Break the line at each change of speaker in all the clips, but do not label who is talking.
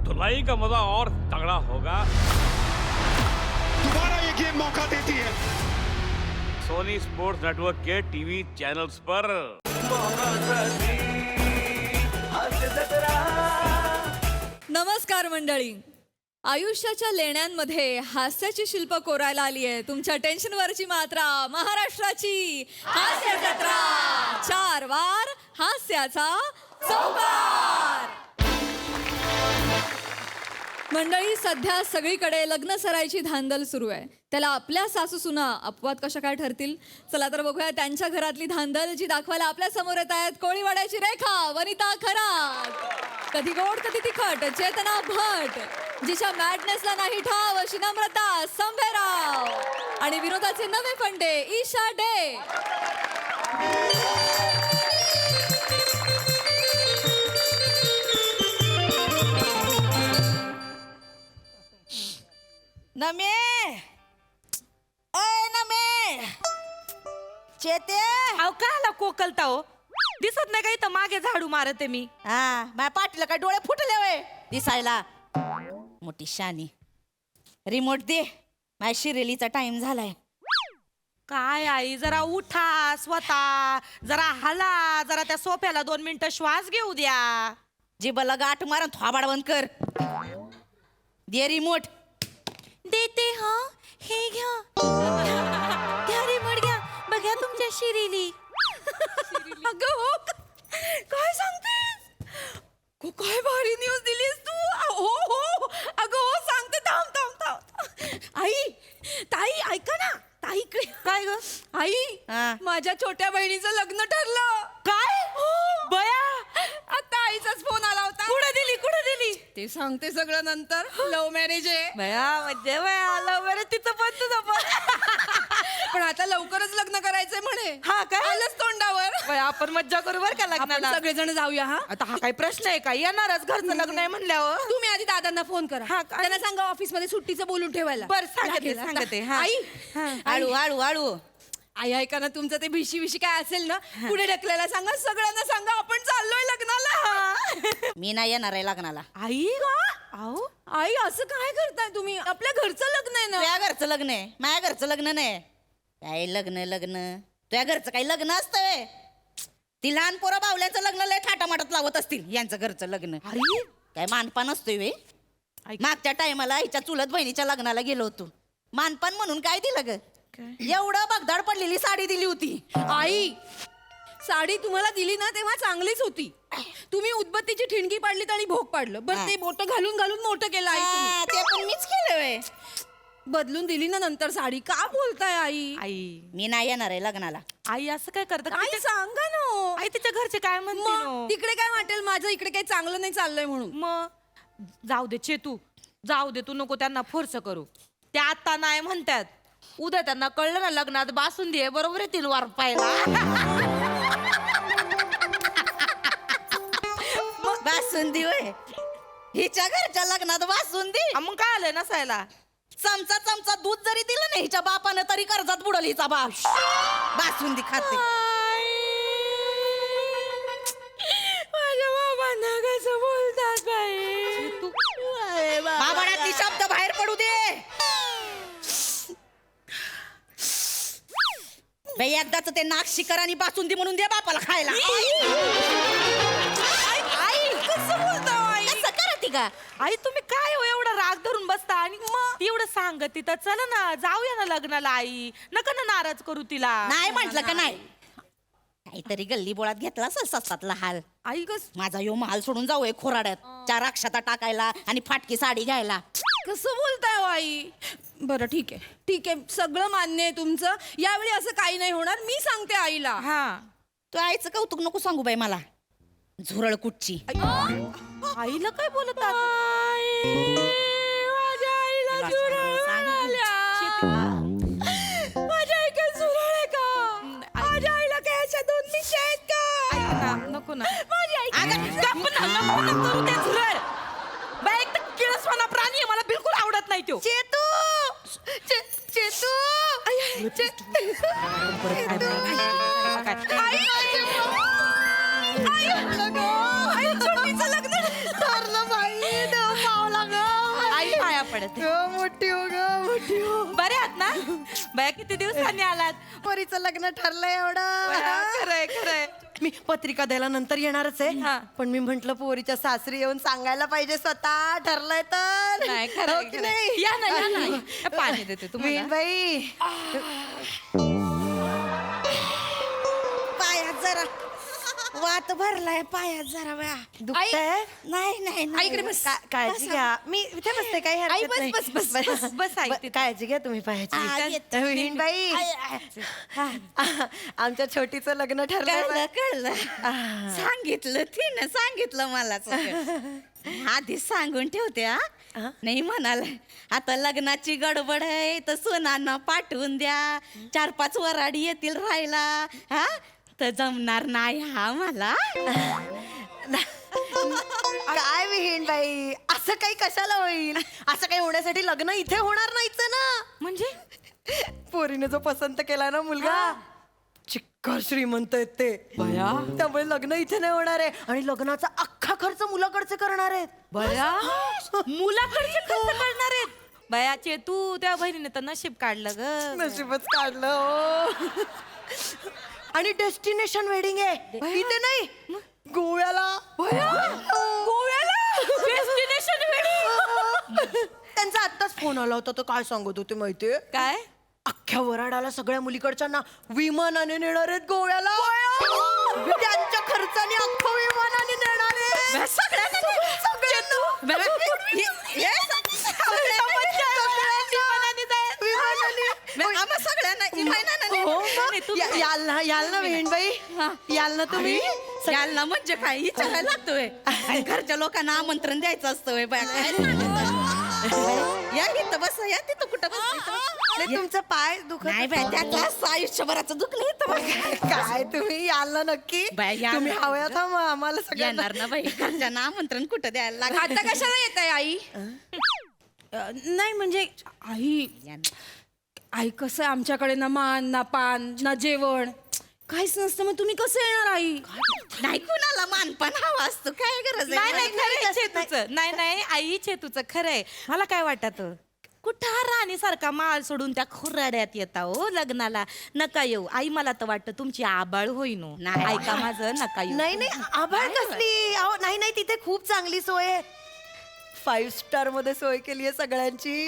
धुलाई का मजा और तगड़ा होगा।
दोबारा ये गेम मौका देती है।
सोनी स्पोर्ट्स नेटवर्क के टीवी चैनल्स पर।
नमस्कार मंडळी, आयुष्याच्या लेण्यांमध्ये हास्याची शिल्प कोरायला आली आहे. तुमच्या टेन्शनवरची मात्रा महाराष्ट्राची हास्य जत्रा. 4 वार हास्याचा चौकार. मंडळी, सध्या सगळीकडे लग्न सराईची धांदल सुरू आहे. त्याला आपल्या सासू सुना अपवाद कशा काय ठरतील? चला तर बघूया त्यांच्या घरातली धांदल, जी दाखवायला आपल्या समोर येत आहेत. कोळीवाड्याची रेखा, वनिता खरात, कधी गोड कधी तिखट चेतना भट, जिच्या मॅडनेसला नाही ठाव अशी नम्रता संभेराव, आणि विनोदाचे नवे फंडे ईशा डे.
नमे, ओय नमे, चेते.
अहो काला कोकलता हो, दिसत नाही का इथं मागे झाडू मारते मी.
हा, माझ्या पाठीला काय डोळे फुटले वय दिसायला. मोठी शानी. रिमोट दे, माझ्या शिरेलीचा टाइम झालाय.
काय आई, जरा उठा स्वतः, जरा हला, जरा त्या सोफ्याला 2 मिनिटं श्वास घेऊ द्या.
जिबला गाठ मारून थोबाड बंद कर. दे रिमोट.
देते हा, हे घ्या. घ्या रिमोट घ्या, बघा तुमच्या शिरेली. अगं हो, काय सांगतेस? काय भारी न्यूज दिलीस तू. हो हो, अगं हो सांगते, थांब थांब थांब. आई, ताई ऐका ना, ताई इकडे. काय ग आई,
हा.
माझ्या छोट्या बहिणीचं लग्न ठरलं.
काय बया,
आता आईचाच फोन आला होता.
कुठे दिली कुठे दिली?
ते सांगते सगळं नंतर. लव्ह मॅरेज आहे.
बया म्हणजे बया आलं बरं, तिचं पण तुझं पण.
पण आता लवकरच लग्न करायचंय म्हणे.
हा काय?
आलंच तोंडावर.
बया, आपण मज्जा करू बर का
आपण
लग्नाला.
सगळेजण जाऊया. हा,
आता हा काही प्रश्न आहे का? येणारच, घरचं लग्न आहे म्हणल्यावर.
तुम्ही आधी दादांना फोन करा.
हा, काय?
त्यांना सांगा ऑफिस मध्ये सुट्टीचं बोलून ठेवायला.
बरं, सांगते,
लागेल.
सांगते, हा.
आई,
हा.
आळू आळू आळू.
आई ऐका ना, तुमचं ते भिशी विशी काय असेल ना, पुढे ढकलायला सांगा. सगळ्यांना सांगा आपण चाललोय लग्नाला.
मी नाही येणार आहे लग्नाला.
आई अहो,
आई असं काय करताय तुम्ही? आपल्या घरचं लग्न आहे ना.
तुझ्या घरचं लग्न आहे, माझ्या घरचं लग्न नाही. काय लग्न लग्न, तुझ्या घरचं काही लग्न असतं? ती लहान पोरं बावल्याचं लग्न लय थाटामाटात लावत असतील. यांचं घरचं लग्न काय मानपान असतोय वे? मागच्या टायमाला आईच्या चुलत बहिणीच्या लग्नाला गेलो होतो. मानपान म्हणून काय दिलं ग? एवढं बगदाड पडलेली साडी दिली होती.
आई, साडी तुम्हाला दिली ना तेव्हा चांगलीच होती. तुम्ही उदबत्तीची ठिणगी पाडलीत आणि भोग पाडलं. बरं, ते बोट घालून घालून मोठं केलं आई तुम्ही.
ते पण मीच केलं वे.
बदलून दिली ना नंतर साडी. का बोलताय आई?
आई
मी नाही येणार आहे लग्नाला.
आई असं काय करतात?
आई सांगा ना.
आई तिच्या घरचे काय म्हणतील
मग
हो?
तिकडे काय वाटेल माझं इकडे काही चांगलं नाही चाललंय म्हणून.
मग जाऊ दे चेतू, जाऊ दे, तू नको त्यांना फोर्स करू. ते आता नाही म्हणतात, उद्या त्यांना कळलं ना लग्नात बासुंदी आहे, बरोबर येतील वारपायला.
बासुंदी वय, हिच्या घरच्या लग्नात बासुंदी.
मग काय आलंय नसायला?
चमचा चमचा दूध जरी दिलं ना हिच्या बापानं तरी कर्जात बुडल हिचा बाप. बासुंदी खाते.
माझ्या बाबांना कसं बोलतात बाई?
बाबाळातली शब्द बाहेर पडू दे. बाई एकदाच ते नाक शिकर आणि बासुंदी म्हणून दे बापाला खायला.
कसं बोलता आई?
कसं करते का?
आई तुम्ही काय हो एवढा राग धरून बसता? आणि मग एवढं सांगत तिथं, चला ना जाऊया ना लग्नाला. आई नका ना नाराज करू तिला.
नाही म्हंटल का नाही? काहीतरी गल्ली बोळात घेतला असेल ससातला हाल.
आई कस
माझा यो महाल सोडून जाऊ खोराड्यात 4 अक्षता टाकायला आणि फाटकी साडी घ्यायला.
कसं बोलताय हो आई? बरं ठीक आहे, ठीक आहे, सगळं मान्य आहे तुमचं. यावेळी असं काही नाही होणार. मी सांगते आईला.
हा.
तू आईचं कौतुक नको सांगू बाई मला. झुरळ कुठची.
आईला काय बोलतात?
माझ्या आईला झुरळ आल्या. माझ्या आई काय झुरळ आहे का? माझ्या आईला काय अशा 2 मिशी आहेत का?
नको ना.
माझी आई
नको ना करू ते झुरळ. बाई एक तर किळसवाना प्राणी आहे, मला बिलकुल आवडत नाही तो.
चेतू चेतू
आई छोटीचं लग्न ठरलं बाई.
पडत
मोठी हो ग मोठी हो.
बरे आहात ना बया किती दिवसांनी आलात
पोरीचं लग्न ठरलंय एवढं.
खरंय खरंय
मी पत्रिका द्यायला नंतर येणारच आहे
हा.
पण मी म्हंटल पोरीच्या सासरी येऊन सांगायला पाहिजे स्वतः ठरलंय तर.
नाही
हो
खरं
की नाही?
या ना या ना पाणी देते तुम्हाला
बाई
पायात जरा वात भरलाय पायात जरा वेळा
दुखतंय?
नाही नाही नाही.
इकडे बस.
काळजी घ्या मी इथे बसते काही
आई,
हरकत
बस,
नाही.
बस, बस, बस, बस, आई, तिथे.
काळजी घ्या तुम्ही पायाची.
हा, येते.
विहीणबाई आमच्या छोटीचं लग्न ठरलंय
कळलं कळलं सांगितलं तिनं सांगितलं मला सगळं. आधी सांगून ठेवते हा नाही म्हणाला आता लग्नाची गडबड आहे तर सोनांना पाठवून द्या 4-5 वराडी येतील राहायला हा तर जमणार नाही हा मला.
काय विहीणबाई असं काही कशाला होईल असं काही होण्यासाठी लग्न इथे होणार नाहीच ना.
म्हणजे
पोरीने जो पसंत केला ना मुलगा चिक्कार श्रीमंत आहेत ते त्यामुळे लग्न इथे नाही होणार आहे आणि लग्नाचा अख्खा खर्च मुलाकडचे करणार आहेत.
बया मुलाकडचे खर्च करणार आहेत बयाचे तू त्या बहिणीने तर नशीब काढलं ग
नशीबच काढलं हो. आणि डेस्टिनेशन वेडिंग आहे इथे नाही गोव्याला.
गोव्याला डेस्टिनेशन वेडिंग
त्यांचा आत्ताच फोन आला होता तर काय सांगत होते माहितीये
काय
अख्ख्या वराडाला सगळ्या मुलीकडच्यांना विमानाने नेणार आहेत गोव्याला. त्यांच्या खर्चाने अख्खं विमानाने नेणार आहे याल ना बहीणबाई याल ना तुम्ही.
याल ना म्हणजे काय विचारायला लागतोय आणि घरच्या लोकांना आमंत्रण द्यायचं असतं बाय काय सांगत या इथं बस या तिथं कुठं बस
तुमचा पाय दुखत
नाही बाय त्यात आयुष्यभराचं दुखलं इथं बघ
काय तुम्ही याल ना नक्की
बाय, याल
तुम्ही
ना.
हव्यात हा मग आम्हाला सगळ्यांना.
येणार ना बाई घरच्यांना आमंत्रण कुठं द्यायला लागत
आता कशाला येत आहे आई नाही म्हणजे आई आई कसं आहे आमच्याकडे ना मान ना पान ना जेवण काहीच नसतं मग तुम्ही कसं येणार आई
नाही कुणाला मानपान हवा असतो काय गरज
नाही
आहे
नाही खरंय चेतूचं नाही नाही आई चेतूचं खरंय मला काय वाटत कुठं राणी सारखा माल सोडून त्या खुराड्यात येता हो लग्नाला नका येऊ आई मला तर वाटतं तुमची आबाळ होईन हो.
नाही.
ऐका माझं नका येऊ
नाही नाही आभाळ कसली अहो नाही नाही तिथे खूप चांगली सोय आहे 5 स्टार मध्ये सोय केली आहे सगळ्यांची.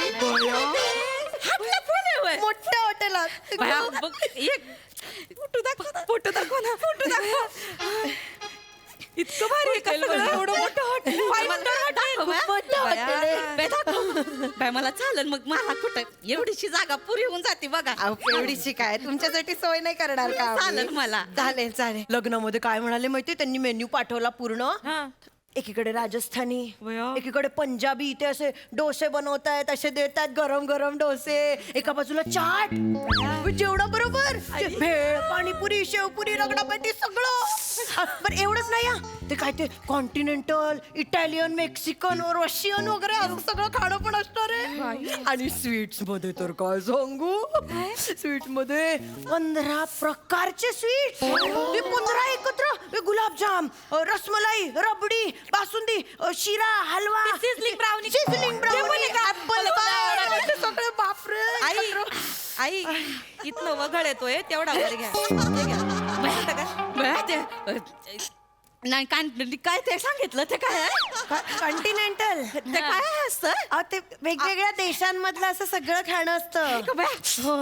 मोठ्या हॉटेलात
बाया, बघ, एक फोटो दाखव ना फोटो दाखव इतकं भारी आहे का सगळं? एवढं मोठं हॉटेल
बाय मला चालेल मग मला कुठं एवढीशी जागा पुरी होऊन जाते बघा
एवढीशी काय तुमच्यासाठी सोय नाही करणार का आम्ही?
चालेल मला.
चालेल चालेल लग्नामध्ये काय म्हणाले माहितीये त्यांनी मेन्यू पाठवला पूर्ण. एकीकडे राजस्थानी एकीकडे पंजाबी इथे असे डोसे बनवतायत असे देतात गरम गरम डोसे एका बाजूला चाट जेवढा बरोबर भेळ पाणीपुरी शेवपुरी रगडापॅटी सगळं बरं एवढंच नाही हा ते काय ते कॉन्टिनेंटल इटालियन मेक्सिकन रशियन वगैरे असं सगळं खाणं पण असणार आहे. आणि स्वीट्स मध्ये तर काय सांगू स्वीट्स मध्ये 15 प्रकारचे स्वीट ते 15 एकत्र गुलाबजाम rasmalai rabri basundi sheera halwa
sizzling brownie
sizzling brownie apple pie सगळे बापरे
आई आई इथनं वघळ येतोय तेवढा वर घ्या हे घ्या. माहिती का?
बाय, ते नाही काय ते सांगितलं ते काय आहे?
कॉन्टिनेंटल
ते काय असतं
ते वेगवेगळ्या देशांमधलं असं सगळं खाणं असतं.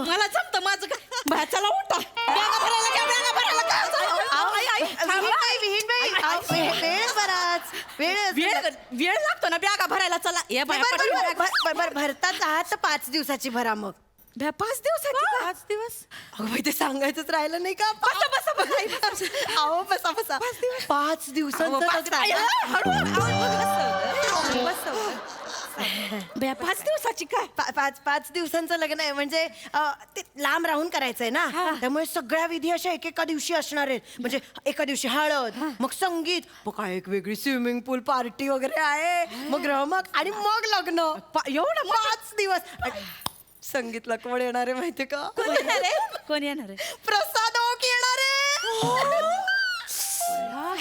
मला जमतं माझं काय बाय चला उठा बॅगा भरायला घ्या, बॅगा भरायला
वेळ बराच
वेळ लागतो ना बॅगा भरायला चला ये बाय
भरताच आहात तर 5 दिवसाची भरा मग
5 दिवसाची 5 दिवस
अगं बाई, ते सांगायचंच राहिलं नाही का अहो बसा बसा 5 दिवसांचं लग्न आहे.
5 दिवसाची काय
5 दिवसांचं लग्न आहे म्हणजे ते लांब राहून करायचंय ना त्यामुळे सगळ्या विधी अशा एकेका दिवशी असणार आहेत म्हणजे एका दिवशी हळद मग संगीत मग काय एक वेगळी स्विमिंग पूल पार्टी वगैरे आहे मग रमक आणि मग लग्न एवढं 5 दिवस. संगीतला कोण येणार आहे माहितीये का
कोण येणार आहे
प्रसाद ओक येणार आहे.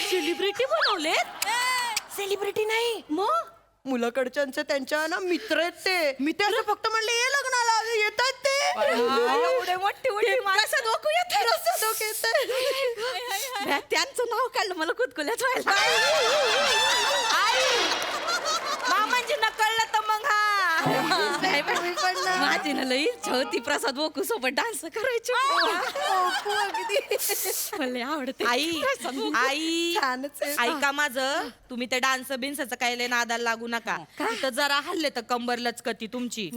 सेलिब्रिटी बनवले
सेलिब्रिटी नाही
मग
मुलाकडच्यांचे त्यांच्या ना मित्र आहेत ते. मी ते असं फक्त म्हणले ये लग्नाला येत आहेत ते.
एवढे मोठे मोठे प्रसाद ओकू येत
प्रसाद ओक येतायत.
त्यांचं नाव काढलं मला कुतकुल्याच व्हायला. मामांजी न कळलं तर मग माझी ना लई इच्छा होती प्रसाद ओकू सोबत डान्स करायची. मला आवडते. आई
छानच आहे.
ऐका माझं, तुम्ही ते डान्स बिन्सचं काय लय नादाला लागू नका. तर जरा हल्ले तर कंबर लचकती तुमची.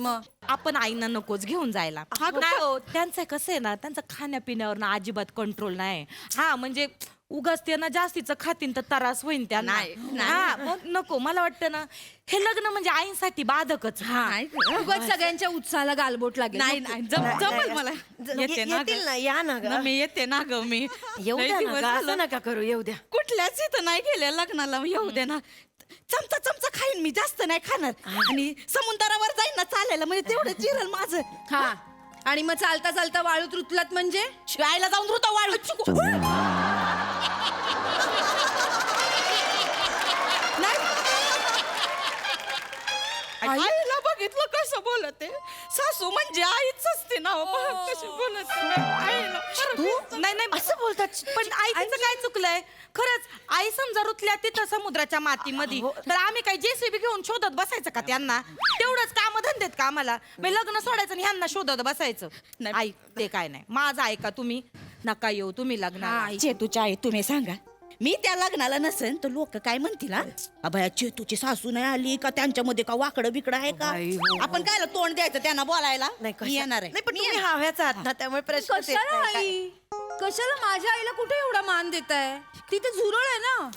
आपण आईना नकोच घेऊन जायला. नाही हो, त्यांचं कसं आहे ना, त्यांचं खाण्यापिण्यावर ना अजिबात कंट्रोल नाही. हा म्हणजे उगाच ते ना जास्तीचं खातीन तर त्रास होईन त्यांना. हा मग नको. मला वाटतं ना हे लग्न म्हणजे आईंसाठी बाधकच.
उगाच सगळ्यांच्या उत्साहाला गालबोट लागेल.
नाही जमल मला.
येतील ना, या ना ग.
मी येते ना ग. मी
येऊ
लय
द्या
दिवस
ना ग,
झालं.
असं नका करू, येऊ द्या.
कुठल्याच इथं नाही गेल्या लग्नाला. येऊ दे ना. चमचा चमचा खाईन मी, जास्त नाही खाणार. आणि समुद्रावर जाईन ना चालायला, म्हणजे तेवढं जिरल माझं.
हा आणि मग चालता चालता वाळूत रुतलात म्हणजे
शिवायला जाऊन रुता वाळू. आईला बघितलं कसं बोलत आहे. सासू म्हणजे आईच असते ना. कशी बोलत नाही नाही असं बोलतात. पण आईचं काय चुकलंय खरंच. आई समजा रुतल्या तिथं समुद्राच्या मातीमध्ये, तर आम्ही काय जेसीबी घेऊन शोधत बसायचं का त्यांना? तेवढंच काम धंदेत का आम्हाला? मी लग्न सोडायचं आणि ह्यांना शोधत बसायचं. आई ते काय नाही. माझं ऐका तुम्ही. नका येऊ तुम्ही लग्नाला.
चेतूच्या आई तुम्ही सांगा, मी त्या लग्नाला नसेन तर लोक काय म्हणतील? अभया चेतूची सासू नाही आली का, त्यांच्यामध्ये का वाकडं बिकडं आहे का? आपण काय तोंड द्यायचं त्यांना बोलायला?
नाही
मी येणार आहे.
नाही, पण तुम्ही हव्याच आहात ना, त्यामुळे प्रश्न येत
कशाला
नाही.
आई कशाला माझ्या आईला कुठे एवढा मान देताय? तिथे झुरळ आहे ना.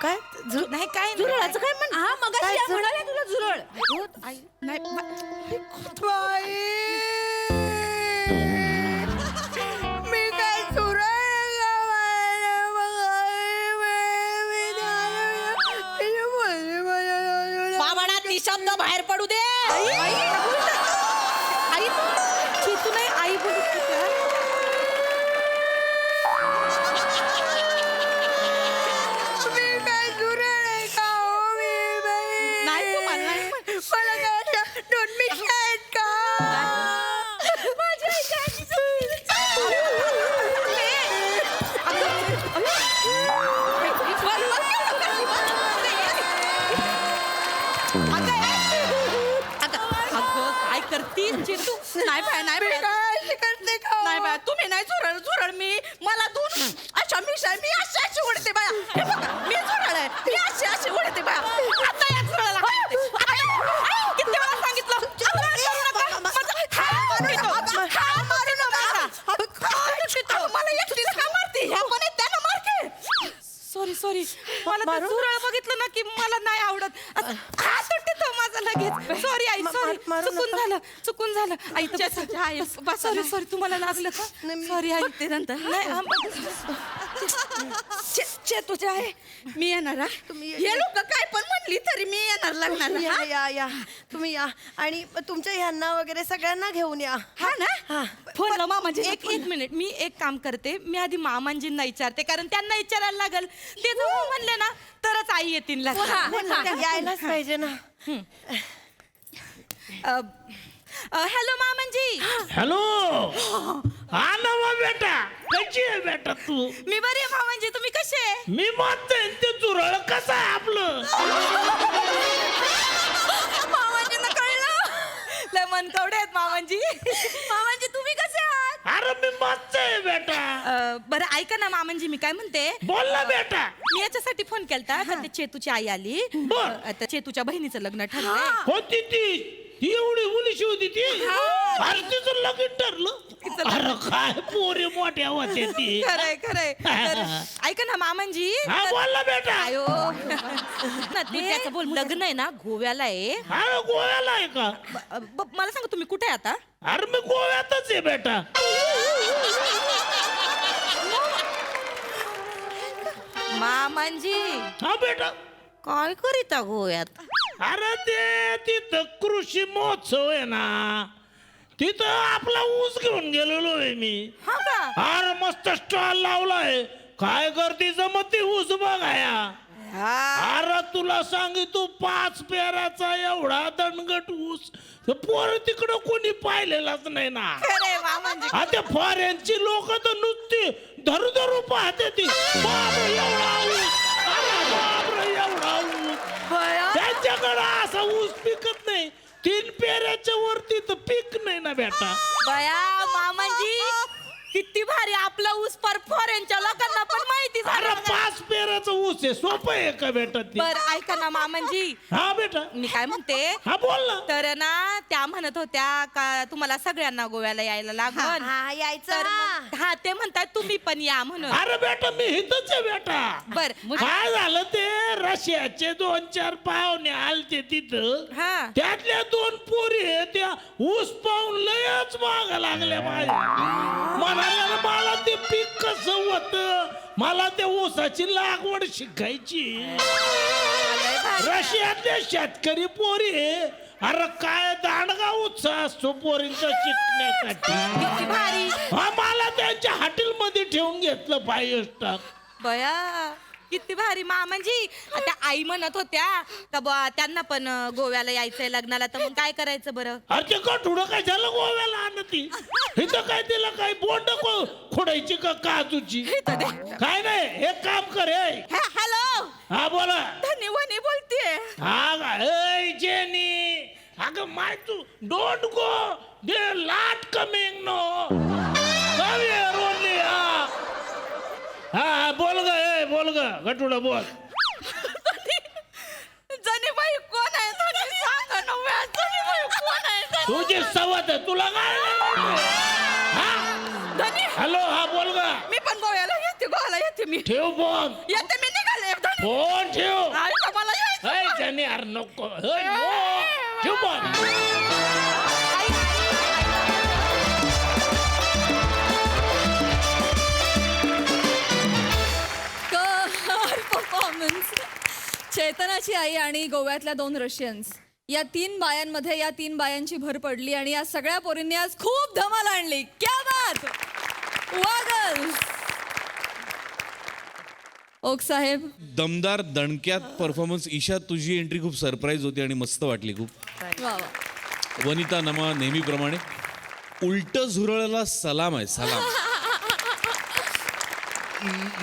काय
नाही काय
झुरळाचं काय म्हण?
हा मग म्हणाले तुला झुरळ.
मी काय सुरळ
बाबांना शब्द बाहेर पडू दे.
आई चेतू नाही. आई बोलत नाही तुम्हाला नाही. काय करतील चेतू? नाही बाय नाही बाय नाही बाय. तुम्ही नाही झुरळ झुरळ मी मला दूर अच्छा मी अशी अशी उडते बाया. हे बघा मी झुरळ आहे. मी अशी अशी उडते बाया. आता या झुरळाला काय होते? किती वेळा सांगितलं मला एकटीला का मारते? ह्या पण आहेत, त्यांना मारते. सॉरी मला तर झुरळ बघितलं ना की मला नाही आवडत. हात उठतो माझा लगेच. Sorry I sorry. चुकून झालं आई. सॉरी तुम्हाला लागलं का? Sorry I. ते नंतर
चेतूच्या आहे मी येणार. हे लोक काय पण म्हणली तरी मी येणार लग्नाला.
या तुम्ही या आणि तुमच्या ह्यांना वगैरे सगळ्यांना घेऊन या.
हा ना. फोन मामाजी
एक मिनिट. मी एक काम करते. मी आधी मामांजींना विचारते, कारण त्यांना विचारायला लागल. ते जर हो म्हणले ना तरच आई येतील लग्नाला.
यायलाच पाहिजे ना.
हॅलो मामांजी.
हॅलो. हा नवा बेटा, कशी आहे बेटा तू?
मी बरी आहे मामांजी. तुम्ही कसे आहे?
मी म्हणते ते चुरळ कसं आहे आपलं?
मामांजींना कळलं. लय मनकवडे आहेत मामांजी. मामांजी तुम्ही कसे आहात?
अरे मी मस्त आहे बेटा.
बरं ऐका ना मामांजी, मी काय म्हणते.
बोल ना बेटा.
मी याच्यासाठी फोन केलता का ते चेतूची आई आली.
बर.
आता चेतूच्या बहिणीचं लग्न ठरलंय.
होती ती एवढी मुलीशी होती ती. अरे तिचं लगीन ठरलं. अरे काय पोरी मोठ्या होते ती.
खरंय तर ऐका ना मामांजी.
हा बोल ना बेटा.
आयो ना ते त्याचं बोल लग्न आहे ना गोव्याला आहे.
हा गोव्याला आहे का?
मला सांगा तुम्ही कुठे आहे आता?
अरे मी गोव्यातच आहे बेटा.
मामांजी
हा बेटा.
काय करीता गोव्यात?
अरे ते तिथं कृषी महोत्सव आहे ना, तिथं आपला ऊस घेऊन गेलेलो आहे मी.
हा का?
अरे मस्त स्टॉल लावलाय. काय करते जमत ती ऊस बघाया. अरे तुला सांगितो 5 पेराचा एवढा दणगट ऊस पोर तिकडं कोणी पाहिलेलाच नाही ना. आता फॉरेनची लोक तर नुसती धरू धरू पाहते ती. बापरे एवढा ऊस, अरे बापरे एवढा ऊस. त्यांच्याकडं असा ऊस पिकत नाही. 3 पेऱ्याच्या वरती तर पीक नाही ना बेटा.
बया मामाजी किती भारी आपला ऊस फॉरेनच्या लोकांना पण माहिती
अरे
झालं.
5 पेराचा ऊस आहे, सोपं आहे का बेटा ते?
बर ऐका ना मामाजी,
हा बेटा,
मी काय म्हणते,
हा बोल ना.
तर ना त्या म्हणत होत्या का तुम्हाला सगळ्यांना गोव्याला यायला लागल.
हा यायचं
तर
ना.
मग- हा ते म्हणतात तुम्ही पण या म्हणून.
अरे बेटा मी इथंच आहे बेटा.
बर
काय झालं ते रशियाचे 2-4 पाहुणे आलते तिथं.
हा.
त्यातल्या 2 पोरी त्या ऊस पाहून लयच माग लागल्या माझ्या. म्हणाल्या मला ते पीक कसं होत, मला त्या ऊसाची लागवड शिकायची. रशियातले शेतकरी पोरी अरे काय दांडगा उत्साह असतो पोरींचा शिकण्यासाठी.
किती भारी.
हा मला त्यांच्या हॉटेलमध्ये ठेवून घेतलं 5 स्टार.
बया किती भारी मामाजी. त्या आई म्हणत होत्या का बा त्यांना पण गोव्याला यायचंय लग्नाला, तर मग काय करायचं बरं?
अरे ते कठुडं काय झालं गोव्याला आणती. इथं काय तिला काय बोंड खोडायची का काजूची? काय नाही, एक काम कर.
हॅलो,
हा बोला.
धनी वनी बोलतेय.
हा ए जेनी, अगं माय तू डोंट गो दे लाट कमिंग नो. हा बोल ग, ए बोल ग गटुडा बोल.
जनीबाई कोण आहे? धनी सांगा ना व्या. जनीबाई कोण आहे?
तुझी सवत आहे, तुला काय?
धनी
हॅलो, हा बोल ग.
मी पण गोव्याला येते, गोव्याला येते मी.
ठेव फोन,
येते मी, निघाले. धनी
फोन ठेव.
ऐका मला यायचं.
ए जेनी अरे नको, ए नो ठेव फोन.
परफॉर्मन्स. चेतनाची आई आणि गोव्यातल्या 2 रशियन्स या 3 बायांमध्ये या 3 बायांची भर पडली आणि या सगळ्या पोरींनी आज खूप धमाल आणली. क्या बात. वागल ओक साहेब.
दमदार दणक्यात परफॉर्मन्स. ईशा तुझी एंट्री खूप सरप्राईज होती आणि मस्त वाटली खूप.
वा वा.
वनिता नमा नेहमीप्रमाणे उलट झुरळला सलाम आहे, सलाम.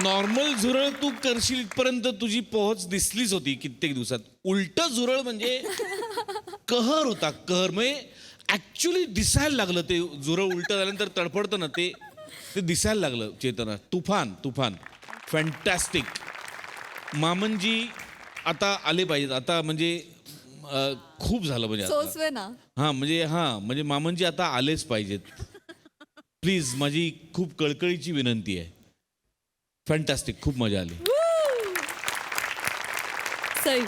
नॉर्मल झुरळ तू करशील इथपर्यंत तुझी पोहोच दिसलीच होती कित्येक दिवसात. उलट झुरळ म्हणजे कहर होता, कहर. म्हणजे ऍक्च्युली दिसायला लागलं ते झुरळ उलट झाल्यानंतर तडफडतं ना, ते दिसायला लागलं. चेतना तुफान तुफान फॅन्टॅस्टिक. मामनजी आता आले पाहिजेत आता, म्हणजे खूप झालं म्हणजे आता.
सोसवे ना.
म्हणजे मामनजी आता आलेच पाहिजेत प्लीज. माझी खूप कळकळीची विनंती आहे. फॅन्टॅस्टिक, खूप मजा आली.
सही.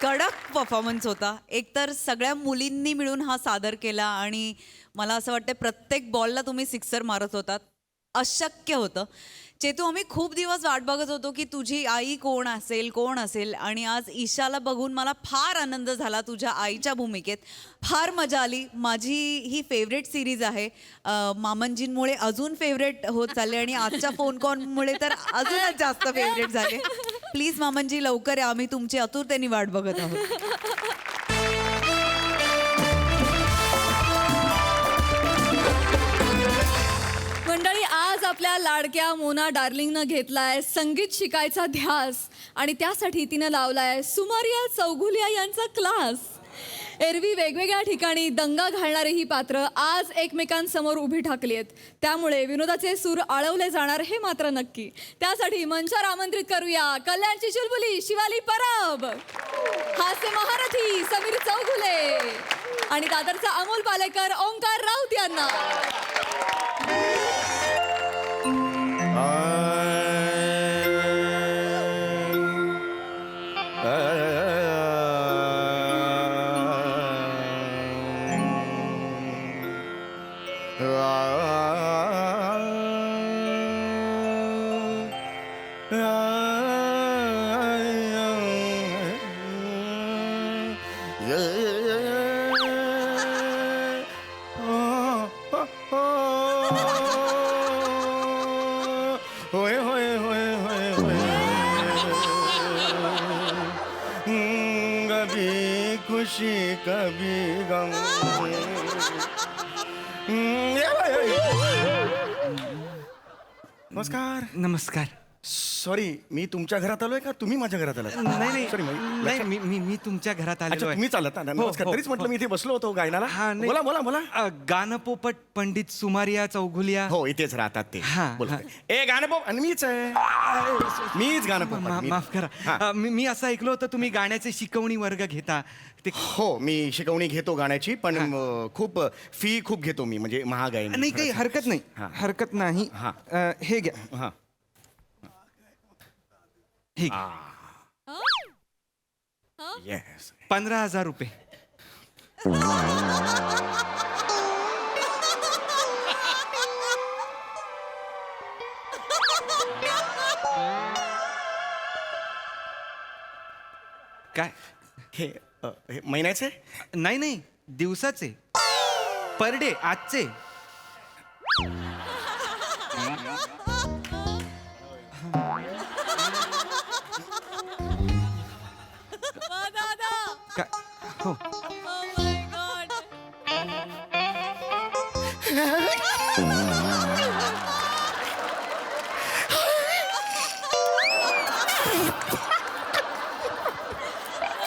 कडक परफॉर्मन्स होता. एकतर सगळ्या मुलींनी मिळून हा सादर केला आणि मला असं वाटतं प्रत्येक बॉलला तुम्ही 6 मारत होतात. अशक्य होतं. चेतू, आम्ही खूप दिवस वाट बघत होतो की तुझी आई कोण असेल आणि आज ईशाला बघून मला फार आनंद झाला तुझ्या आईच्या भूमिकेत. फार मजा आली. माझी ही फेवरेट सिरीज आहे. मामनजींमुळे अजून फेवरेट होत चालले आणि आजच्या फोन कॉलमुळे तर अजूनच जास्त फेवरेट झाले. प्लीज मामनजी लवकर या, आम्ही तुमची आतुरतेने वाट बघत आहोत.
मंडळी, आज आपल्या लाडक्या मोना डार्लिंगनं घेतलाय संगीत शिकायचा ध्यास आणि त्यासाठी तिनं लावलाय सुमारिया चौगुलिया यांचा क्लास. एरवी वेगवेगळ्या ठिकाणी दंगा घालणारी ही पात्र आज एकमेकांसमोर उभी ठाकली आहेत. त्यामुळे विनोदाचे सूर आळवले जाणार हे मात्र नक्की. त्यासाठी मंचावर आमंत्रित करूया कल्याणची चुलबुली शिवाली परब, हास्य महारथी समीर चौगुले आणि दादरचा अमोल पालेकर ओंकार राऊत यांना.
होय होय होय होय होय खुशी कभी गम. नमस्कार.
नमस्कार.
सॉरी, मी तुमच्या घरात आलोय का तुम्ही माझ्या घरात आलात?
नाही
सॉरी
नाही मी तुमच्या घरात
अच्छा,
आलेलो आहे.
तुम्ही चालत ना. नमस्कार.
हो,
तरीच म्हटलं मी इथे बसलो होतो गायनाला.
हा, नाही.
बोला बोला बोला.
गाणं पोपट पंडित सुमारिया चौघुलिया.
हो, इथेच राहतात ते.
हा,
बोला.
हा.
ए गाणपोप, आणि मीच आहे. मीच गाणपोप.
माफ करा. मी असं ऐकलं होतं तुम्ही गाण्याचे शिकवणी वर्ग घेता. ते
हो, मी शिकवणी घेतो गाण्याची, पण खूप फी खूप घेतो मी, म्हणजे महाग आहे.
नाही, काही हरकत नाही.
हा.
हरकत नाही.
हा.
हे घ्या.
हा.
हे घ्या.
येस.
15,000 रुपये. काय?
हे महिन्याचे?
नाही दिवसाचे. पर डे, आजचे. हो.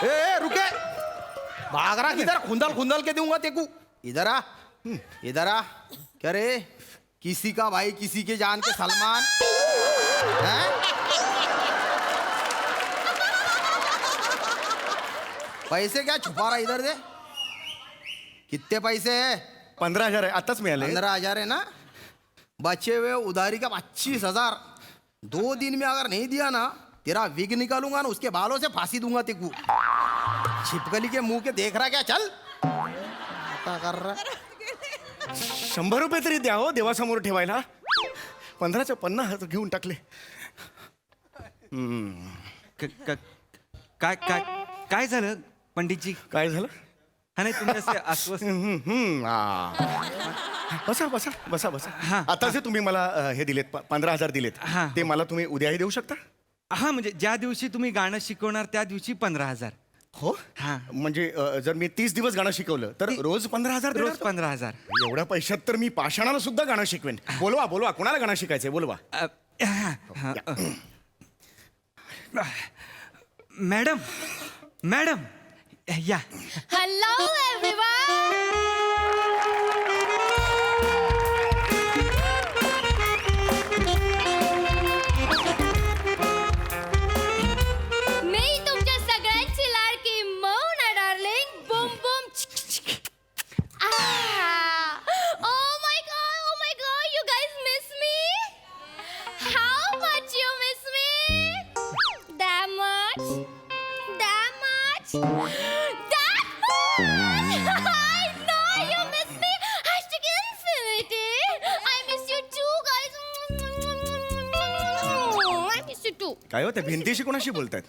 ए रुके, भाग रहा किधर? खुंदल खुंदल के दूंगा तेकू. इधर आ, इधर आ. क्या रे, किसी का भाई किसी के जान के सलमान हैं? पैसे क्या छुपा रहा? इधर दे. कितने पैसे है?
15,000 आहे, आताच मिळाले.
15,000 है ना. बचे हुए उधारी का 25,000. 2 दिन में अगर नहीं दिया ना, तेरा विग निकालूंगा ना, उसके बालों से फांसी दूंगा तेकू. छिपकली के मुंह के देख रहा क्या? चल. आता कर रहा.
100 रुपये तरी द्या हो, देवासमोर ठेवायला. 15च्या 50 घेऊन टाकले.
काय काय काय झालं पंडितजी?
काय झालं?
हा, नाही तुम्ही असे अस्वस्थ.
बसा बसा बसा बसा.
हा.
आता जे तुम्ही मला हे दिलेत, 15,000 दिलेत,
हा.
ते मला तुम्ही उद्याही देऊ शकता?
हा, म्हणजे ज्या दिवशी तुम्ही गाणं शिकवणार त्या दिवशी 15,000.
हो.
हा.
म्हणजे जर मी 30 दिवस गाणं शिकवलं तर रोज 15,000
रोज 15,000.
एवढ्या पैशात तर मी पाषाणाला सुद्धा गाणं शिकवेन. बोलवा बोलवा, कोणाला गाणं शिकायचंय बोलवा.
मॅडम मॅडम या.
Hello everyone. मी तुमच्या सगळ्यांची लाडकी Mauna darling. Boom boom. Oh my god, you guys miss me? How much you miss me? That much? That much? That much? I know you miss me. Hashtag infinity. I miss you too, guys. I miss you too.
काय हो, त्या भिंतीशी कोणाशी बोलतायत?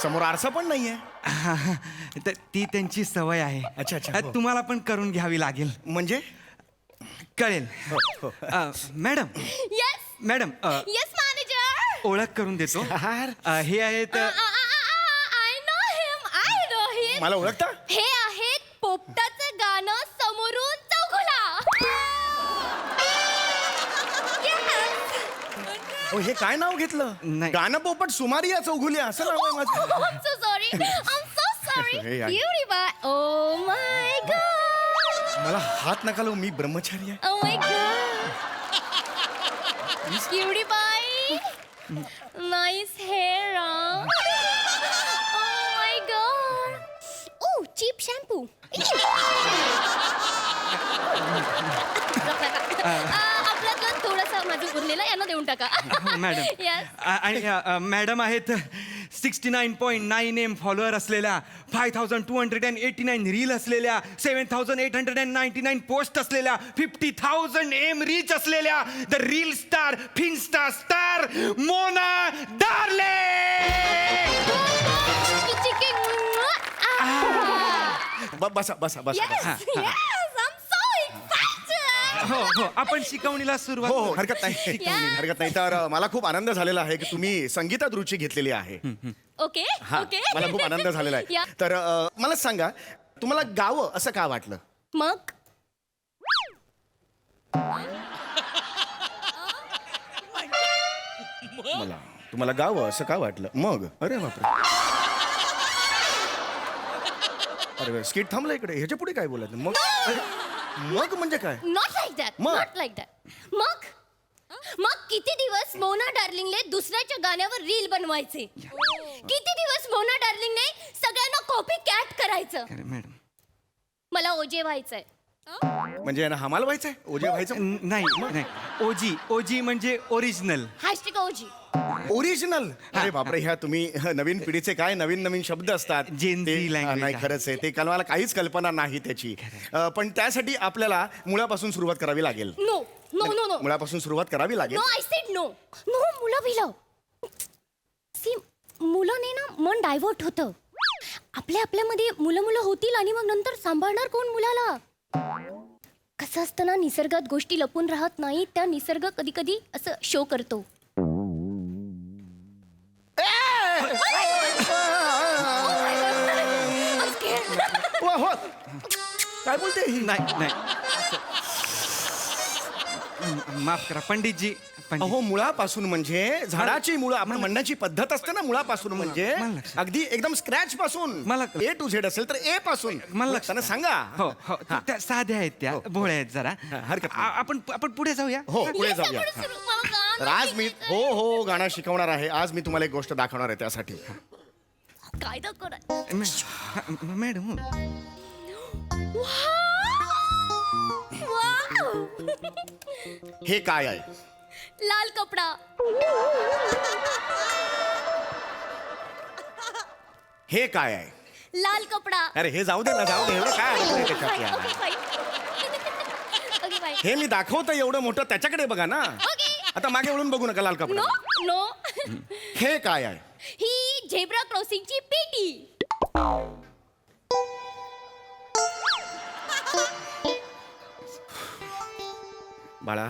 समोर आरसा पण नाहीये.
ती त्यांची सवय आहे.
अच्छा, अच्छा, हो.
तुम्हाला पण करून घ्यावी लागेल.
म्हणजे
कळेल. Madam
Yes.
Madam
Yes, manager.
ओळख करून देतो. हे आहेत
I know him. I know him.
मला ओळखता?
हे आहेत पोपटाचं गाणं समोरून चौघुला. Yes.
हो, हे काय नाव घेतलं?
नाही.
गाणं पोपट सुमारिया चौघुलिया असं नाव आहे माझं.
I'm so sorry. I'm so sorry.
हे यार.
Beauty pie. Oh my god.
मला हात नका लावू, मी ब्रह्मचारी आहे.
Oh my god. Cutie pie. Nice hair, huh? Oh my god. Oh, cheap shampoo. आपल्यातलं थोडंसं माझं उरलेलं यांना देऊन टाका.
Madam
Yes.
आणि मॅडम आहेत 69.9 M फॉलोअर असलेल्या, 5,289 रील असलेल्या, 7,899 पोस्ट असलेल्या, 50,000 M रीच असलेल्या, the reel star finsta star Mona Darle.
बसा बसा बसा.
Yes, yes, I'm so excited.
हो हो आपण शिकवणीला सुरुवात
हो हो
करू.
हरकत नाही हरकत नाही. तर मला खूप आनंद झालेला आहे की तुम्ही संगीतात रुची घेतलेली आहे.
ओके
हा
ओके
मला खूप आनंद झालेला
या.
आहे. तर मला सांगा तुम्हाला गावं असं का वाटलं?
मग
मला तुम्हाला गावं असं का वाटलं मग? अरे बापरे, अरे स्किट थांबलं इकडे, ह्याच्या पुढे काय बोलायचं मग? अरे, मग म्हणजे काय?
नॉट लाईक दॅट
मग?
नॉट लाईक दॅट मग किती दिवस मोना डार्लिंगने दुसऱ्याच्या गाण्यावर रील बनवायचे? किती दिवस मोना डार्लिंगने सगळ्यांना कॉपी कॅट करायचं?
अरे मॅडम
मला ओजे व्हायचंय.
म्हणजे ना हमाल व्हायचंय, ओजे व्हायचं?
नाही नाही ओजी ओजी म्हणजे ओरिजिनल.
हॅशटॅग ओजी.
ओरिजिनल. अरे बापरे, ह्या तुम्ही नवीन पिढीचे काय नवीन नवीन शब्द असतात.
Gen Z
ते-
language
नाही
आहे.
खरंच आहे ते, मला काहीच कल्पना नाही त्याची. पण त्यासाठी आपल्याला मुळापासून सुरुवात करावी लागेल.
नो नो नो नो
मुळापासून सुरुवात करावी लागेल.
No I said no no मुलं बिलं सी मुलाने ना मन डायव्हर्ट होतं. आपल्यामध्ये मुलं होतील आणि मग नंतर सांभाळणार कोण मुलाला? कसं असतं ना, निसर्गात गोष्टी लपून राहत नाही, त्या निसर्ग कधी कधी असं शो करतो.
हो काय बोलते ही?
नाही नाही माफ करा पंडितजी.
अहो मुळापासून म्हणजे झाडाची मुळं, आपण म्हणण्याची पद्धत असते ना, मुळापासून म्हणजे
मला लक्षात.
अगदी एकदम स्क्रॅच पासून.
मला-
ए टू झेड असेल तर ए पासून.
मला लक्षात.
त्यांना सांगा.
हो हो त्या साध्या आहेत त्या, भोळ्या आहेत जरा.
हा, हरकत नाही.
आपण आपण पुढे जाऊया.
हो पुढे
Yes,
जाऊया.
आपण सुरू- मला गाणं
तर आज मी
शिकायचंय.
हो गाणं शिकवणार आहे. आज मी तुम्हाला एक गोष्ट दाखवणार आहे त्यासाठी.
काय दाखवणार?
Madam
wow!
हे काय आहे?
लाल कपडा.
हे काय आहे?
लाल कपडा.
अरे हे जाऊ दे ना, जाऊ दे. एवढं काय अडकलंय त्याच्यात
Fine,
यार?
okay, fine. Okay, fine.
हे मी दाखवतो एवढं मोठं, त्याच्याकडे बघा ना.
Okay.
आता मागे वळून बघू नका लाल
नो
कपडा.
नो
हे काय आहे?
ही झेब्रा क्रॉसिंगची पेटी.
बाळा,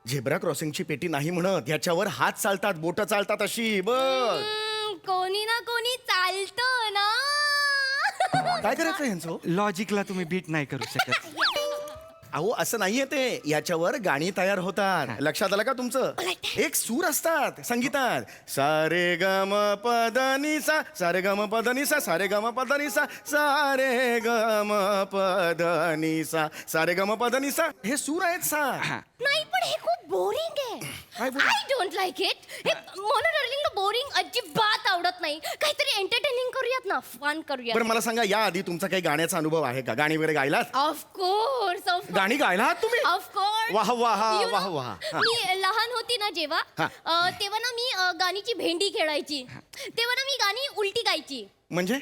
झेब्रा क्रॉसिंगची पेटी नाही म्हणत, याच्यावर हात चालतात, बोट चालतात अशी बघ.
कोणी ना कोणी चालतं ना.
काय करायचं यांचं?
लॉजिकला तुम्ही बीट नाही करू शकत.
अहो असं नाहीये ते, याच्यावर गाणी तयार होतात. लक्षात आलं का तुमचं? एक सूर असतात संगीतात. सारे ग म प द नि सा, सारे ग म प द नि सा, सारे ग म प द नि सा, सारे ग म प द नि सा, सारे ग म प द नि सा. हे सूर आहेत सा.
नाही पण हे खूप बोरिंग आहे.
काय boring?
I don't like it. हे मोनो डार्लिंगला बोरिंग अजिबात आवडत नाही. काहीतरी एंटरटेनिंग करूयात ना, फन करूयात.
बरं मला सांगा, या आधी तुमचा काही गाण्याचा अनुभव आहे का? गाणी वगैरे गायलात?
ऑफकोर्स
गाणी गायला आहात तुम्ही?
ऑफकोर्स.
वाह, वाह, वाह, वाह. हा.
मी लहान होती ना जेव्हा,
हा.
तेव्हा ना मी गाणीची भेंडी खेळायची. तेव्हा ना मी गाणी उलटी गायची.
म्हणजे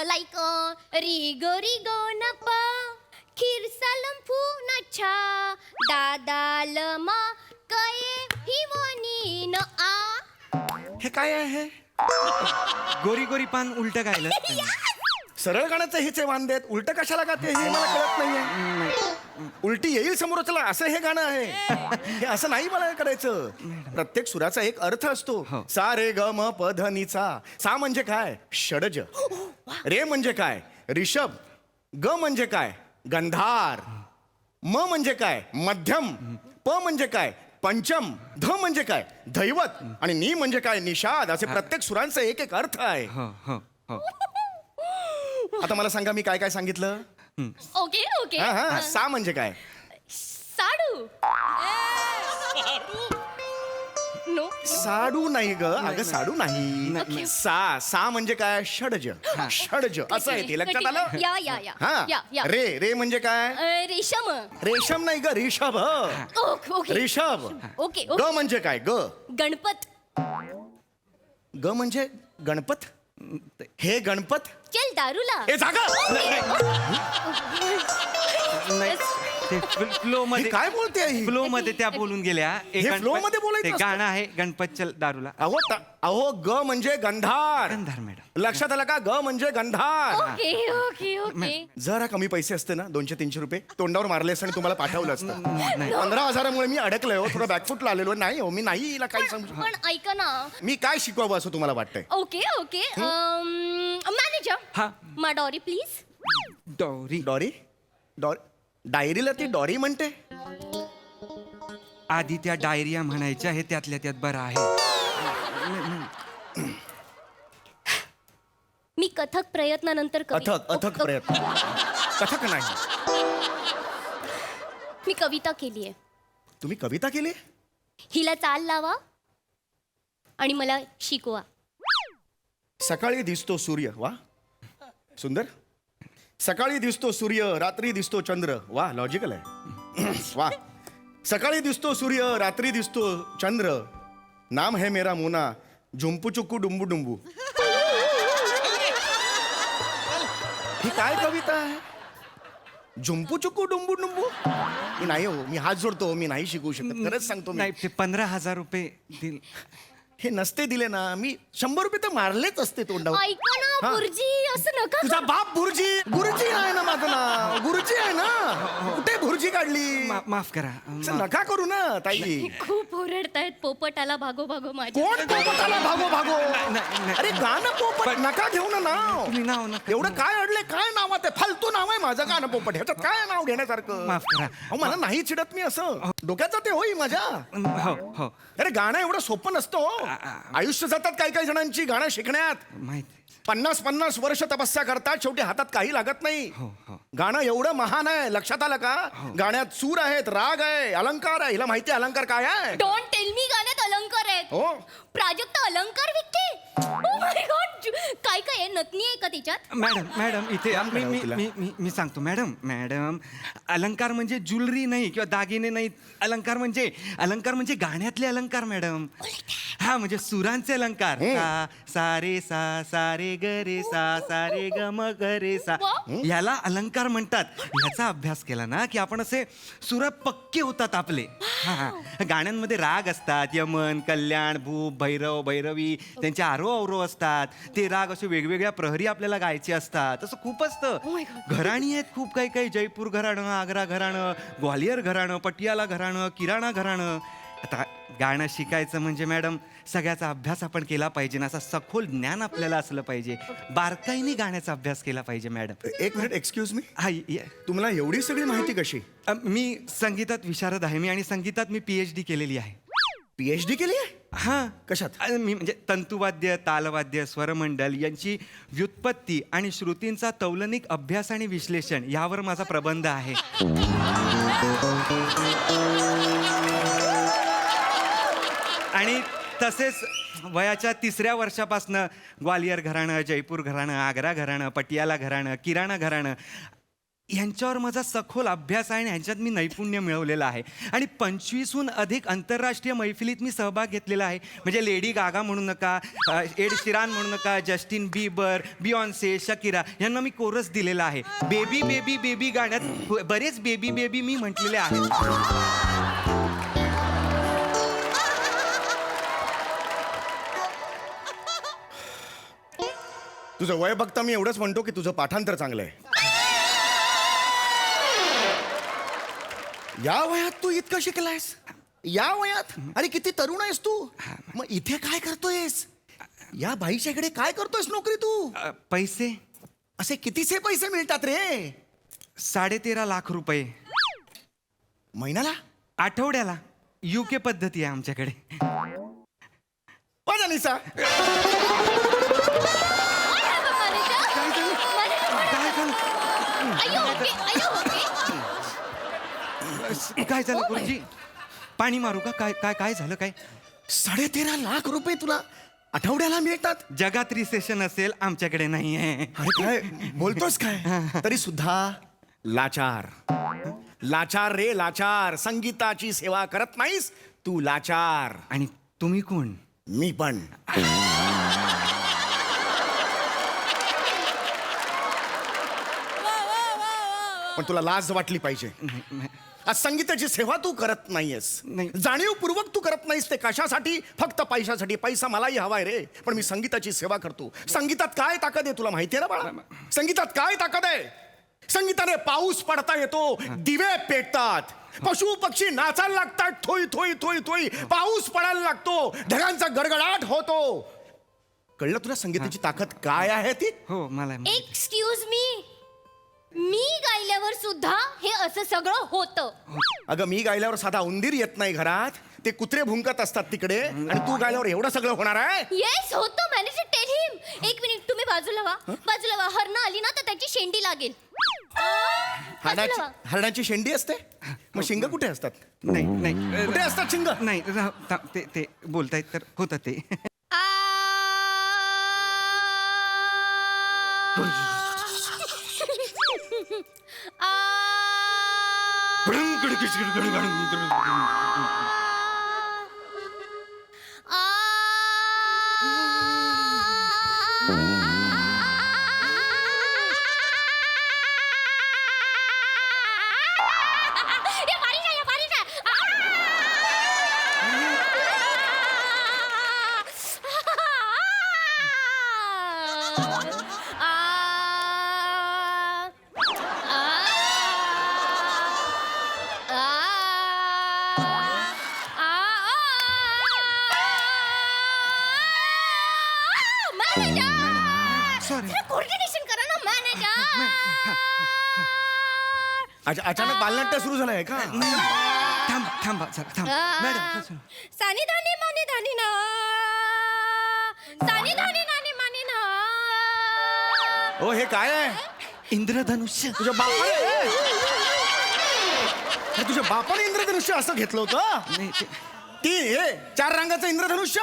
लाईक री ग नपा खिरसालम फुनाछा दादा लमा कये हिमोनी न आ.
हे काय आहे?
गोरी गोरी पान उलट गायलं.
सरळ गाण्याचं हेच वांदे आहेत, उलट कशाला गाते हे मला कळत नाहीये. उलटी येईल समोरच्याला असं हे गाणं आहे. हे असं नाही मला करायचं. प्रत्येक सुराचा एक अर्थ असतो. सा रे ग म प ध नि सा. सा म्हणजे काय? षडज. रे म्हणजे काय? रिषभ. ग म्हणजे काय? गंधार. म म्हणजे काय? मध्यम. प म्हणजे काय? पंचम. ध म्हणजे काय? दैवत. आणि नी म्हणजे काय? निषाद. असे प्रत्येक सुरांचा एक एक अर्थ आहे.
हो हो हो
आता मला सांगा, मी काय काय सांगितलं?
Okay okay.
हा हा. सा म्हणजे काय?
साडू. नो
साडू नाही ग, अगं साडू नाही. सा सा म्हणजे काय? षडज. षडज असं आहे ते, लक्षात आलं?
या या या
हा.
या या.
रे रे म्हणजे काय?
रेशम.
रेशम नाही ग, Rishabh.
Okay okay
Rishabh.
Okay
ग
ओके.
म्हणजे काय? ग.
गणपत.
ग म्हणजे गणपत. हे गणपत.
चल दारूला.
ए जागा.
Yes.
ते फ्लो
ही
मध्ये
काय बोलते आहे ही?
फ्लो मध्ये त्या बोलून गेल्या
हे flow मध्ये बोलायचं
ते
असतं?
गाणं आहे गणपत चल दारूला.
अहो ग म्हणजे गंधार.
गंधार मॅडम.
लक्षात आलं का? ग म्हणजे गंधार.
ओके ओके ओके
जरा कमी पैसे असते ना 200-300 रुपये तोंडावर मारले असते आणि तुम्हाला पाठवलं असतं. 15,000मुळे मी अडकलोय हो, थोडं बॅकफुटला आलेलो नाही हो, मी नाही हिला काही सांगू शकत.
पण ऐका ना
मी काय शिकवावं असं तुम्हाला वाटतंय?
ओके ओके मॅनेजर
हा.
मा डॉरी प्लीज
डॉरी.
डॉरी डायरीला ती डॉरी म्हणते.
आधी त्या डायरिया म्हणायच्या हे त्यातल्या त्यात बरं आहे.
मी कथक प्रयत्नानंतर
अथक प्रयत्न. कथक नाही.
मी कविता केली आहे.
तुम्ही कविता केली?
हिला चाल लावा आणि मला शिकवा.
सकाळी दिसतो सूर्य, वा सुंदर. सकाळी दिसतो सूर्य, रात्री दिसतो चंद्र, वा लॉजिकल आहे. वा. सकाळी दिसतो सूर्य, रात्री दिसतो चंद्र, नाम है मेरा मोना, झुंपू चुक्कू डुंबू डुंबू. ही काय कविता आहे? झुंपू चुक्कू डुंबू डुंबू. मी नाही हो, मी हात जोडतो, मी नाही शिकू शकत, खरंच सांगतो मी.
नाही ते 15,000 रुपये दिल.
हे नसते दिले ना, मी 100 रुपये तर मारलेच असते तोंडावर.
ऐका ना
हा.
गुरुजी असं नका
तुझा बाप भुर्जी. गुरुजी आहे ना माझं नाव, गुरुजी आहे ना. कुठे भुर्जी काढली?
माफ करा.
असं नका करू ना ताई.
खूप ओरडतायत पोपटाला भागो भागो माझ्या.
कोण पोपटाला भागो भागो?
नाही.
अरे गाणं पोपट नका घेऊ ना नाव.
तुम्ही नाव नका.
एवढं काय अडले? काय नावात आहे? फालतू नाव आहे माझं गाणं पोपट. ह्याच्यात काय नाव घेण्यासारखं?
माफ करा.
अहो, मला नाही चिडत मी असं. डोक्याचं ते होई माझ्या.
हो
अरे गाणं एवढं सोपं नसतं हो. आयुष्य जातात काही जणांची गाणं शिकण्यात.
माहिती.
50 वर्ष तपस्या करतात, शेवटी हातात काही लागत नाही.
हो.
गाणं एवढं महान आहे, लक्षात आलं का? गाण्यात सूर आहेत, राग आहे, अलंकार आहे. हिला माहिती आहे अलंकार काय आहे?
डोंट टेल मी गाण्यात अलंकार आहेत.
हो.
प्राजक्त अलंकार विकते. ओ माय गॉड काय काय आहे? नथनी आहे का तिच्यात?
मॅडम इथे
करावं तिला?
मी सांगतो मॅडम अलंकार म्हणजे ज्वेलरी नाही किंवा दागिने नाही. अलंकार म्हणजे गाण्यातले अलंकार मॅडम. हा म्हणजे सुरांचे अलंकार. सा रे सा रे ग रे सा रे ग म ग रे सा. याला अलंकार म्हणतात. याचा अभ्यास केला ना की आपण असे सुर पक्के होतात आपले. हा. गाण्यांमध्ये राग असतात, यमन, कल्याण, भूप, भैरव, भैरवी, त्यांचे आरोह अवरोह असतात. ते राग असे वेगवेगळ्या प्रहरी आपल्याला गायचे असतात. असं खूप असतं. घराणी आहेत खूप काही. जयपूर घराणं, आग्रा घराणं, ग्वालियर घराणं, पटियाला घराणं, किराणा घराणं. आता गाणं शिकायचं म्हणजे मॅडम सगळ्याचा अभ्यास आपण केला पाहिजे ना. असा सखोल ज्ञान आपल्याला असलं पाहिजे. बारकाईने गाण्याचा अभ्यास केला पाहिजे मॅडम.
एक मिनिट एक्सक्यूज मी.
हा
तुम्हाला एवढी सगळी माहिती कशी?
मी संगीतात विशारद आहे मी आणि संगीतात मी PhD केलेली आहे.
PhD केली आहे?
हा.
कशात?
मी म्हणजे तंतुवाद्य, तालवाद्य, स्वरमंडल यांची व्युत्पत्ती आणि श्रुतींचा तौलनिक अभ्यास आणि विश्लेषण यावर माझा प्रबंध आहे. आणि तसेच वयाच्या 3ऱ्या वर्षापासनं ग्वालियर घराणं, जयपूर घराणं, आग्रा घराणं, पटियाला घराणं, किराणा घराणं यांच्यावर माझा सखोल अभ्यास आहे आणि ह्यांच्यात मी नैपुण्य मिळवलेलं आहे. आणि 25हून अधिक आंतरराष्ट्रीय मैफिलीत मी सहभाग घेतलेला आहे. म्हणजे लेडी गागा म्हणू नका, एड शिरान म्हणू नका, जस्टिन बीबर, बियॉन्से, शकिरा यांना मी कोरस दिलेला आहे. बेबी बेबी बेबी गाण्यात बरेच बेबी बेबी मी म्हटलेले आहेत.
तुझं वय बघता मी एवढंच म्हणतो की तुझं पाठांतर चांगलं आहे. या वयात तू इतकं शिकलायस? या वयात? अरे किती तरुण आहेस तू. मग इथे काय करतोयस? या बाईच्या इकडे काय करतोयस नोकरी तू?
पैसे.
असे कितीचे पैसे मिळतात रे?
13.5 लाख रुपये
महिन्याला?
आठवड्याला. UK पद्धती आहे आमच्याकडे.
माझा निसा
काय झालं गुरुजी? पाणी मारू का? काय झालं? काय
13.5 लाख रुपये तुला आठवड्याला मिळतात?
जगात रिसेशन असेल, आमच्याकडे नाही आहे.
अरे काय बोलतोस काय? तरी सुद्धा लाचार. लाचार रे लाचार. संगीताची सेवा करत नाहीस तू, लाचार.
आणि तुम्ही कोण?
मी पण. पण तुला लाज वाटली पाहिजे. आज संगीताची सेवा तू करत नाहीयेस, जाणीवपूर्वक तू करत नाहीस. ते कशासाठी? फक्त पैशासाठी. पैसा मलाही हवाय रे, पण मी संगीताची सेवा करतो. संगीतात काय ताकद आहे तुला माहितीये ना बाळा? संगीतात काय ताकद आहे? संगीताने पाऊस पडता येतो, दिवे पेटतात, पशु पक्षी नाचायला लागतात, थोई थोई थोई थोई, पाऊस पडायला लागतो, ढगांचा गडगडाट होतो. कळलं तुला संगीताची ताकद काय आहे ती?
हो मला
एक्सक्यूज मी गायल्यावर सुद्धा हे असं सगळं होतं.
अगं मी गायल्यावर साधा उंदीर येत नाही घरात, ते कुत्रे भुंकत असतात तिकडे, आणि तू गायल्यावर एवढं सगळं होणार आहे?
येस होतं. मॅनेजर टेल हिम. एक मिनिट तुम्ही बाजूला व्हा. हरणं आली ना तर त्याची शेंडी लागेल.
हरणाची शेंडी असते? मग शिंग कुठे असतात?
नाही नाही
कुठे असतात शिंग?
नाही ते बोलतायत तर होतं ते.
कोऑर्डिनेशन करा ना मॅनेजर.
अचानक बालनाट्य सुरू झालंय का?
थांबा मॅडम.
सानी धानी मानी धानी ना, सानी धानी नानी मानी ना.
हो हे काय आहे?
इंद्रधनुष्य.
तुझ्या बापाने इंद्रधनुष्य असं घेतलं होतं? ती हे 4 रंगाचं इंद्रधनुष्य?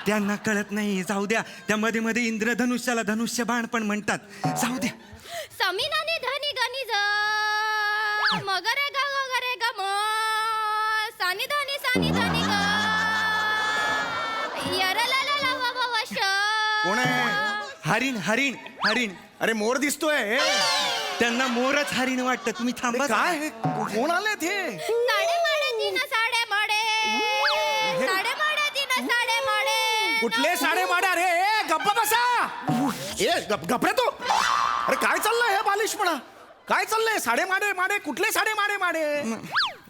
त्यांना कळत नाही, जाऊ द्या. त्या मध्ये मध्ये इंद्रधनुष्याला धनुष्यबाण पण म्हणतात, जाऊ द्या.
समी नानी धानी गानी जा, मगरे गा गरे गा म, सानी धानी गा, यरला ला ला वा वा वश.
कोण आहे?
हरिण हरिण हरिण.
अरे मोर दिसतोय.
त्यांना मोरच हरिण वाटतं. तुम्ही थांबा.
काय हे? कोण आले ते?
साडे माडे दिन साडे माडे, साडे माडे दिन साडे माडे.
कुठले साडे माडे? अरे गप्पा बसा. गप्पे तू. अरे काय चाललंय हे बालिशपणा? काय चाललंय? साडे माडे कुठले साडे माडे?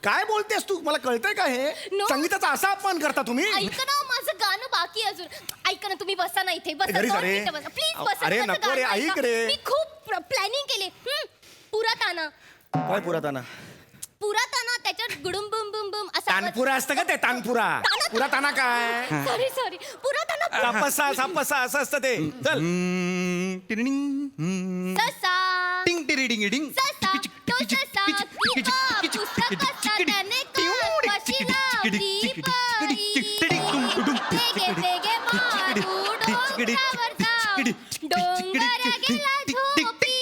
काय बोलतेस तू? मला कळतंय का हे?
No.
संगीताचा असा अपमान करता तुम्ही?
ऐका ना, माझं गाणं बाकी आहे अजून. ऐका ना, तुम्ही बसा ना इथे. बसा,
घरी जा
2
रे.
मिनिटं बसा. प्लीज बसा.
अरे
माझं
नको रे,
गाणं
ऐक
ऐका.
रे.
मी खूप प्लॅनिंग केले. पुराताना त्याच्यात गुडुम बुम बुम बुम असा
तानपुरा असतं का ते? तानपुरा. पुराताना काय?
सॉरी पुराताना
सापसा असं असतं ते. चल.
ससा
टिंग टिरिडिंग डिंग.
ससा तो ससा पुस्तक असता त्याने कशी लावली बाई. तेगे तेगे मारू डोंगरावर जाऊ, डोंगरा गेला झोपी.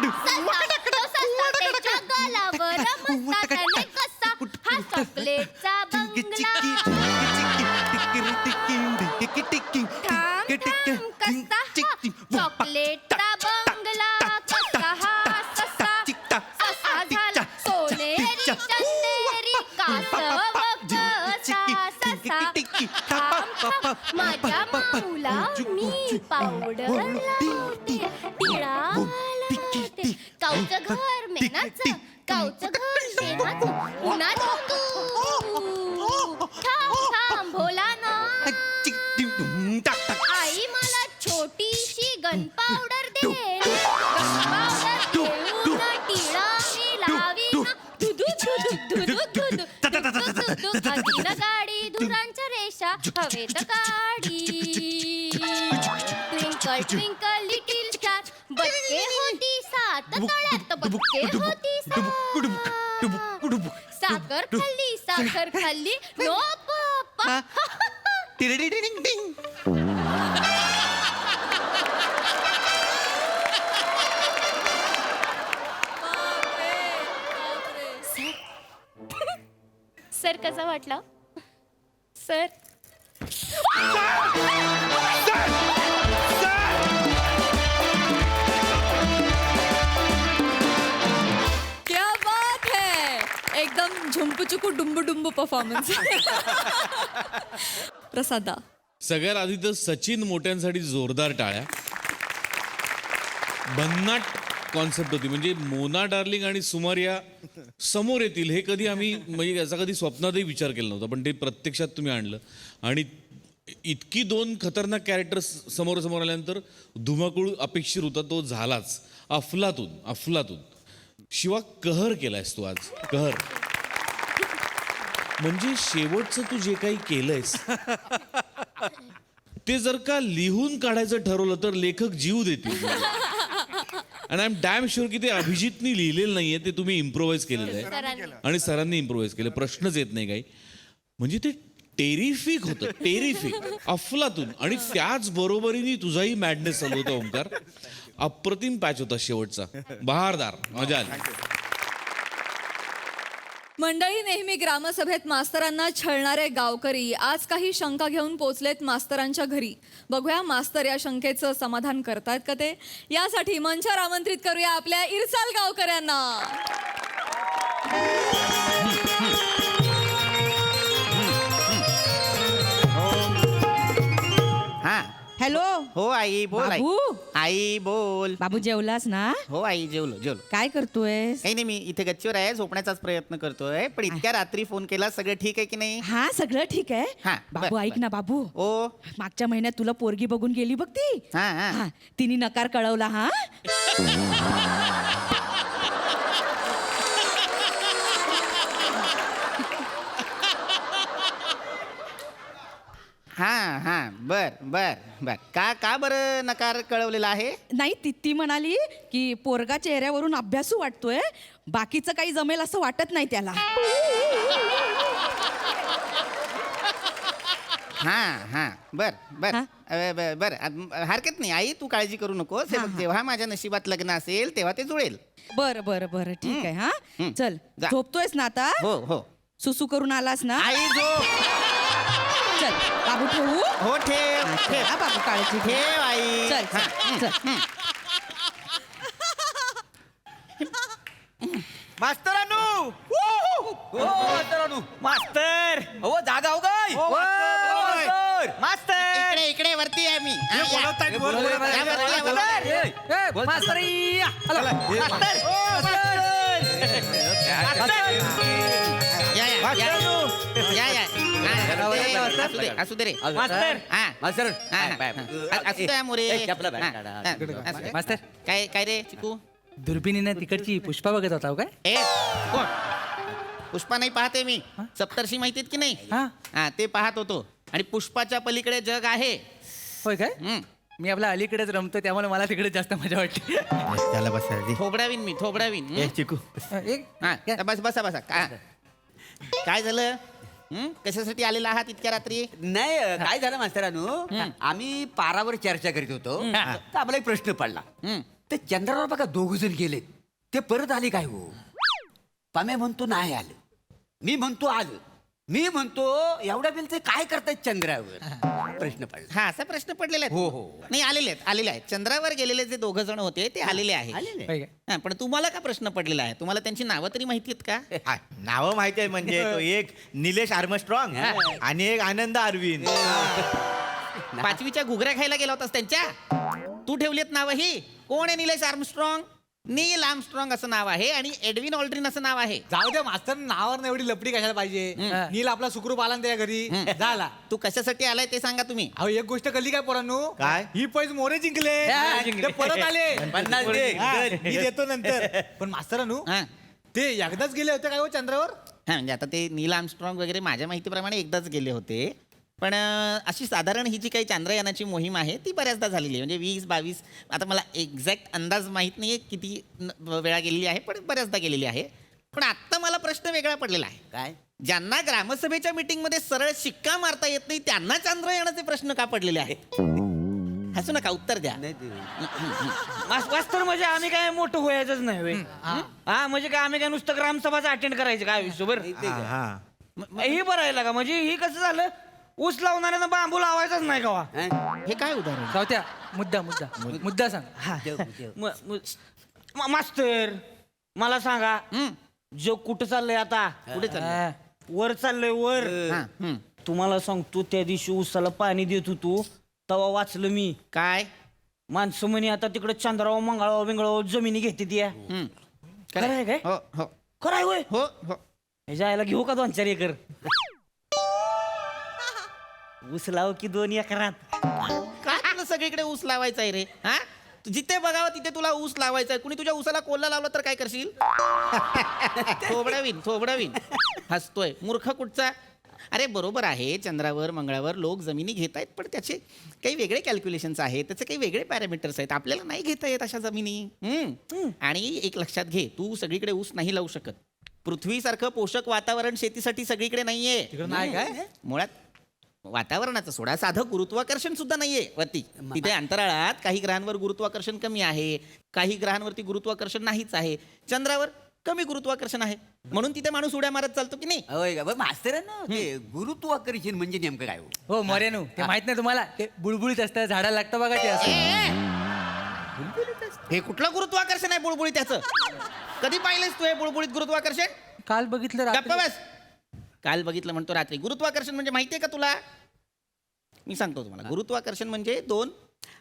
ससा तो ससा त्याच्या गालावर मस्ता त्याने कसा हा चॉकलेटचा बंगला. चॉकलेटचा बंगला कसा हा ससा. ससा झाला सोनेरी चंदेरी कासव कसा. ससा माझ्या माऊला मी पावडर लावते, टिळा लावते. काऊचं घर मेनाचं, काऊचं घर शेणाचं, उन्हात तू थांब भोला ना. आई मला छोटीशी गन पावडर दे, गन पावडर देऊन टिळा मी लावीन. अगीन गाडी धुरांच्या रेषा हवेत काढी. ट्विंकल ट्विंकल लिटिल स्टार, बटके होती 7 तळ्यात, बटके होती 7. साखर खाल्ली नो पप्पा.
टिरिडिंग डिंग.
सर कसा वाटला सर?
डुंब परफॉर्मन्स. प्रसादा.
सगळ्यात आधी तर सचिन मोठ्यांसाठी जोरदार टाळ्या. भन्नाट कॉन्सेप्ट होती, म्हणजे मोना डार्लिंग आणि सुमारिया समोर येतील हे कधी आम्ही म्हणजे याचा कधी स्वप्नातही विचार केला नव्हता, पण ते प्रत्यक्षात तुम्ही आणलं. आणि इतकी दोन खतरनाक कॅरेक्टर्स समोरासमोर आल्यानंतर धुमाकूळ अपेक्षित होता, तो झालाच. अफलातून शिवा कहर केलायस तू आज. कहर म्हणजे शेवटचं तू जे काही केलंयस ते जर का लिहून काढायचं ठरवलं तर लेखक जीव देतील. आणि आय एम डॅम शुअर की ते अभिजितनी लिहिलेलं नाहीये, ते तुम्ही इम्प्रोव्हाइज केलेलं आहे आणि सरांनी इम्प्रोव्हाइज केलं. प्रश्नच येत नाही काही. म्हणजे ते टेरिफिक होतं, टेरिफिक, अफलातून. आणि त्याच बरोबरीने तुझाही मॅडनेस चालू होता ओंकार. अप्रतिम पॅच होता शेवटचा, बहारदार, मजा आली.
मंडळी, नेहमी ग्रामसभेत मास्तरांना छळणारे गावकरी आज काही शंका घेऊन पोचलेत मास्तरांच्या घरी. बघूया मास्तर या शंकेचं समाधान करतायत का ते. यासाठी मंचावर आमंत्रित करूया आपल्या इरसाल गावकऱ्यांना.
हा
हॅलो.
हो आई बोल. आई
बाबू.
आई बोल.
बाबू जेवलास ना?
हो आई जेवलो.
काय करतोय?
काही नाही, मी इथे गच्चीवर आहे, झोपण्याचाच प्रयत्न करतोय. पण इतक्या रात्री फोन केला, सगळं ठीक आहे की नाही?
हा, सगळं ठीक आहे.
हा,
बाबू
बर,
ऐक ना बाबू.
ओ
मागच्या महिन्यात तुला पोरगी बघून गेली बघ ती.
हा हा
हा, तिने नकार कळवला. हा
हा हा बर बर बर. का बरं नकार कळवलेला आहे?
नाही, ती म्हणाली की पोरगा चेहऱ्यावरून अभ्यासू वाटतोय, बाकीचं काही जमेल असं वाटत नाही त्याला.
हा हा बर बर
हा?
बर. हरकत नाही आई, तू काळजी करू नकोस. हे बघ, जेव्हा माझ्या नशिबात लग्न असेल तेव्हा ते जुळेल.
बरं ठीक आहे. हा चल,
जा.
झोपतोयस ना आता?
हो हो
सुसू करून आलास ना?
आई झोप.
चल बाबू ठेवू.
हो ठेव ठेव
हा, बाबू काळजी घे.
ठेव आई.
चल
हा.
चल.
मास्तरानू, मास्तर, हो जागा हो गाय. मास्तर,
इकडे वरती आहे मी. हा, या.
बोलवतायत, बोल, बोल, बोल.
या, वरती या, वरती.
मास्तर या.
या, या. हा, असू दे रे.
मास्तर.
हा.
मास्तर.
हा, हा. असू द्या मोरे. हा, असू दे.
मास्तर.
काय रे चिकू?
दुर्बिणीने तिकडची पुष्पा बघत होता काय?
ए कोण? पुष्पा नाही पाहते मी. सप्तर्षी माहितीत की नाही? हा, ते पाहत होतो. आणि पुष्पाच्या पलीकडे जग आहे.
होय काय?
हम्म.
मी आपल्या अलीकडेच रमतो, त्यामुळे मला तिकडे जास्त मजा वाटते.
त्याला बसा. थोबडावीन. हम्म?
चिकू
हा, बसा. काय झालं? कशासाठी आलेला आहात इतक्या रात्री?
नाही काय झालं मास्तरानू, आम्ही पारावर चर्चा करीत होतो, तर आम्हाला एक प्रश्न पडला. ते चंद्रावर बघा 2 जण गेलेत, ते परत आले काय हो? पाम्या म्हणतो नाही आलं, मी म्हणतो आलं, मी म्हणतो एवढ्या वेळ ते काय करतायत चंद्रावर? प्रश्न पडला.
हा, असा प्रश्न पडलेला आहे.
हो.
नाही, आलेले आहेत. चंद्रावर गेलेले जे 2 जण होते ते आलेले आहेत.
आलेले.
हा, पण तुम्हाला का प्रश्न पडलेला आहे? तुम्हाला त्यांची नावं तरी माहिती आहेत का?
नावं माहिती आहे, म्हणजे तो एक निलेश आर्मस्ट्रॉंग आणि एक आनंद अरविंद.
5वीच्या घुगऱ्या खायला गेला होतास त्यांच्या? तू ठेवलीत नावं ही? कोण आहे निलेश आर्मस्ट्रॉंग? नील आर्मस्ट्रॉंग असं नाव आहे आणि एडविन ऑल्ड्रिन असं नाव आहे.
जाऊ द्या मास्तर, नावावर एवढी लपडी कशाला पाहिजे? नील आपला सुखरूप आला ना त्या घरी झाला.
तू कशासाठी आलाय ते सांगा तुम्ही.
अहो, एक गोष्ट कळली काय पोरांनो?
काय?
ही पैज मोरे जिंकले, ते परत आले.
50 दे.
मी देतो नंतर. पण मास्तरानू,
हा
ते एकदाच गेले होते काय हो चंद्रावर?
हा, म्हणजे आता ते नील आर्मस्ट्रॉंग वगैरे माझ्या माहितीप्रमाणे एकदाच गेले होते. पण अशी साधारण ही जी काही चांद्रयानाची मोहीम आहे ती बऱ्याचदा झालेली आहे. म्हणजे 20-22, आता मला एक्झॅक्ट अंदाज माहीत नाही आहे किती वेळा गेलेली आहे, पण बऱ्याचदा गेलेली आहे. पण आत्ता मला प्रश्न वेगळा पडलेला आहे.
काय?
ज्यांना ग्रामसभेच्या मीटिंगमध्ये सरळ शिक्का मारता येत नाही त्यांना चांद्रयानाचे प्रश्न का पडलेले आहेत? हसू नका, उत्तर द्या.
मास्तर, म्हणजे आम्ही काय मोठं व्हायचंच नाही. हा, म्हणजे काय आम्ही काय नुसतं ग्रामसभाच अटेंड करायचं काय विश्वभर? ही बरं आहे का? म्हणजे ही कसं झालं, ऊस लावणाऱ्यांना बांबू लावायचाच नाही का?
हे काय उदाहरण?
जाऊत्या, मुद्दा सांग. मास्तर, मला सांगा, जो कुठं चाललंय आता?
कुठे चाललंय?
वर चाललोय वर तुम्हाला सांगतो त्या दिवशी उसाला पाणी देत होतो तवा वाचलं मी. काय माणसं म्हणे आता तिकडे चंद्रावर मंगळावर बिंगळावर जमिनी घेते ती. खरं आहे काय? खरं आहे होय. जायला घेऊ का 2-4 एकर? ऊस लाव की 2 एकरात.
काय तुला सगळीकडे ऊस लावायचा आहे रे? हा जिथे बघावं तिथे तुला ऊस लावायचा आहे. कुणी तुझ्या ऊसाला कोल्हा लावला तर काय करशील? थोबडावीन हसतोय मूर्ख कुठचा. अरे बरोबर आहे, चंद्रावर मंगळावर लोक जमिनी घेत आहेत, पण त्याचे काही वेगळे कॅल्क्युलेशन्स आहेत, त्याचे काही वेगळे पॅरामीटर्स आहेत. आपल्याला नाही घेता येत अशा जमिनी. आणि एक लक्षात घे, तू सगळीकडे ऊस नाही लावू शकत. पृथ्वीसारखं पोषक वातावरण शेतीसाठी सगळीकडे नाहीये.
नाही काय?
मुळात वातावरणाचं सोडा, साधं गुरुत्वाकर्षण सुद्धा नाहीये वरती. तिथे अंतराळात काही ग्रहांवर गुरुत्वाकर्षण कमी आहे, काही ग्रहांवरती गुरुत्वाकर्षण नाहीच आहे. चंद्रावर कमी गुरुत्वाकर्षण आहे, म्हणून तिथे माणूस उड्या मारत चालतो की नाही. होय का मास्तरांनो, ते गुरुत्वाकर्षण म्हणजे नेमकं काय?
हो मोर्यानो, ते माहित नाही तुम्हाला? ते बुळबुळीत असतं, झाडाला लागतं बघा ते असं.
हे कुठलं गुरुत्वाकर्षण आहे बुळबुळीत? त्याचं कधी पाहिलंस तू हे बुळबुळीत गुरुत्वाकर्षण?
काल बघितलं.
गप्पा बस. काल बघितलं म्हणतो रात्री. गुरुत्वाकर्षण म्हणजे माहितीये का तुला? मी सांगतो तुम्हाला. गुरुत्वाकर्षण म्हणजे 2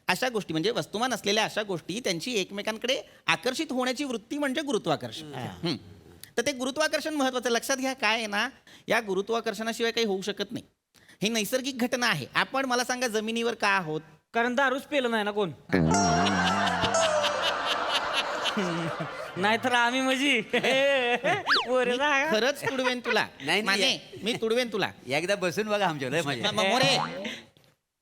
अशा गोष्टी, म्हणजे वस्तुमान असलेल्या अशा गोष्टी त्यांची एकमेकांकडे आकर्षित होण्याची वृत्ती म्हणजे गुरुत्वाकर्षण. तर ते गुरुत्वाकर्षण महत्वाचं. लक्षात घ्या, काय आहे ना, या गुरुत्वाकर्षणाशिवाय काही होऊ शकत नाही. ही नैसर्गिक घटना आहे. आपण मला सांगा जमिनीवर का आहोत?
कारण दारूच पेलं नाही ना कोण. नाहीतर आम्ही म्हणजे
खरंच तुडवेन तुला. नाही मी तुडवेन तुला. एकदा बसून बघा आमच्या.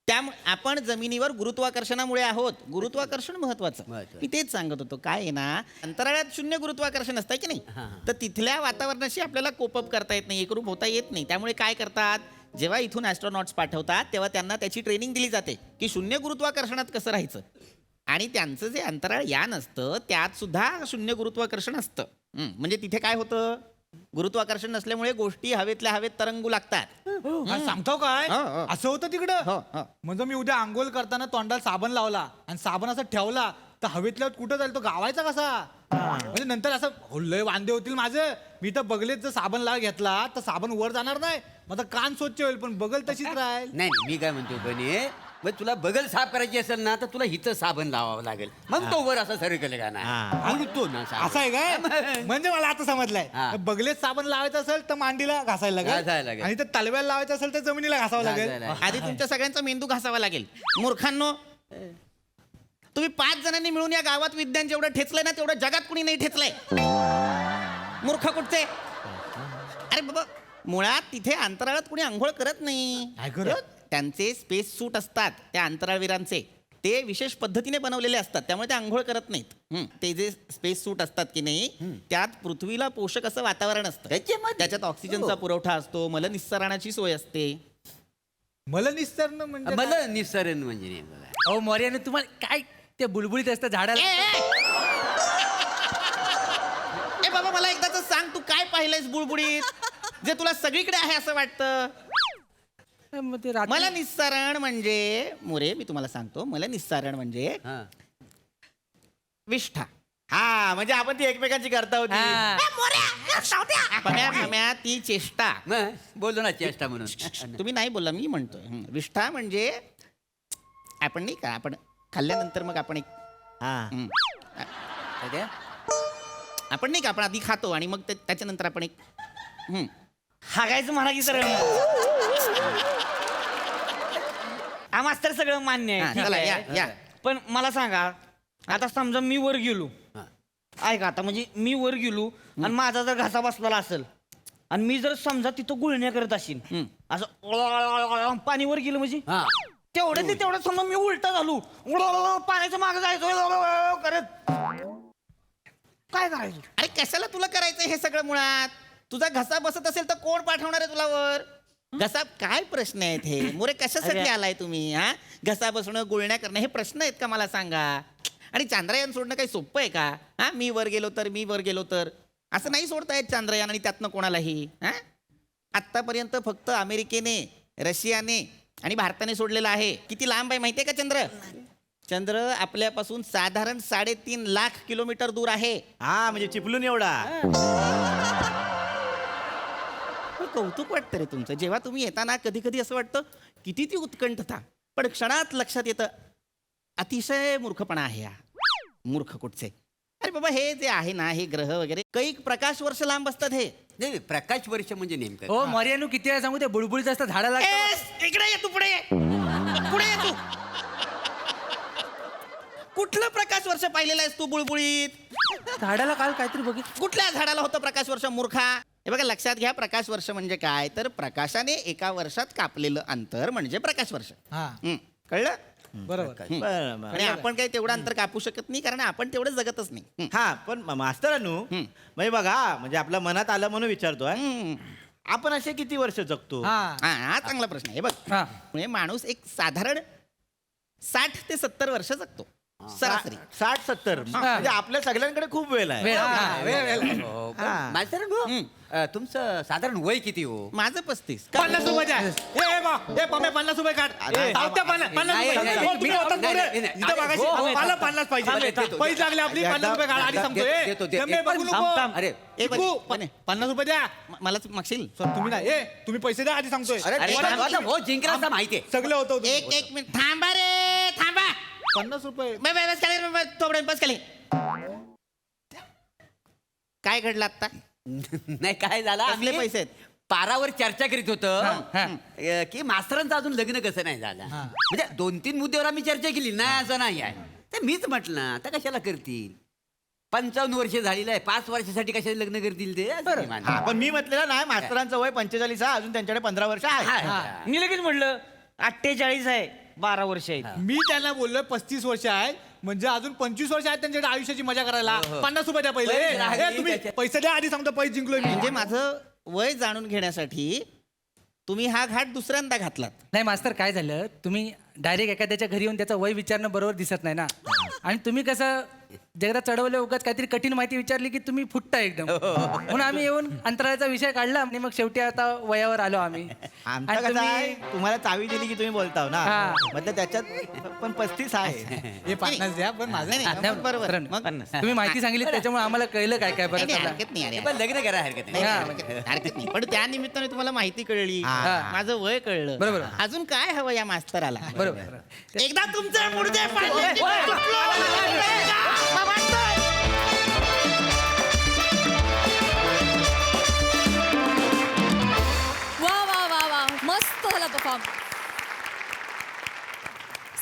त्यामुळे आपण जमिनीवर गुरुत्वाकर्षणामुळे आहोत. गुरुत्वाकर्षण महत्वाचं. मी तेच सांगत होतो. काय आहे ना, अंतराळात 0 गुरुत्वाकर्षण असतं की नाही, तर तिथल्या वातावरणाशी आपल्याला कोपअप करता येत नाही, एकरूप होता येत नाही. त्यामुळे काय करतात, जेव्हा इथून ॲस्ट्रॉनॉट्स पाठवतात तेव्हा त्यांना त्याची ट्रेनिंग दिली जाते की 0 गुरुत्वाकर्षणात कसं राहायचं. आणि त्यांचं जे अंतराळ यान असतं त्यात सुद्धा 0 गुरुत्वाकर्षण असतं. म्हणजे तिथे काय होतं, गुरुत्वाकर्षण नसल्यामुळे गोष्टी हवेतल्या हवेत तरंगू लागतात.
सांगतो काय असं होतं तिकडं. म्हणजे मी उद्या आंघोळ करताना तोंडाला साबण लावला आणि साबण असं ठेवला तर हवेतल्या कुठं जाईल तो गावायचा कसा. म्हणजे नंतर असं लय वांदे होतील माझं. मी तर बगलेत जर साबण लावा घेतला तर साबण वर जाणार नाही, माझा कान स्वच्छ होईल, पण बगल तशीच राहील.
नाही मी काय म्हणतो बने, मग तुला बगल साफ करायची असेल ना तर तुला हिचं साबण लावावं लागेल, मग तो वर असा सरकल का ना उडतो ना.
असं आहे काय? म्हणजे मला आता समजलंय. बगलेत साबण लावायचं असेल तर मांडीला घासायला लागेल, आणि तर तलव्याला लावायचं असेल तर जमिनीला घासावं लागेल.
आधी तुमच्या सगळ्यांचा मेंदू घासावा लागेल. मूर्खांनो, तुम्ही 5 जणांनी मिळून या गावात विज्ञान जेवढं ठेचलंय ना तेवढं जगात कुणी नाही ठेचलंय. मूर्ख कुठचे. अरे बाबा, मुळात तिथे अंतराळात कुणी आंघोळ करत नाही.
काय करत?
त्यांचे स्पेस सूट असतात त्या अंतराळवीरांचे, ते विशेष पद्धतीने बनवलेले असतात, त्यामुळे ते आंघोळ करत नाहीत. ते जे स्पेस सूट असतात की नाही, त्यात पृथ्वीला पोषक असं वातावरण असतं. त्याच्यात ऑक्सिजनचा पुरवठा असतो, मलनिस्सरणाची सोय असते.
मलनिस्सरण म्हणजे
मलनिस्सरण म्हणजे
अहो मोर्याने तुम्हाला काय ते बुलबुलीत असतं झाडाला.
ए बाबा, मला एकदाच सांग, तू काय पाहिलंयस बुळबुळीत जे तुला सगळीकडे आहे असं वाटतं? मला निस्सारण म्हणजे, मोरे मी तुम्हाला सांगतो, मला निस्सारण म्हणजे विष्ठा.
हा, म्हणजे आपण ती एकमेकांची करता होती.
ती चेष्टा. बोललो ना चेष्टा म्हणून. तुम्ही नाही बोलला, मी म्हणतोय. विष्ठा म्हणजे आपण नाही का, आपण खाल्ल्यानंतर मग आपण एक आपण नाही का, आपण आधी खातो आणि मग त्याच्यानंतर आपण एक
हागायचं म्हणा की सर. हा मास्तर सगळं मान्य आहे,
चला, या.
पण मला सांगा, आता समजा मी वर गेलो, ऐका आता, म्हणजे मी वर गेलो आणि माझा जर घासा बसलेला असेल आणि मी जर समजा तिथं गुळण्या करत असेल, असं पाणी वर गेलं म्हणजे तेवढं समजा मी उलटा झालो, पाण्याच्या मागे जायचो करत, काय करायचं?
अरे कशाला तुला करायचं हे सगळं? मुळात तुझा घसा बसत असेल तर कोण पाठवणार आहे तुला वर? घसा काय प्रश्न आहेत हे मोरे? कशासाठी आलाय तुम्ही? घसा बसणं, गुळण्या करणं हे प्रश्न आहेत का मला सांगा? आणि चांद्रयान सोडणं काही सोपं आहे का? मी वर गेलो तर असं नाही सोडता येत चांद्रयान आणि त्यातनं कोणालाही. आत्तापर्यंत फक्त अमेरिकेने, रशियाने आणि भारताने सोडलेलं आहे. किती लांब आहे माहितीये का चंद्र आपल्यापासून साधारण 3.5 लाख किलोमीटर दूर आहे.
म्हणजे चिपलून एवढा.
कौतुक वाटतं रे तुमचं. जेव्हा तुम्ही येताना कधी कधी असं वाटतं किती ती उत्कंठता, पण क्षणात लक्षात येतं अतिशय मूर्खपणा आहे हा. मूर्ख कुठचे. अरे बाबा हे जे आहे ना हे ग्रह वगैरे कैक प्रकाश वर्ष लांब असतात हे.
नाही प्रकाश वर्ष म्हणजे नेमकं
हो मर्यानू किती वेळा सांगू ते बुळबुळीचं असतं झाडाला.
इकडे ये तू, पुढे ये, पुढे ये तू. कुठलं प्रकाश वर्ष पाहिलेलं आहेस तू बुळबुळीत?
झाडाला काल काहीतरी बघित.
कुठल्या झाडाला होतं प्रकाश वर्ष मूर्खा? हे बघा लक्षात घ्या, प्रकाश वर्ष म्हणजे काय तर प्रकाशाने एका वर्षात कापलेलं अंतर म्हणजे प्रकाश वर्ष. कळलं?
बरोबर.
आणि आपण काही तेवढं अंतर कापू शकत नाही कारण आपण तेवढं जगतच नाही.
हा पण मास्तरानू म्हणजे बघा म्हणजे आपल्या मनात आलं म्हणून विचारतोय आपण असे किती वर्ष जगतो.
हा चांगला प्रश्न आहे. बघ म्हणजे माणूस एक साधारण 60 ते 70 वर्ष जगतो सरासरी.
60-70 म्हणजे आपल्या सगळ्यांकडे खूप वेळ आहे.
तुमचं साधारण वय किती हो?
माझं 35.
50 रुपये द्या. ए पम्या 50 रुपये काढ. सावत्या 50
नाही,
रुपये.
नाही,
हो, तुम्ही
नाही,
होतात
नाही,
पोरे.
नाही,
इथं मागाशी मला 50 पाहिजे. पैसे लागले आपली 50 रुपये काढ आधी सांगतोय.
देतो.
तुम्ही बघू नको.
अरे
चिकू,
50 रुपये द्या.
मलाच मागशील?
तुम्ही नाही तुम्ही पैसे द्या आधी सांगतोय.
अरे हो जिंकला असं माहितीये.
सगळं होतं.
एक मिनिट थांबा रे, थांबा.
50 रुपये.
बस खाली. काय घडलं आता?
नाही काय झालं
कसले
आम्ही
पैसे आहेत?
पारावर चर्चा करीत होतं की मास्तरांचं अजून लग्न कसं नाही झालं. म्हणजे 2-3 मुद्द्यावर आम्ही चर्चा केली. नाही असं नाही आहे तर मीच म्हटलं आता कशाला करतील. 55 वर्ष झालेलं आहे 5 वर्षासाठी कशाला लग्न करतील ते असं मी मानतो.
पण मी म्हटलेलं नाही मास्तरांचं वय 45 आहे अजून त्यांच्याकडे 15 वर्ष आहे.
मी लगेच म्हटलं 48 आहे 12 वर्ष आहे.
मी त्यांना बोललोय 35 वर्ष आहेत म्हणजे अजून 25 वर्ष आहेत त्यांच्याकडे आयुष्याची मजा करायला. 50 रुपये द्या पहिले. तुम्ही पैसे द्या आधी सांगतो. पैसे जिंकलोय मी.
म्हणजे माझं वय जाणून घेण्यासाठी तुम्ही हा घाट दुसऱ्यांदा घातलात.
नाही मास्तर काय झालं तुम्ही डायरेक्ट एखाद्याच्या घरी येऊन त्याचं वय विचारणं बरोबर दिसत नाही ना. आणि तुम्ही कसं जगदा चढवलं उगाच काहीतरी कठीण माहिती विचारली की तुम्ही फुटता एकदम. म्हणून आम्ही येऊन अंतराळाचा विषय काढला आणि मग शेवटी आता वयावर आलो आम्ही.
तुम्हाला चावी दिली की तुम्ही बोलता ना म्हणजे त्याच्यात पण 35 आहे. हे 50 द्या पण माझं
बरोबर.
तुम्ही माहिती सांगितली त्याच्यामुळे आम्हाला कळलं काय काय बरं.
हरकत नाही अरे.
पण लग्न करा हरकत नाही.
हरकत नाही पण त्या निमित्ताने तुम्हाला माहिती कळली माझं वय कळलं.
बरोबर.
अजून काय हवं या मास्तराला?
बरोबर.
एकदा तुमचं मुडदे पाडले.
वा वा वा वा मस्त झाला परफॉर्म.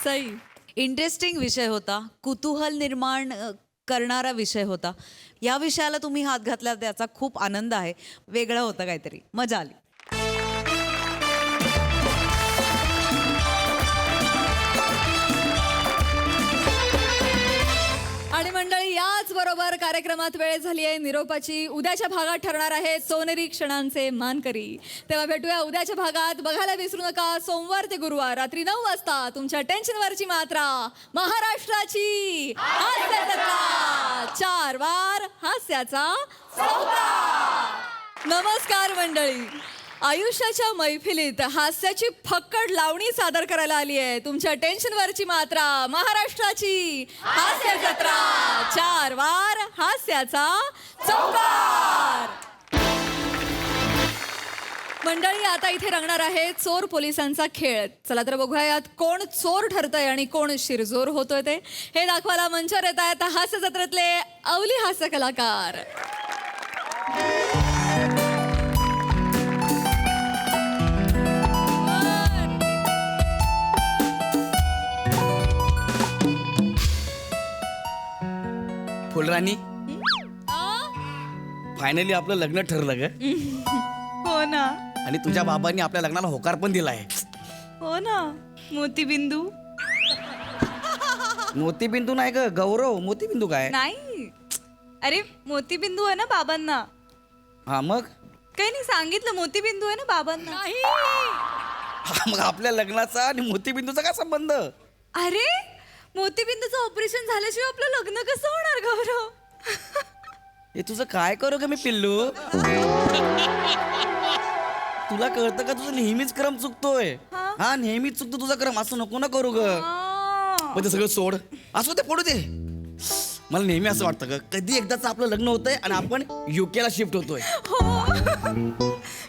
सई.
इंटरेस्टिंग विषय होता. कुतूहल निर्माण करणारा विषय होता. या विषयाला तुम्ही हात घातला त्याचा खूप आनंद आहे. वेगळं होतं काहीतरी. मजा आली.
आणि मंडळी याच बरोबर कार्यक्रमात वेळ झाली आहे निरोपाची. उद्याच्या भागात ठरणार आहे सोनेरी क्षणांचे मानकरी. तेव्हा भेटूया उद्याच्या भागात. बघायला विसरू नका सोमवार ते गुरुवार रात्री 9 वाजता तुमच्या टेन्शनवरची मात्रा महाराष्ट्राची हास्य जत्रा. 4 वार हास्याचा चौकार. नमस्कार मंडळी. आयुष्याच्या मैफिलीत हास्याची फक्कड लावणी सादर करायला आली आहे तुमच्या टेन्शनवरची मात्रा महाराष्ट्राची हास्य जत्रा. 4 वार हास्याचा चौकार. मंडळी आता इथे रंगणार आहे चोर पोलिसांचा खेळ. चला तर बघूया यात कोण चोर ठरतंय आणि कोण शिरजोर होतोय ते. हे दाखवायला मंचावर येत आहेत हास्य जत्रेतले अवली हास्य कलाकार.
फुलराणी फायनली आपलं लग्न ठरलं ग.
हो ना.
आणि तुझ्या बाबांनी आपल्या लग्नाला होकार पण दिलाय.
हो ना. मोतीबिंदू.
मोतीबिंदू नाही ग गौरव. मोतीबिंदू काय?
नाही अरे मोतीबिंदू आहे ना बाबांना.
हा मग
काही नाही सांगितलं मोतीबिंदू आहे ना बाबांना.
मग आपल्या लग्नाचा आणि मोतीबिंदूचा काय संबंध?
अरे मोतीबिंदूचं ऑपरेशन झाल्याशिवाय आपलं लग्न कसं होणार गौरव?
हे तुझं काय करू ग मी पिल्लू? तुला कळतं का तुझं नेहमीच क्रम चुकतोय. हा नेहमीच चुकतो तुझा क्रम. असं नको ना करू ग. पण ते सगळं सोड. असं ते पडू दे. मला नेहमी असं वाटतं ग कधी एकदाच आपलं लग्न होतंय आणि आपण युकेला शिफ्ट होतोय.
हो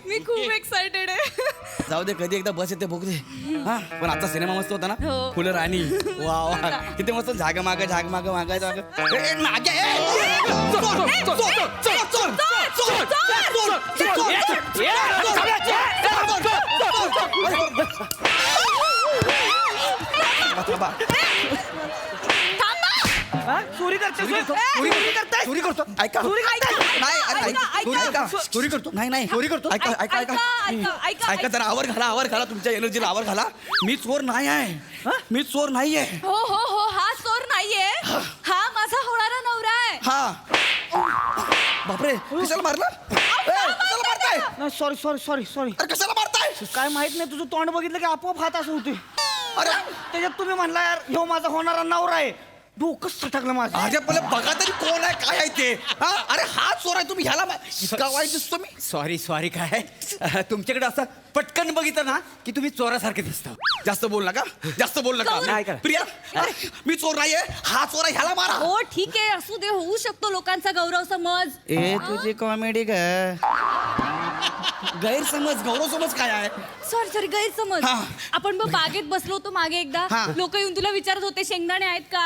मी मी खूप एक्साइटेड आहे.
जाऊ दे, कधी एकदा बस येते बघू दे. हा पण आता सिनेमा मस्त होता ना, फुलं राणी. वा वा, किती मस्त झाग माग मागायचं.
चोरी करतोय
चोरी करतो. ऐका नाही, अरे ऐका. चोरी करतो. नाही चोरी करतो. ऐका जरा आवर घाला तुमच्या एनर्जीला आवर घाला. मी चोर नाही आहे. मी चोर नाहीये.
हो हो हो, हा चोर नाहीये, हा माझा होणारा नवरा आहे.
हा. बापरे, कशाला मारलं? कशाला मारताय?
सॉरी
अरे कशाला मारताय?
काय माहित नाही, तुझं तोंड बघितलं की आपोआप हात असं होते.
अरे
त्याच्यात तुम्ही म्हणला यार ह्यो माझा होणारा नवरा आहे, डोकं सटकलं माझं.
अरे पहिले बघा तरी कोण आहे, काय आहे ते. हा, अरे हा चोर आहे. तुम्ही ह्याला इतका वाईट दिसतो मी.
सॉरी काय तुमच्याकडे असं पटकन बघितलं ना की तुम्ही चोरासारखे दिसता.
जास्त बोल नका.
नाही का?
प्रिया, अरे मी चोर नाहीये, हा चोर आहे, ह्याला मारा.
हो ठीक आहे, असू दे, होऊ शकतो लोकांचा गौरव समज.
तुझी कॉमेडी गैरसमज गौरवसमज काय आहे?
सॉरी गैरसमज.
हा.
आपण मग बागेत बसलो होतो मागे एकदा,
हा.
लोक येऊन तुला विचारत होते शेंगदाणे आहेत का,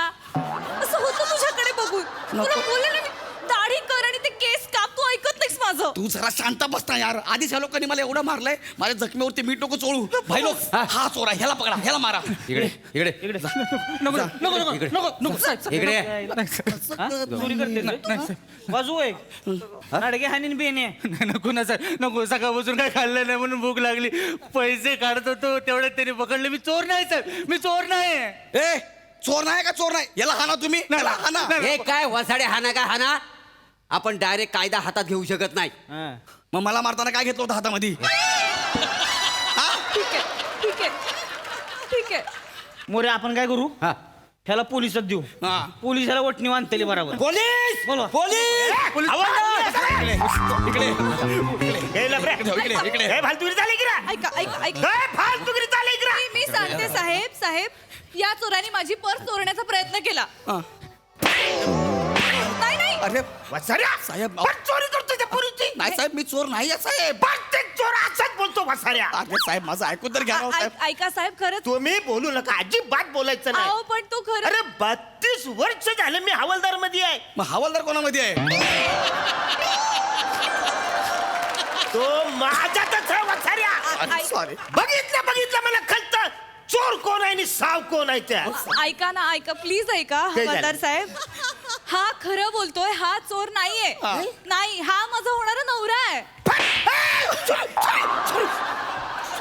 असं होतं तुझ्याकडे बघून. तुला बोलले ना मी, दाढी कर आणि ते केस काप, तू ऐकत नाहीस माझं.
तू जरा शांत बसता यार. आधीच ह्या लोकांनी मला एवढं मारलंय, माझ्या जखमेवरती मीठ नको चोळू. भाई लोक, हा चोर आहे, ह्याला पकडा, ह्याला मारा.
इकडे
नको
इकडे
चोरी करते बाजू आहे अडगे हानीन बेने.
नको ना सर, नको. सकाळपासून काय खाल्लं नाही म्हणून भूक लागली. पैसे काढत होतो तेवढ्यात त्यांनी पकडले. मी चोर नाही सर, मी चोर नाही.
ए चोर नाही का चोर नाही, याला हाना तुम्ही, याला हाना.
हे काय वसाडे हाना काय हाना. आपण डायरेक्ट कायदा हातात घेऊ शकत नाही.
मग मला मारताना काय घेतलं होतं हातामध्ये?
ठीक आहे.
मोरे आपण काय करू,
हा
ह्याला पोलिसात देऊ. पोलीस ह्याला वटणी बांधतेली बरोबर.
पोलीस
बोलवा.
मी सांगते साहेब, या चोराने माझी पर्स चोरण्याचा प्रयत्न केला. नाही
अरे साहेब
चोरी करतो त्या पोरीची.
नाही साहेब, मी चोर नाही आहे साहेब.
प्रत्येक चोर असाच बोलतो वसाऱ्या.
अरे साहेब, माझं ऐकून तर घ्या राव साहेब.
ऐका साहेब, खरंच.
तुम्ही बोलू नका, अजिबात बोलायचं नाही.
अहो पण तो खरं.
अरे 32 वर्ष झालं मी हवालदार मध्ये आहे.
मग हवालदार कोणामध्ये आहे?
तो माझ्यातच आहे वसाऱ्या.
सॉरी.
बघितलं मला कळतं चोर कोण आहे आणि साव कोण आहे त्या.
ऐका प्लीज ऐका हवालदार साहेब, हा खरं बोलतोय, हा चोर नाहीये. नाही, हा माझा होणारा नवरा आहे.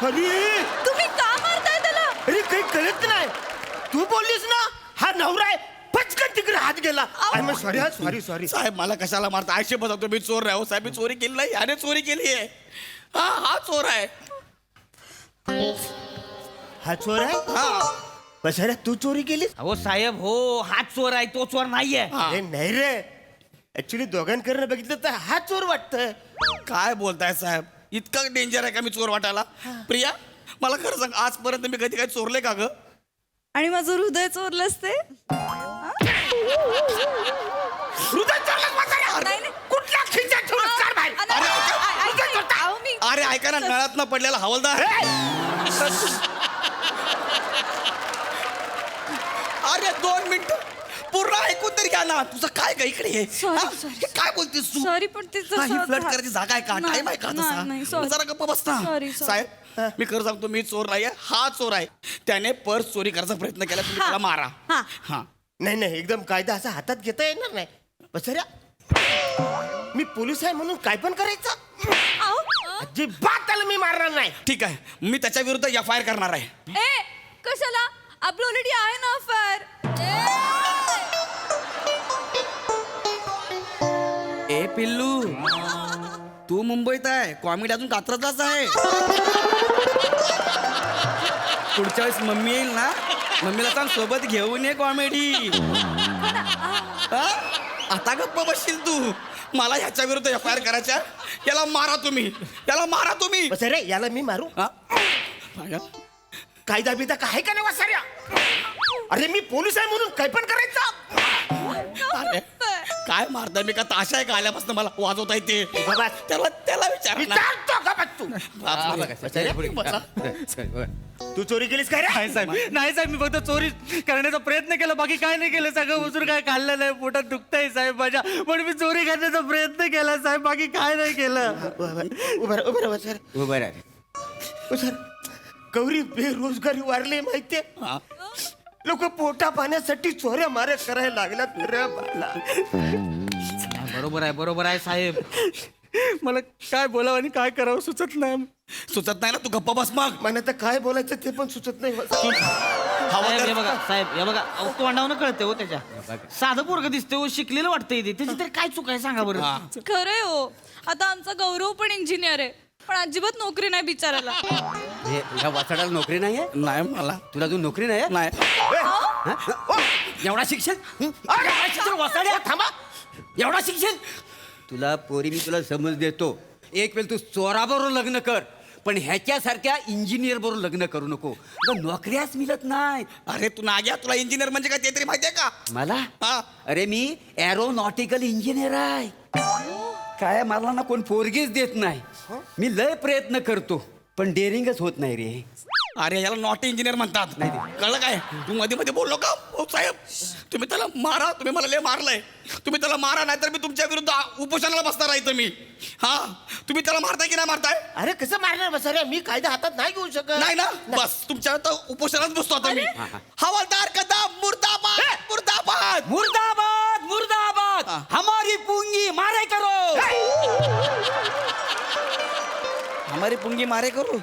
अरे
तुम्ही का मारताय त्याला?
अरे काही कळत नाही. तू बोललीस ना हा नवरा आहे, पटकन तिकडे हात गेला. सॉरी
साहेब, मला कशाला मारता? आयशे बघतो मी चोर नाही हो साहेब. मी चोरी केली नाही, याने चोरी केली आहे. हा चोर आहे.
हा चोर आहे. बसाऱ्या तू चोरी केलीस?
हो साहेब, हो हा चोर आहे, तो चोर नाहीये.
अरे नाही रे, ऍक्च्युली दोघांकडनं बघितलं तर हा चोर वाटतंय.
काय बोलताय साहेब? इतका डेंजर आहे का मी चोर वाटायला? प्रिया, मला खरं सांग, आजपर्यंत मी कधी काय चोरले का ग?
आणि माझं हृदय चोरलंच ते.
हृदय चोरलंस वसाऱ्या?
नाही.
कुठल्या खिशात ठेवलंस? काढ बाहेर.
अरे ऐका ना, नळात न पडलेला हवालदार. अरे 2 मिनिट पूर्ण ऐकून तरी घ्या ना. तुझं काय का इकडे हे? हे काय बोलतेस तू?
सॉरी पण ते
ही फ्लड करायची जागा आहे का? टाइम आहे का तसा? जरा गप्प बसता. साहेब, मी खरं सांगतो, मी चोर नाहीये, हा चोर आहे. त्याने पर्स चोरी करायचा प्रयत्न केला, तुम्ही त्याला मारा. हा
नाही एकदम कायदा असा हातात घेता येणार नाही. बसऱ्या, मी पोलीस आहे म्हणून काय पण करायचं? अजिबात त्याला मी मारणार नाही.
ठीक आहे, मी त्याच्या विरुद्ध FIR करणार आहे.
ए कशाला? आपलं ऑलरेडी आहे ना अफेअर.
ए पिल्लू, तू मुंबईत आहे, कॉमेडी अजून कात्रजलाच आहे. पुढच्या वेळेस मम्मी येईल ना, मम्मीला सांग सोबत घेऊन ये कॉमेडी. आता गप्प बसशील तू? मला ह्याच्या विरुद्ध FIR करायच्या. याला मारा तुम्ही.
बस रे, याला मी मारू? कायदा बिदा काय का नाही वसाऱ्या? अरे मी पोलीस आहे म्हणून काय पण करायचं?
अरे
काय मारताय मी का ताशा आहे का आल्यापासून मला वाजवता येते
बाबा
त्याला विचार ना.
विचारतो का बघ तू तू चोरी केलीस काय रे
नाही साहेब नाही साहेब मी फक्त चोरी करण्याचा प्रयत्न केला बाकी काय नाही केलं सगळं उचून काय खाल्लं नाही पोटात दुखतंय साहेब माझ्या पण मी चोरी करण्याचा प्रयत्न केला साहेब बाकी काय नाही केलं.
उभं सर उभं राहा सर गौरी बेरोजगारी वाढली माहितीये लोक पोटा पाण्यासाठी चोऱ्या माऱ्या करायला लागल्यात रे बाला.
बरोबर आहे साहेब.
मला काय बोलावं आणि काय करावं सुचत नाही.
सुचत नाही ना तू गप्पा बस मग.
मला तर काय बोलायचं ते पण सुचत नाही
साहेब हे बघा साहेब हे बघा तोंडावून कळते हो त्याच्या. साधं पोरग दिसते हो शिकलेलं वाटतंय ते त्याची तरी काय चूक आहे सांगा बरं.
खरंय हो आता आमचा गौरव पण इंजिनियर आहे पण अजिबात नोकरी नाही बिचारायला.
ह्या वाचाडाला नोकरी नाहीये
नाही मला
तुला अजून नोकरी नाही
नाही
एवढा शिक्षण वाचाड्या थांबा एवढा शिक्षण तुला पोरी मी तुला समज देतो एक वेळ तू चोराबरोबर लग्न कर पण ह्याच्यासारख्या इंजिनियर बरोबर लग्न करू नको नोकऱ्याच मिळत नाही.
अरे तू नाग्या तुला इंजिनियर म्हणजे काय ते तरी माहितीये का
मला
हा.
अरे मी एरोनॉटिकल इंजिनियर आहे काय मला ना कोण पोरगीच देत नाही मी लय प्रयत्न करतो पण डेअरिंगच होत नाही रे.
अरे याला नॉट इंजिनियर म्हणतात कळलं काय तू मध्ये मध्ये बोललो का हो साहेब तुम्ही त्याला मारा तुम्ही मला लय मारलंय तुम्ही त्याला मारा नाही तर मी तुमच्या विरुद्ध उपोषणाला बसणार आहे इथं मी. हा तुम्ही त्याला मारताय की नाही मारताय.
अरे कसं मारणार बस अरे मी कायदा हातात नाही घेऊ शकत
नाही ना बस तुमच्या उपोषणात बसतो आता मी. हवालदार कदम मुर्दाबाद मुर्दाबाद
मुर्दाबाद मुर्दाबाद हमारी पुंगी मारे करो
हमारी पुंगी मारे करू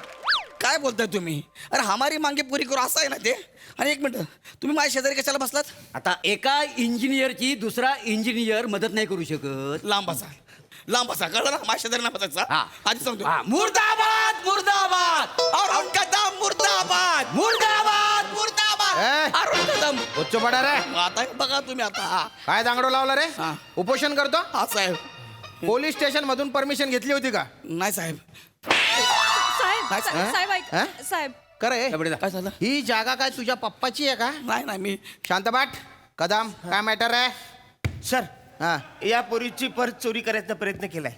काय बोलताय तुम्ही. अरे हमारी मांगे पुरी करू असं आहे ना ते. आणि एक मिनिट तुम्ही माझ्या शेजारी कशाला बसलात.
आता एका इंजिनियरची दुसरा इंजिनियर मदत नाही करू शकत.
लांब बसा कळलं ना माझ्या शेजारी नाही बसायचा आधी सांगतो.
मुर्दाबाद मुर्दाबाद
अरुण कदम मुर्दाबाद
मुर्दाबाद
मुर्दाबाद अरुण कदम
उच्च पडा रे
आता बघा तुम्ही आता
काय दांगडो लावला रे उपोषण करतो.
हा साहेब
पोलीस स्टेशन मधून परमिशन घेतली होती का.
नाही साहेब
साहेब ऐक
हा?
साहेब
करे
काय झालं.
ही जागा काय तुझ्या पप्पाची आहे का.
नाही मी
शांतबाट कदम काय मॅटर आहे.
सर
हा
या पोरीची परत चोरी करायचा प्रयत्न केलाय.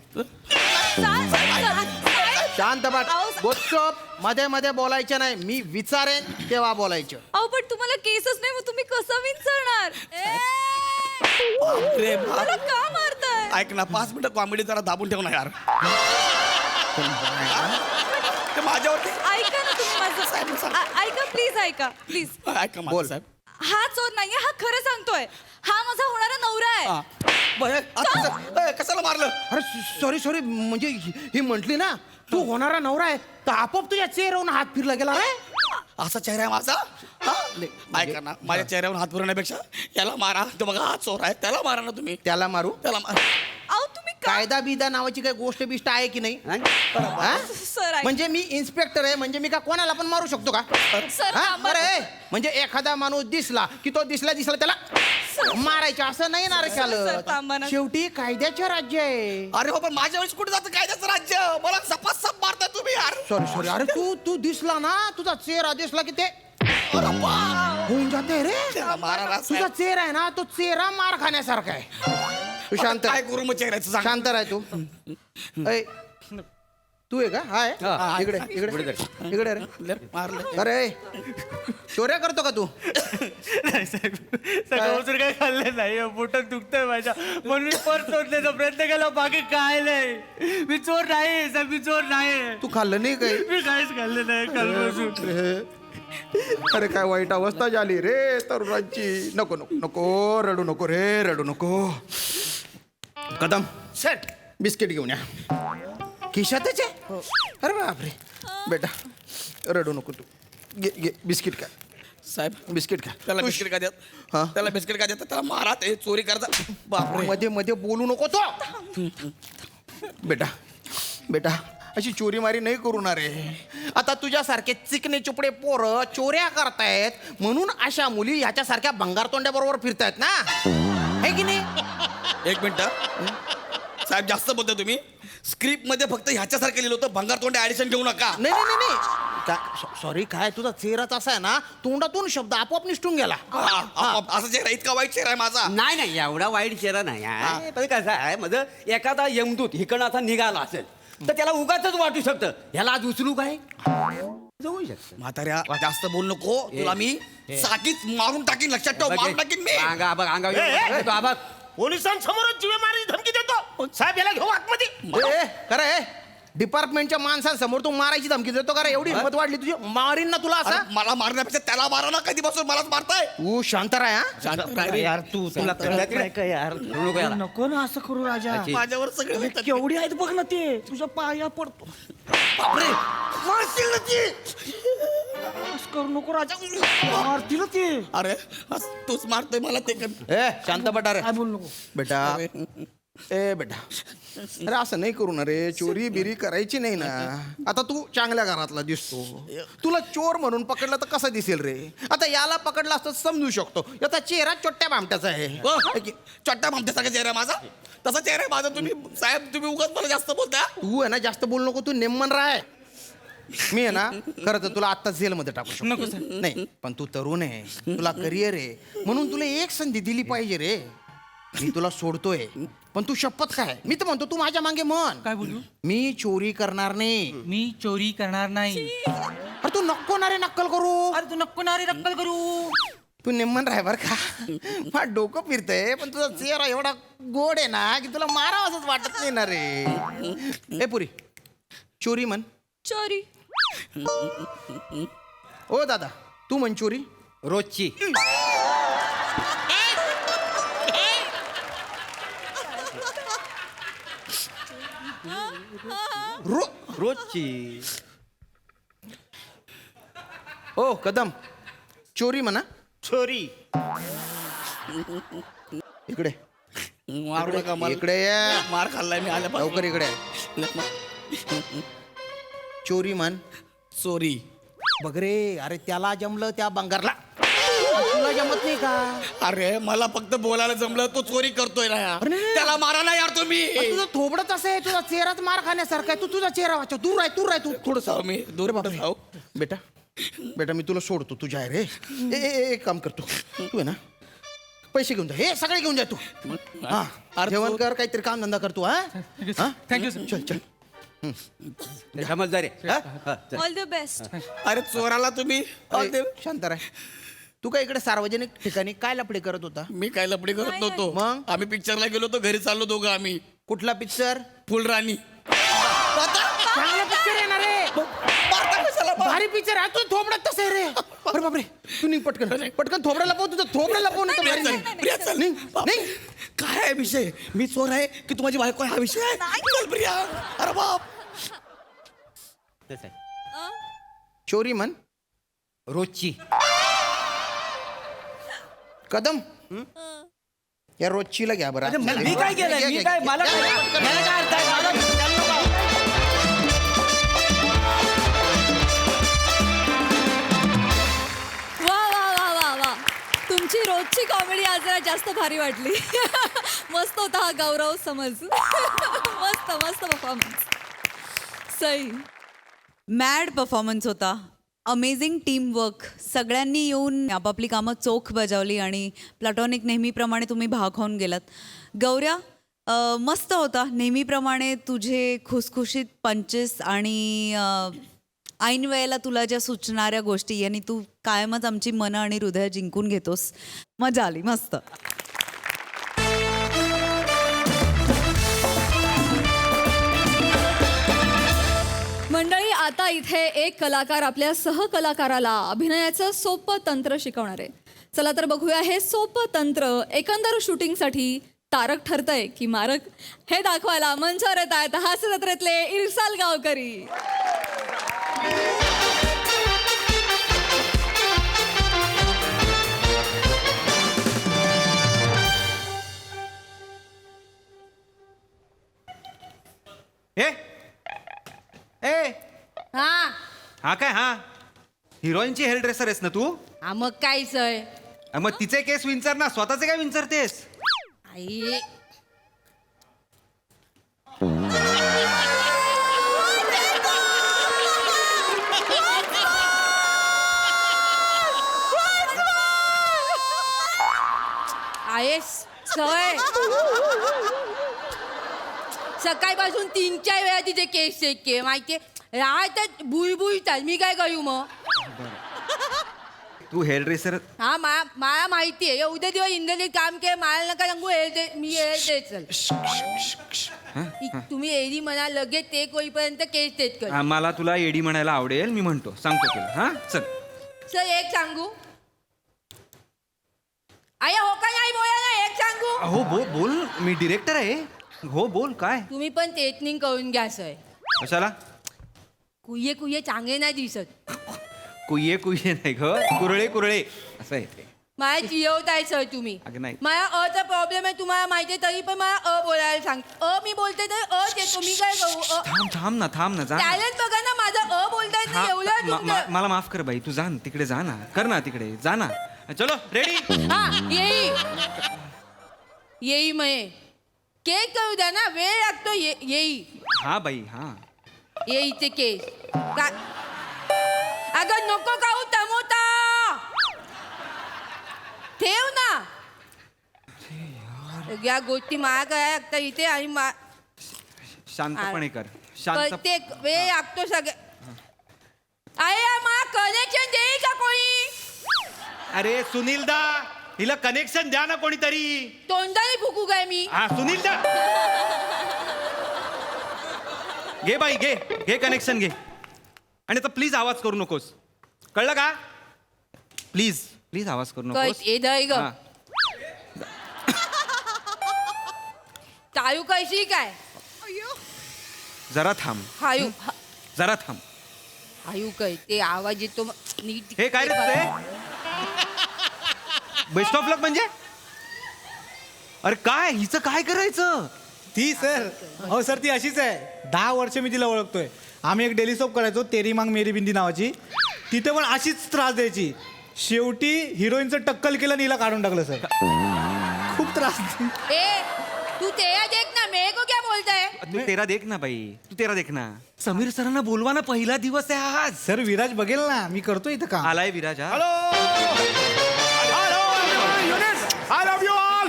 शांतबाट गुपचूप मध्ये मध्ये बोलायचं नाही मी विचारेन तेव्हा बोलायचं.
अहो पण तुम्हाला केसच नाही मग तुम्ही कसं विचारणार.
रे
मला का मारताय.
ऐक ना 5 मिनिटं कॉमेडी जरा दाबून ठेव ना यार. ते माझ्यावरती
ऐका ना तुम्ही माझं ऐका प्लीज ऐका प्लीज.
ऐका बोल साहेब.
हा चोर नाहीये हा खरं सांगतोय हा माझा होणारा नवरा आहे.
कशाला मारलं.
अरे सॉरी म्हणजे ही म्हंटली ना तू होणारा नवरा आहे तर आपोआप तुझ्या चेहऱ्यावरून हात फिरला गेला रे.
असा चेहरा आहे माझा. ऐका ना माझ्या चेहऱ्यावर हात फिरवण्यापेक्षा याला मारा. तो बघा हा चोर आहे त्याला मारा ना तुम्ही.
त्याला मारू.
त्याला
अहो तुम्ही
कायदा बिदा नावाची काही गोष्ट बिष्ट आहे की नाही. हा?
सर
म्हणजे मी इन्स्पेक्टर आहे म्हणजे मी का कोणाला पण मारू शकतो का.
सर
हा? बरं आहे. म्हणजे एखादा माणूस दिसला की तो दिसला त्याला मारायचं असं नाही ना रे चालत. शेवटी कायद्याचे राज्य आहे.
अरे हो पण माझ्या वेळेस कुठे जातं कायद्याचं राज्य. मला सपासप मारताय तुम्ही यार.
सॉरी अरे तू दिसला ना तुझा चेहरा दिसला की ते होऊन जाते रे. तुझा चेहरा आहे ना तो चेहरा मार खाण्यासारखा आहे. तू शांत
काय करू मग चेहऱ्याचं
शांत राह तू. ऐ, तू आहे का हाय इकडे इकडे रे
मारलं.
अरे चोऱ्या करतो का तू.
नाही साहेब सगळं काय खाल्लं नाही पोटात दुखतंय माझ्या म्हणून मी पर्स शोधण्याचा प्रयत्न केला बाकी काय नाही. मी चोर नाही साहेब मी चोर नाही.
तू खाल्लं नाही काही.
मी काहीच खाल्लं नाही कालपासून.
अरे काय वाईट अवस्था झाली रे तरुणांची. नको नको नको रडू नको रे रडू नको. कदम
सर
बिस्किट घेऊन या. खिशातच आहे. अरे बापरे बेटा रडू नको तू घे बिस्किट काय.
साहेब
बिस्किट काय.
त्याला बिस्किट का देत.
हा?
त्याला बिस्किट का देत त्याला मारा. ते चोरी करता बापरे.
मध्ये मध्ये बोलू नको तो. बेटा अशी चोरी मारी नाही करू ना रे. आता तुझ्यासारखे चिकने चुपडे पोरं चोऱ्या करतायत म्हणून अशा मुली ह्याच्यासारख्या भंगारतोंड्या बरोबर फिरतायत ना है की नाही.
1 मिनिट साहेब जास्त बोलतोय तुम्ही. स्क्रिप्ट मध्ये फक्त ह्याच्यासारखं लिहिलं होतं भंगार तोंडे ऍडिशन घेऊ नका.
नाही सॉरी काय तुझा चेहराच असा आहे ना तोंडातून शब्द आपोआप निसटून गेला
असा चेहरा इतका वाईट चेहरा आहे माझा नाही नाही एवढा वाईट चेहरा नाही आहे. पण कसं आहे माझं एखादा यमदूत हिकडं असा निघाला असेल तर त्याला उगाच वाटू शकतं ह्याला आज उचलू काय जाऊ शकतं.
म्हाताऱ्या जास्त बोल नको तुला मी साकीच मारून टाकीन लक्षात ठेव मारून टाकीन मी
अंगा
पोलिसांसमोरच जीवे मारायची धमकी देतो साहेब याला घेऊ आतमध्ये
खरं डिपार्टमेंटच्या माणसांसमोर तू मारायची धमकी देतो का रे? एवढी हिंमत वाढली तुझी मारीन ना तुला असा
मला मारण्यापेक्षा त्याला मारा ना कधीपासून मलाच मारताय
तू शांत राह हा?
शांत राह रे.
यार तू तुला कळत नाही का यार
नको याला.
नको ना असं करू राजा
माझ्यावर सगळे
केवढी आहेत बघ ना ते तुझ्या पाया पडतो
बापरे मारतील ना ती.
असं करू नको राजा मारतील ते
अरे तूच मारतोय मला ते
शांत बटा रे
काय बोल नको
बेटा बेटा अरे असं नाही करू ना रे चोरी बिरी करायची नाही ना आता तू चांगल्या घरातला दिसतो तुला चोर म्हणून पकडलं तर कसं दिसेल रे आता याला पकडला असतं समजू शकतो याचा चेहरा छोट्या भामट्याचा आहे
चट्टा भामट्यासारखा चेहरा आहे माझा तसा चेहरा आहे माझा तुम्ही साहेब तुम्ही उगाच मला जास्त बोलता
तू आहे ना जास्त बोल नको तू नेमन राह मी आहे ना खरं तर तुला आत्ता जेलमध्ये टाकू शकतो नाही पण तू तरुण आहे तुला करिअर आहे म्हणून तुला एक संधी दिली पाहिजे रे मी तुला सोडतोय पण तू शपथ काय मी तर म्हणतो तू माझ्या मागे म्हण
काय बोलू
मी चोरी करणार नाही
मी चोरी करणार नाही.
अरे तू नको ना रे नक्कल करू
अरे तू नको ना रे नक्कल करू.
तू निम्मन राह बर का मला डोकं फिरतंय पण तुझा चेहरा एवढा गोड आहे ना की तुला मारावंच वाटत नाही ना रे. ए पुरी चोरी म्हण.
चोरी.
ओ दादा तू म्हण चोरी.
रोजची. रोजची.
ओ कदम चोरी म्हणा.
चोरी
इकडे
मारू नका मला.
इकडे ये.
मार खाल्लाय मी आल्या
लवकर इकडे चोरी म्हण.
चोरी.
बघ रे अरे त्याला जमलं त्या बंगारला तुला जमत नाही का?
अरे मला फक्त बोलायला जमलं तो चोरी करतोय ना यार त्याला मारा ना यार तुम्ही.
तुझं थोबडच असं आहे तुझा चेहराच मार खाण्यासारखा आहे तू तुझा चेहरा वाचव दूर राह तू थोडस
मी दूर जाऊ.
बेटा बेटा मी तुला सोडतो तुझ्या आहे रे एक काम करतो तू आहे ना पैसे घेऊन जा हे सगळे घेऊन जा तू हा जेवण कर काहीतरी काम धंदा करतो हा
थँक्यू सर.
चल चल
समजदार आहे.
All the best.
अरे चोराला तुम्ही
शांत राह. तू काय इकडे सार्वजनिक ठिकाणी काय लपडे करत होता?
मी काय लपडी करत नव्हतो.
मग
आम्ही पिक्चरला गेलो होतो घरी चाललो दोघं आम्ही.
कुठला पिक्चर?
फुलराणी.
चांगला पिक्चर आहे ना रे भारी पिक्चर आहे तू थोबडत तसं आहे रे. अरे बापरे तू नाही पटकन थोबडा लपव तुझं थोबडा लपव नाही.
काय आहे विषय मी चोर आहे की तू माझी बायको आहे हा विषय आहे. चल प्रिया. अरे बाप.
चोरी म्हण.
रोजची.
कदम या रोजचीला घ्या बरं.
मी काय केलंय मी काय मला काय अर्थ आहे
तुमची रोजची कॉमेडी आज जरा जास्त भारी वाटली. मस्त होता हा गौरव समज. मस्त मस्त परफॉर्मन्स. सही.
मॅड परफॉर्मन्स होता. Amazing teamwork. सगळ्यांनी येऊन आपापली कामं चोख बजावली आणि प्लॅटॉनिक नेहमीप्रमाणे तुम्ही भाग खाऊन गेलात. गौऱ्या मस्त होता नेहमीप्रमाणे. तुझे खुसखुशीत पंचेस आणि ऐन वेळेला तुला ज्या सुचणाऱ्या गोष्टी यांनी तू कायमच आमची मनं आणि हृदय जिंकून घेतोस. मजा आली मस्त.
मंडळी आता इथे एक कलाकार आपल्या सहकलाकाराला अभिनयाचं सोपं तंत्र शिकवणार आहे. चला तर बघूया हे सोपं तंत्र एकंदर शूटिंगसाठी तारक ठरतंय की मारक हे दाखवायला मंचावर येत आहेत हास्य जत्रेतले इरसाल गावकरी.
हा काय हा हिरोईनची हेअर ड्रेसर आहेस ना तू?
हा मग काय सय
मग तिचे केस विंचर ना स्वतःचे काय विंचरतेस?
आई
सवय सकाळपासून 3-4 वेळा तिचे केस चेक केले माहितीये राहतात बुळबुळतात मी काय करू मग
तू हेअर ड्रेसर
हा मला माहिती आहे उद्या दिवस इंग्रजीत काम केलं मला नका सांगू मी चल तुम्ही एडी म्हणा लगेच ते होईपर्यंत केस तेच कर
मला तुला एडी म्हणायला आवडेल मी म्हणतो सांगतो तुला हा चल
सर एक सांगू आय हो का नाही बोला ना एक सांगू
हो बोल मी डिरेक्टर आहे हो बोल काय
तुम्ही पण टेटनिंग करून घ्या सर
कशाला
कुये कुये चांगले नाही दिसत
कुये नाही ग कुरळे असं आहे ते
मला चिरवताय सर तुम्ही
अगं नाही.
मला अचा प्रॉब्लेम आहे तुम्हाला माहिती आहे तरी पण मला बोलायला सांग मी बोलते तर येतो मी काय करू
थांब ना जा ना.
टॅलेंट बघा ना माझा बोलताय
हा,
एवढं तुमचं.
मला माफ कर बाई तू जा ना तिकडे जा ना कर ना तिकडे जा ना चलो रेडी
हा येई मये केक करू द्या ना वेळ लागतो येई
हा बाई हा
येईचे केस काय अगं नको खाऊ टमोटा ठेव ना या गोष्टी मला काय लागतं इथे आणि
शांतपणे कर शांत
प्रत्येक वेळ लागतो सगळ्या अरे मला कनेक्शन देईल का कोणी
अरे सुनील दा हिला कनेक्शन द्या ना कोणीतरी
तोंडाने फुकू काय मी
हा सुनील दा घे बाई घे कनेक्शन घे आणि आता प्लीज आवाज करू नकोस कळलं का प्लीज आवाज करू नकोस
ग
हा.
चालू कशी काय
जरा थांब
हायू
जरा थांब
हायू काय ते आवाज येतो नीट
हे काय रे तुझे बेस्ट ऑफ लक म्हणजे अरे काय हिचं काय करायचं
ती सर हो सर ती अशीच आहे 10 वर्ष मी तिला ओळखतोय आम्ही एक डेली सोप करायचो तेरी मांग मेरी बिंदी नावाची तिथे पण अशीच त्रास द्यायची शेवटी हिरोईनचं टक्कल केलं आणि हिला काढून टाकलं सर खूप त्रास
ए तू तेरा देख ना मेरे को क्या बोलता है
तू तेरा देख ना बाई तू तेरा देख ना समीर सरांना बोलवा ना पहिला दिवस आहे आज
सर विराज बघेल ना मी करतो इथं काम
आलाय विराज हा
I love you all.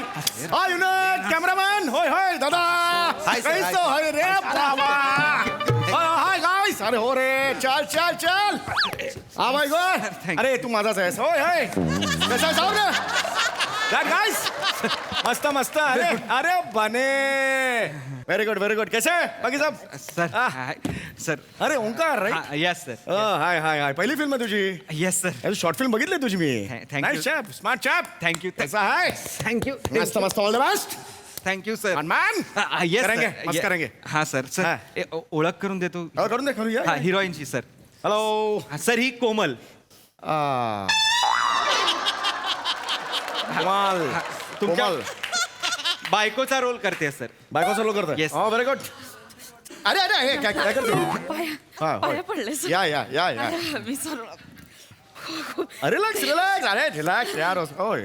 Hi, Unit. Cameraman. Hoy, दादा. कैसो है रे बाबा? Hi guys. अरे हो रे. चल. आ भाई गो. अरे तू माझाच आहेस. होय. कसा जाऊ ना? Guys. मस्त. अरे बने. Very good. कैसे? बाकी सब?
सर
अरे Omkar right.
Yes sir
hi. पहिली फिल्म आहे तुझी.
येस सर
शॉर्ट फिल्म बघितली तुझी मी.
Thank you.
Chap smart chap.
Thank you
कैसा आहे?
थँक्यू
मस्त all the best.
Thank you sir
man
yes
मस्त करेंगे.
हा सर ओळख करून देतो
करून दे करूया.
हा हिरोईनची सर
हॅलो
सर ही कोमल तुमच्या बायकोचा रोल करते सर
बायकोचा रोल करतो.
Yes.
Very good. अरे काय करते?
पाया पडले सर
या.
मी सर
रिलॅक्स अरे रिलॅक्स यार. ओय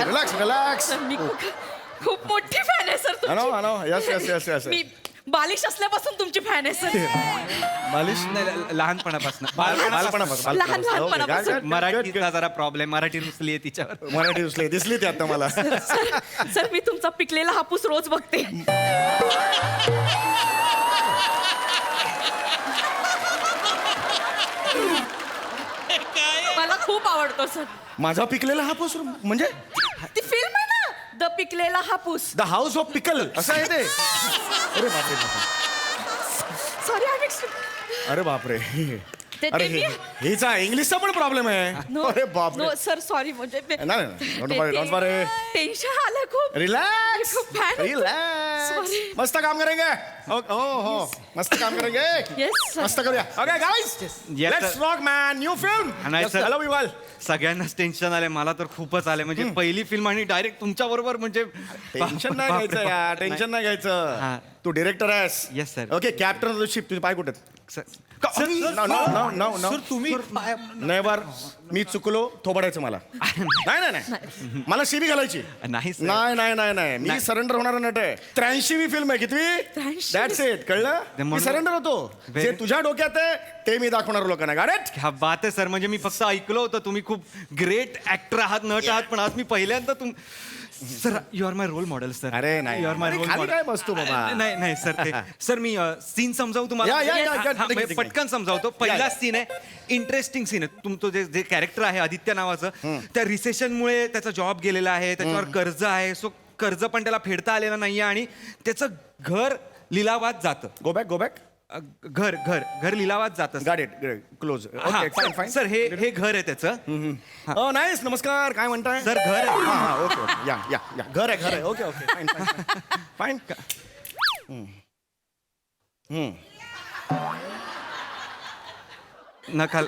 रिलॅक्स.
मी खूप मोठी फॅन आहे सर
I know. Yes.
मी बालिश असल्यापासून तुमची फॅन आहे सर
मालिश लहानपणापासून
लहानपणापासून.
मराठीचा जरा प्रॉब्लेम मराठी रुसली आहे तिच्यावर
मराठी रुसली दिसली ती आता मला.
सर मी तुमचा पिकलेला हापूस रोज बघते मला खूप आवडतो सर
माझा पिकलेला हापूस म्हणजे
ती फिल्म आहे ना द पिकलेला हापूस
द हाऊस ऑफ पिकल असं आहे ते. अरे बापरे.
सॉरी
अरे बापरे. अरे हिचा इंग्लिशचा पण प्रॉब्लेम आहे. अरे बापरे.
सर सॉरी म्हणजे
डोंट वरी.
टेन्शन आलं खूप
रिलॅक्स.
खूप fan होतो.
रिलॅक्स. मस्त काम करेंगे. हो मस्त काम करेंगे.
Yes, sir.
मस्त करूया. Okay guys let's rock man. New film.
नाही सर.
Hello you all.
सगळ्यांनाच टेन्शन आलंय मला तर खूपच आलंय म्हणजे पहिली फिल्म आणि डायरेक्ट तुमच्या बरोबर म्हणजे
टेन्शन नाही घ्यायचं यार. टेन्शन नाही घ्यायचं. तू डिरेक्टर आहेस
Yes, sir.
Okay captain of the ship तुझे पाय कुठे आहेत?
सर
सर तुम्ही नाही बार मी चुकलो थोबडायचं मला नाही मला शिबी घालायची
नाही sir.
नाही मी सरेंडर होणारा नट आहे 83वी फिल्म आहे कितवी दॅट्स इट कळलं मी सरेंडर होतो जे तुझ्या डोक्यात आहे ते मी दाखवणार लोकांना गाडेट
ह्या बात आहे सर म्हणजे मी फक्त ऐकलं होतं तुम्ही खूप ग्रेट ऍक्टर आहात नट आहात पण आज मी पहिल्यांदा sir you are my role model sir
अरे नाही
यू आर माय रोल
खाली
मॉडेल
काय बसतो बाबा
नाही सर ते सर मी सीन समजावू तुम्हाला
या,
हा,
ठीक.
पटकन समजावतो पहिला सीन आहे इंटरेस्टिंग सीन आहे तुमचं जे कॅरेक्टर आहे आदित्य नावाचं त्या रिसेशनमुळे त्याचा जॉब गेलेला आहे त्याच्यावर कर्ज आहे सो कर्ज पण त्याला फेडता आलेलं नाहीये आणि त्याचं घर लिलावात जातं
गो बॅक
घर लिलावात जातं
गाड it close fine fine
sir हे घर आहे त्याचं
नाईस नमस्कार काय म्हणताय
सर घर आहे
हा ओके या घर आहे ओके फाईन
नका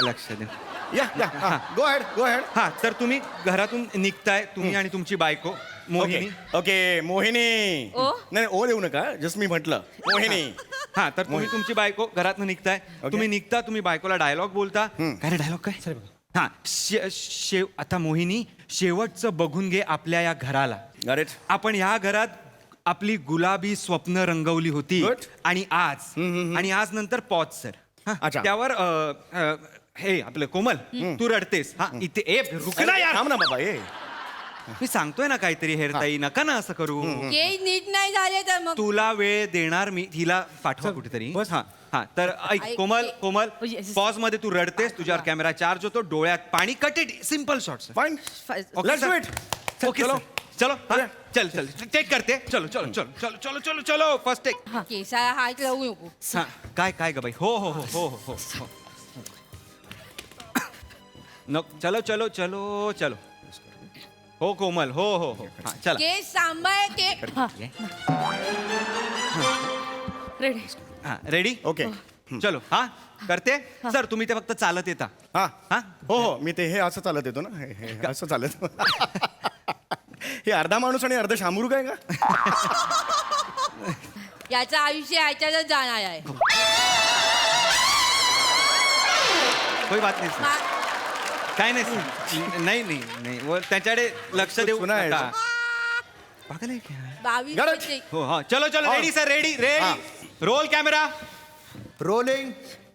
लक्ष द्या
या गो हेड
हा तर तुम्ही घरातून निघताय तुम्ही आणि तुमची बायको मोहिनी
ओके मोहिनी नाही ओ देऊ नका जस्ट मी म्हटलं मोहिनी
हा तर तुम्ही तुमची बायको घरातून निघताय तुम्ही निघता तुम्ही बायकोला डायलॉग बोलता काय रे डायलॉग काय हा आता मोहिनी शेवटचं बघून घे आपल्या या घराला आपण ह्या घरात आपली गुलाबी स्वप्न रंगवली होती आणि आज नंतर पॉज सर त्यावर हे आपलं कोमल तू रडतेस हा इथे रुक ना यार
थांब ना बाबा
मी सांगतोय ना काहीतरी हेरताई नका ना असं करू
नीट नाही झाले तर मग
तुला वेळ देणार मी हिला पाठवा कुठेतरी हा तर ऐक कोमल पॉज मध्ये तू रडतेस तुझ्यावर कॅमेरा चार्ज होतो डोळ्यात पाणी cut it simple shot
fine
okay चलो चल टेक करते चलो फर्स्ट टेक
केसाला हात लावू नको
काय ग बाई हो चलो हो कोमल हो चला
केस सांभाळ के रेडी
रेडी
ओके
चलो हा करते सर तुम्ही ते फक्त चालत येता
हा हो मी ते हे असं चालत येतो ना हे असं चालत हे अर्धा माणूस आणि अर्ध शामरू काय का
याचं आयुष्य ह्याच्यातच जाणार आहे
कोई बात नाही सर. काय नाही त्याच्याकडे लक्ष देऊ नका. पागल आहे क्या?
22
हो हा चलो ready sir ready roll camera
rolling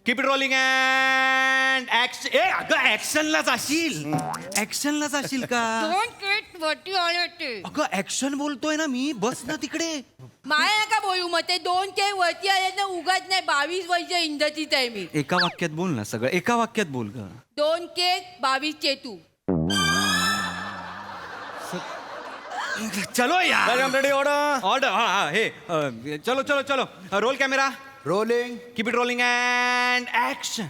keep it rolling and ऍक्शनलाच असशील का
दोन केट वरती आले ते
अगं ऍक्शन बोलतोय ना मी बस ना तिकडे
मला नका बोलू मग ते दोन केक वरती आले ना उगाच नाही 22 वर्ष इंदतीत आहे मी
एका वाक्यात बोल ना सगळं एका वाक्यात बोल ग
दोन केक 22 चेतू
चलो यार
रेडी
ऑर्डर हा हे चलो roll camera
rolling
keep it rolling and action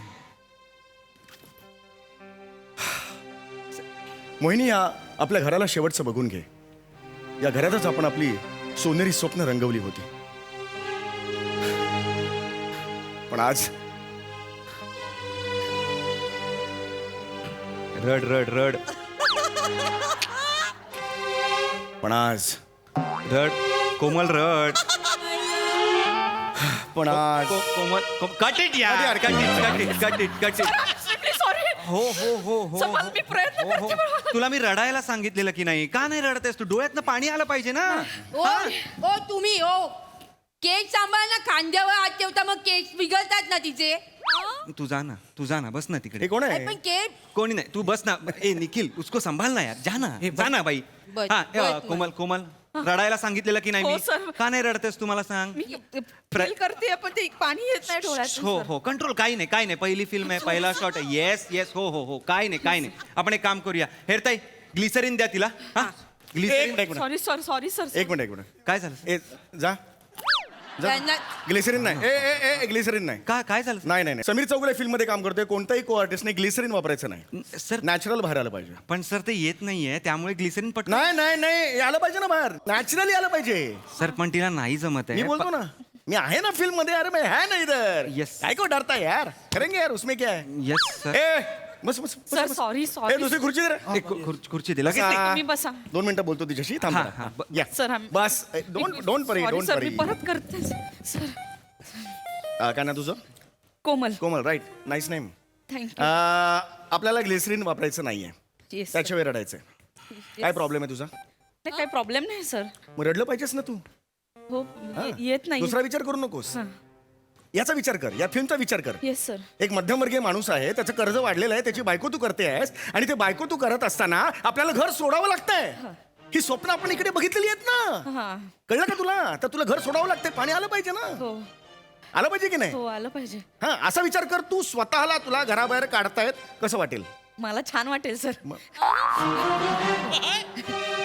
Mohini या आपल्या घराला शेवटचं बघून घे या घरातच आपण आपली सोनेरी स्वप्न रंगवली होती पण आज
रड
पण आज
रड कोमल रड
पण आज
कोमल कट इट यार कट इट हो तुला मी रडायला सांगितलेलं की नाही का नाही रडतेस तू डोळ्यातनं पाणी आलं पाहिजे ना
ओ तुम्ही केक सांभाळ ना खांद्यावर हात ठेवता मग केक बिघडतात ना तिचे
तू जा ना बस ना तिकडे
कोण आहे
पण केक
कोणी नाही तू बस ना ए निखिल उसको संभाल ना यार जा ना बाई हा कोमल रडायला सांगितलेलं की नाही मी का नाही रडतेस तू मला सांग
करते पण ते पाणी येत नाही डोळ्यात
हो कंट्रोल काही नाही पहिली फिल्म आहे पहिला शॉट आहे येस हो काय नाही आपण एक काम करूया हेरताई ग्लिसरीन द्या तिला हा ग्लिसरीन
सॉरी सर
एक मिनिट
काय झालं
जा ग्लिसरीन नाही ग्लिसरीन नाही
काय झालं
नाही समीर चौगुले फिल्म मध्ये काम करतोय कोणताही को आर्टिस्टने ग्लिसरीन वापरायचं नाही
सर
नॅचरल बाहेर आलं पाहिजे
पण सर ते येत नाहीये त्यामुळे ग्लिसरीन पट
नाही आलं पाहिजे ना बाहेर नॅचरली आलं पाहिजे
सर पण तिला नाही जमत आहे
मी बोलतो ना मी आहे ना फिल्म मध्ये अरे मैं है ना इधर
Yes.
काय को डरता यार करेंगे यार उसमें क्या है
यस सर
ए बस बस
सर सॉरी
ए,
सॉरी
दुसरी खुर्ची दे रे.
खुर्ची दे लगेच
बसा.
तुम्ही बसा
2 मिनिटं बोलतो तिच्याशी थांब जरा.
हा,
या
सर, आम्ही-
बस डोंट परी
सॉरी
डोंट
सर
परी
मी परत करते सर
काय ना तुझं
कोमल
कोमल राईट नाईस नेम
थँक्यू
आपल्याला ग्लिसरीन वापरायचं नाहीये
येस
त्याच्या वेळी रडायचंय काय प्रॉब्लेम आहे तुझा
नाही काही प्रॉब्लेम नाही सर
मग रडलं पाहिजेस ना तू
हो येत नाही
दुसरा विचार करू नकोस
हां.
याचा विचार कर या फिल्मचा विचार कर
येस सर
एक मध्यमवर्गीय माणूस आहे त्याचं कर्ज वाढलेलं आहे त्याची बायको तू करते आहेस आणि ते बायको तू करत असताना आपल्याला घर सोडावं लागतंय ही स्वप्न आपण इकडे बघितलेली आहेत ना
हां
कळलं का तुला तर तुला घर सोडावं लागतंय पाणी आलं पाहिजे ना
हो
आलं पाहिजे की नाही
हो आलं पाहिजे
हा असा विचार कर तू स्वतःला तुला घराबाहेर काढतायत कसं वाटेल
मला छान वाटेल सर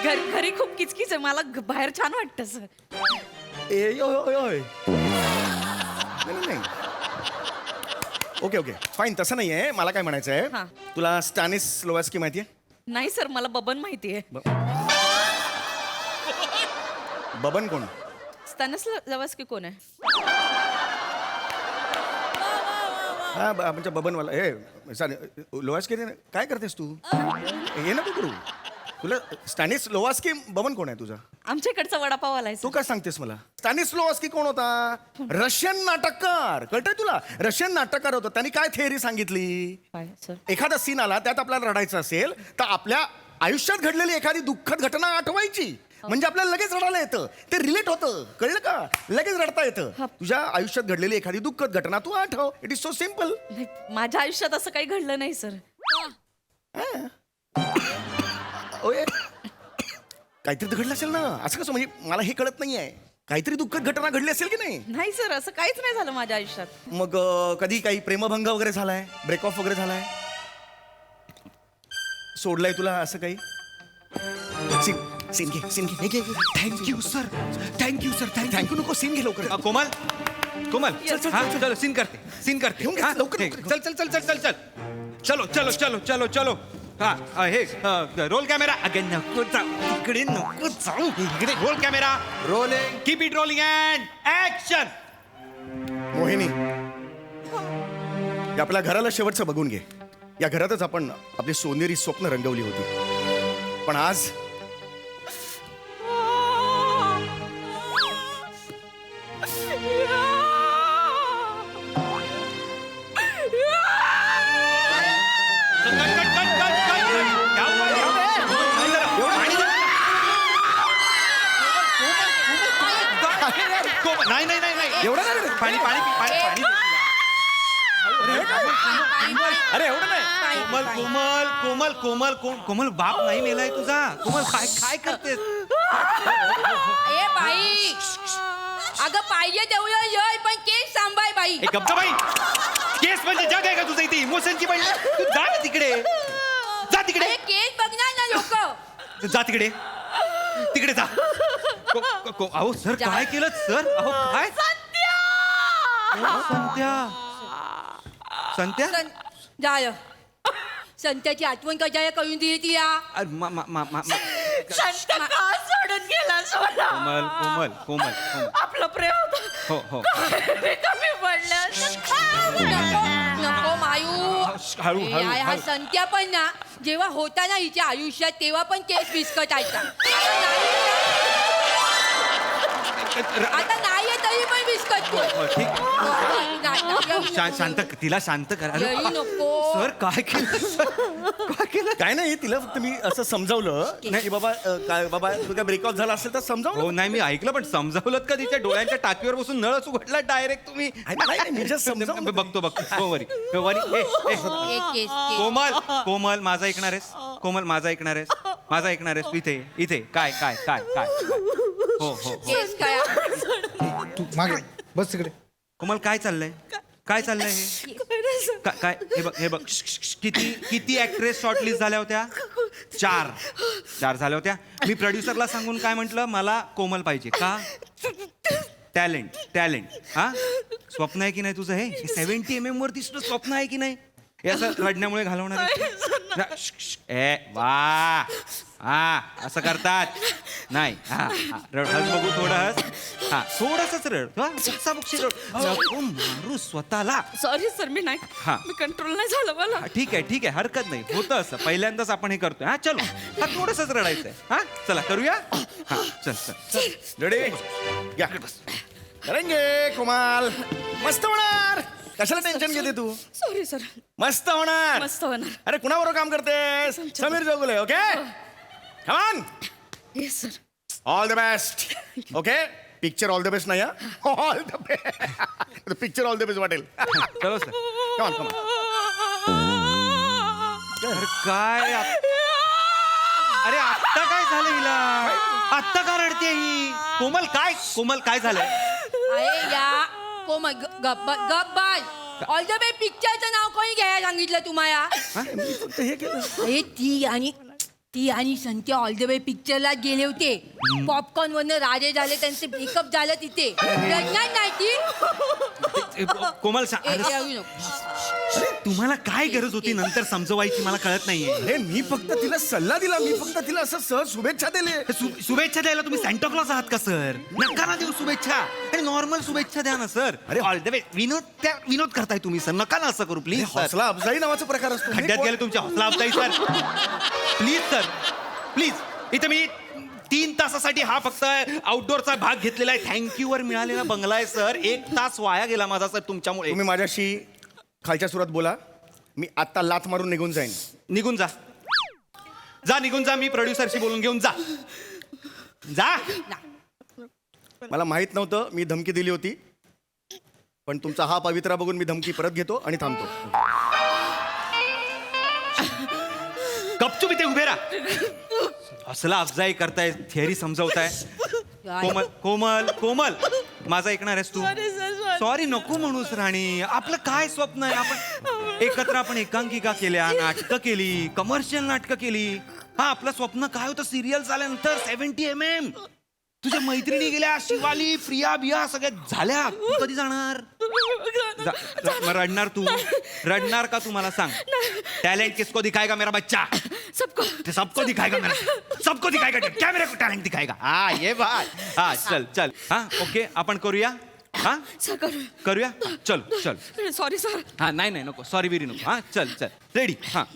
घरी खूप किचकिच आहे मला बाहेर छान वाटतं सर
ए ओय, ओय, ओय. नाही ओके ओके फाईन तसं नाही आहे मला काय म्हणायचं
हां.
आहे तुला स्टॅनिस लोवास्की माहिती आहे
नाही सर मला बबन माहिती आहे
बबन कोण
स्टॅनिस लवस्की कोण आहे
हा म्हणजे बबनवाला हे लोवास्की काय करतेस तू हे नको करू तुला स्टॅनिस लोवास्की बबन कोण आहे तुझा
आमच्या इकडचा वडापाव आलाय
तू काय सांगतेस मला स्टॅनिस लोवास्की कोण होता रशियन नाटककार कळतंय तुला रशियन नाटककार होता त्यांनी काय थेअरी सांगितली
सर
एखादा सीन आला त्यात आपल्याला रडायचं असेल तर आपल्या आयुष्यात घडलेली एखादी दुःखद घटना आठवायची म्हणजे आपल्याला लगेच रडायला येतं ते रिलेट होतं कळलं का लगेच रडता येतं तुझ्या आयुष्यात घडलेली एखादी दुःखद घटना तू आठव इट इज सो सिम्पल
नाही, माझ्या आयुष्यात असं काही घडलं नाही सर
काहीतरी तर घडलं असेल ना असं कसं म्हणजे मला हे कळत नाहीये काहीतरी दुःखद घटना घडली असेल की नाही
नाही सर असं काहीच नाही झालं माझ्या आयुष्यात
मग कधी काही प्रेमभंग वगैरे झालाय ब्रेकऑफ वगैरे झालाय सोडलाय तुला असं काही सीन घे
थँक्यू सर थँक्यू
थँक्यू नको सीन घे लवकर
कोमल कोमल
चल, चल,
हाँ,
चल, चल.
चलो सीन करते
घेऊन घे,
हाँ,
लवकर,
हे,
लवकर.
चल चल चल चल चल चल चलो चलो चलो चलो चलो हाँ हे रोल कॅमेरा अगेन नको जाऊ इकडे नको जाऊ इकडे roll camera rolling keep it rolling and action
Mohini या आपल्या घराला शेवटचं बघून घे या घरातच आपण आपली सोनेरी स्वप्न रंगवली होती पण आज
नाही नाही नाही नाही
एवढं नाही रे.
पाणी पाणी पाणी पाणी
अरे एवढं नाही
कोमल कोमल कोमल कोमल कोमल बाप नाही मेलाय तुझा कोमल काय काय करतेस
ए बाई अगं पाहिजे तेवढं येय पण केस सांभाळ बाई
एक गप्पा बाई केस म्हणजे जग आहे का तुझं इथे इमोशनची पण तू जा ना तिकडे जा तिकडे
अरे केस बघणार ना लोक
जा तिकडे तिकडे जा अहो सर काय केलं सर अहो काय संत्या
जाय संत्याची आठवण कशाला करून दिली ती या
अरे,
संत का सोडून गेला सोडा
कोमल कोमल कोमल कोमल.
आपलं प्रेम होतं
हो हो
कमी पडलं नको नको मायू
हळू,
ए,
हळू,
हा
हळू.
संत्या पण ना जेव्हा होता ना हिच्या आयुष्यात तेव्हा पण केस विस्कटायचा आता नाहीये तरी पण विस्कटतो
हो, ठीक
नाही,
शांत तिला शांत करा अरे,
येई नको
सर काय केलं सर काय केलं
काय नाही तिला फक्त मी असं समजावलं की बाबा काय बाबा तुझा ब्रेकआउट झाला असेल तर समजावलं
हो नाही मी ऐकलं पण समजावलं का तिच्या डोळ्यांच्या टाकीवर बसून नळच उघडला डायरेक्ट तुम्ही
नाही, मी just समजावलं.
बघतो हो वरी हो वरी
एक केस
कोमल कोमल माझा ऐकणार आहेस कोमल माझा ऐकणार आहेस माझा ऐकणार आहेस इथे इथे काय काय काय काय हो हो हो
केस काय
तू मागे बस तिकडे
कोमल काय चाललंय काय चाललंय हे काय हे बघ किती किती ऍक्ट्रेस शॉर्टलिस्ट झाल्या होत्या 4 झाल्या होत्या मी प्रोड्युसरला सांगून काय म्हंटल मला कोमल पाहिजे का टॅलेंट हा स्वप्न आहे की नाही तुझं हे 70 mm वर दिसलं स्वप्न आहे की नाही हे असं रडण्यामुळे घालवणार ए वा हा असं करतात नाही हा हा, रड हस बघू थोडं हस हा थोडंसंच रड हा, बुक्साबुक्शी रड नको मारू स्वतःला
सॉरी सर मी नाही
हा.
मी कंट्रोल नाही झालं मला
हा, ठीक आहे हरकत नाही होतं असं पहिल्यांदाच आपण हे करतोय हा चलो हा थोडंसंच रडायचंय हा चला करूया हा चल चल
रेडी या करेंगे कुमाल मस्त होणार कशाला टेन्शन घेते तू
सॉरी सर
मस्त होणार
मस्त होणार
अरे कुणाबरोबर काम करतेस Sameer Jogule okay come on
yes sir
all the best okay picture all the best नाही all the best picture all the best वाटेल
चलो सर
कमान कमान
अरे काय अरे आत्ता काय झालं हिला आत्ता का रडते ही कोमल काय झालंय
अरे या कोमल गब्बाल ऑल द वे पिक्चरचं नाव कोणी घ्यायला सांगितलं तुम्हाला अरे ती आणि संत्या ऑल द वे पिक्चरला गेले होते पॉपकॉर्न वरनं राजे झाले त्यांचे ब्रेकअप झालं तिथे रडणार नाही ती
कोमल
येऊ नको.
तुम्हाला काय गरज होती नंतर समजवायची मला कळत नाहीये
अरे मी फक्त तिला सल्ला दिला मी फक्त तिला असं सहज शुभेच्छा दिले
शुभेच्छा द्यायला तुम्ही सॅन्टा क्लॉज आहात का सर नका ना देऊ शुभेच्छा आणि नॉर्मल शुभेच्छा द्या ना सर अरे ऑल द वे विनोद करताय तुम्ही सर नका ना असं करू प्लीज
हौसला अफजाई नावाचा प्रकार असतो
खड्ड्यात गेले तुमच्या हौसला अफजाई सर प्लीज सर प्लीज इथे मी 3 तासासाठी हा फक्त आउटडोअरचा भाग घेतलेला आहे थँक्यू वर मिळालेला बंगला आहे सर 1 तास वाया गेला माझा सर तुमच्यामुळे
तुम्ही माझ्याशी खालच्या सुरात बोला मी आत्ता लाथ मारून निघून जाईन
निघून जा निघून जा मी प्रोड्युसरशी बोलून घेऊन जा
मला माहित नव्हतं मी धमकी दिली होती पण तुमचा हा पवित्रा बघून मी धमकी परत घेतो आणि थांबतो
गपचूप इथे उभे राहा असला अफजाई करताय थिअरी समजवताय कोमल माझा ऐकणार आहेस तू सॉरी नको म्हणूस राणी आपलं काय स्वप्न आहे आपण एकांकिका केल्या नाटकं केली कमर्शियल नाटकं केली हा आपलं स्वप्न काय होतं सिरियल झाल्यानंतर 70 mm तुझ्या मैत्रिणी गेल्या शिवाली प्रिया बिया सगळ्या झाल्या तू कधी जाणार मग रडणार का तू मला सांग टैलेंट किसको दिखाएगा मेरा बच्चा सबको दिखाएगा क्या मेरे को टैलेंट दिखाएगा हाँ ये बात हाँ चल हाँ ओके आपण करूया हाँ करूया चल
सॉरी सर
हाँ नाही नको सॉरी बिरी नको हाँ चल रेडी हाँ